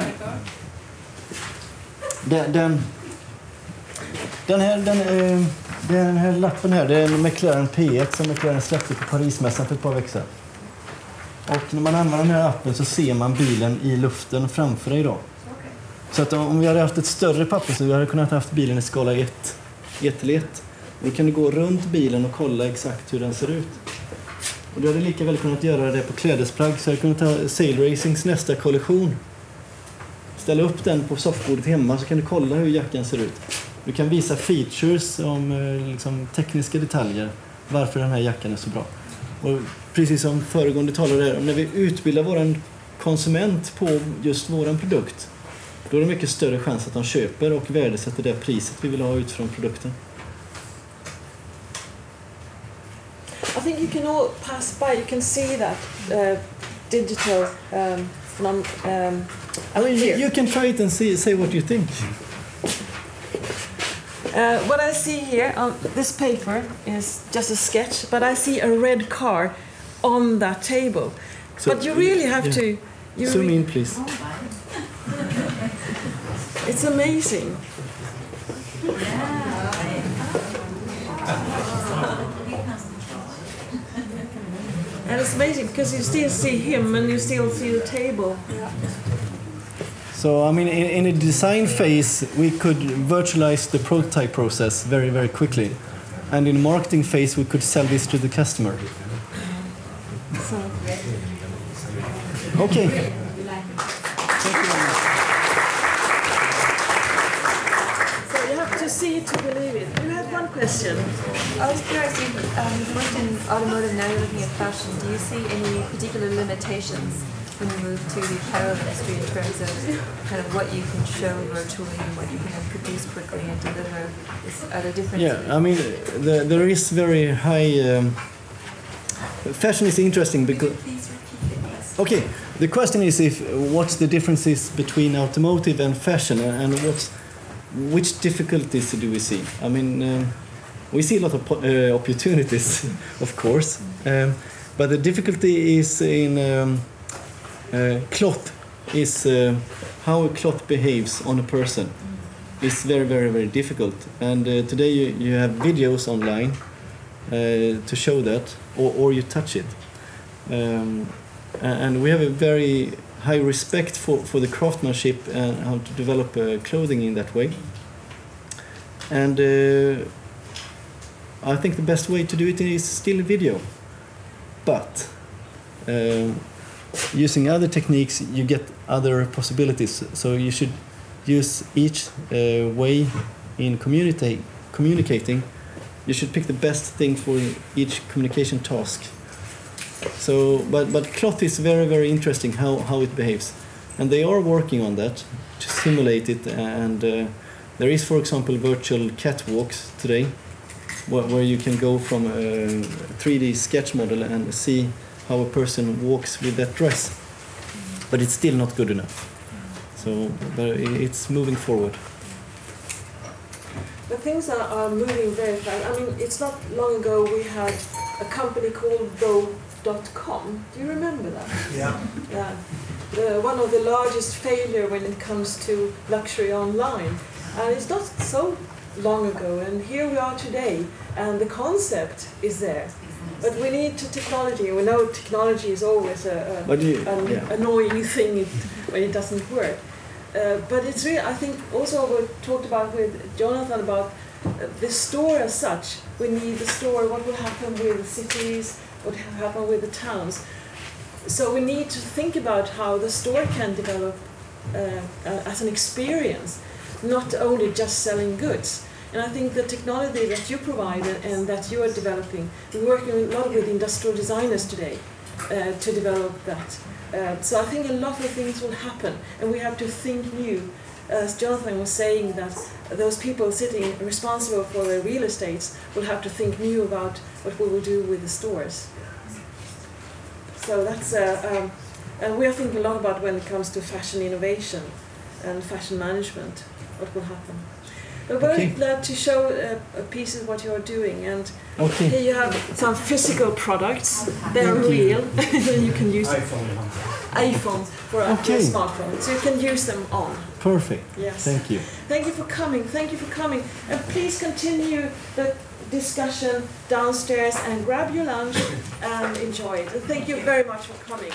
Den här lappen här, det är en McLaren P1 som McLaren släppte på Parismässan för ett par veckor sedan. Och när man använder den här appen så ser man bilen i luften framför dig idag. Så att om vi hade haft ett större papper så vi hade kunnat haft bilen i skala 1 till 1. Då kan du gå runt bilen och kolla exakt hur den ser ut. Och du hade lika väl kunnat göra det på klädesplagg, så jag hade kunnat ta SIIR Racings nästa kollektion. Ställa upp den på soffbordet hemma så kan du kolla hur jackan ser ut. Du kan visa features om liksom, tekniska detaljer, varför den här jackan är så bra. Och precis som föregående talare, när vi utbildar våran konsument på just våran produkt, då är det mycket större chans att de köper och värdesätter det priset vi vill ha ut från produkten. I think you can all pass by. You can see that digital you can try it and say what you think. What I see here on this paper is just a sketch, but I see a red car on that table. So but you really have to... Zoom in, please. It's amazing. And it's amazing because you still see him and you still see the table. So, I mean, in a design phase, we could virtualize the prototype process very, very quickly. And in the marketing phase, we could sell this to the customer. Okay. So you have to see it to believe it. You had one question. I was curious, you've worked in automotive, now you're looking at fashion. Do you see any particular limitations when you move to the apparel industry in terms of kind of what you can show virtually and what you can produce quickly and deliver? Are there differences? Yeah, I mean, there is very high... fashion is interesting because... Okay, the question is what's the differences between automotive and fashion, and which difficulties do we see? I mean, we see a lot of opportunities, of course, but the difficulty is in cloth, is how a cloth behaves on a person. It's very, very, very difficult. And today you have videos online to show that, or you touch it. And we have a very high respect for the craftsmanship and how to develop clothing in that way. And I think the best way to do it is still video. But using other techniques, you get other possibilities. So you should use each way in communicating. You should pick the best thing for each communication task. So, but cloth is very, very interesting how it behaves, and they are working on that to simulate it. And there is, for example, virtual catwalks today, where you can go from a 3D sketch model and see how a person walks with that dress. But it's still not good enough. So, but it's moving forward. The things are moving very fast. I mean, it's not long ago we had a company called Go.com. Do you remember that? Yeah. Yeah. One of the largest failure when it comes to luxury online. And it's not so long ago, and here we are today, and the concept is there. But we need technology. We know technology is always an annoying thing when it doesn't work. But it's really, I think, also what we talked about with Jonathan about the store as such. We need the store. What will happen with the cities? What will happen with the towns? So we need to think about how the store can develop as an experience, not only just selling goods. And I think the technology that you provide and that you are developing, we're working a lot with industrial designers today to develop that. So I think a lot of things will happen, and we have to think new. As Jonathan was saying, that those people sitting responsible for the real estates will have to think new about what we will do with the stores. So that's, and we are thinking a lot about when it comes to fashion innovation and fashion management, what will happen. We're very glad to show a piece of what you are doing, and here you have some physical products. They're real. You can use iPhone for your smartphone, so you can use them on. Perfect. Yes. Thank you. Thank you for coming. Thank you for coming, and please continue the discussion downstairs and grab your lunch and enjoy it. And thank you very much for coming.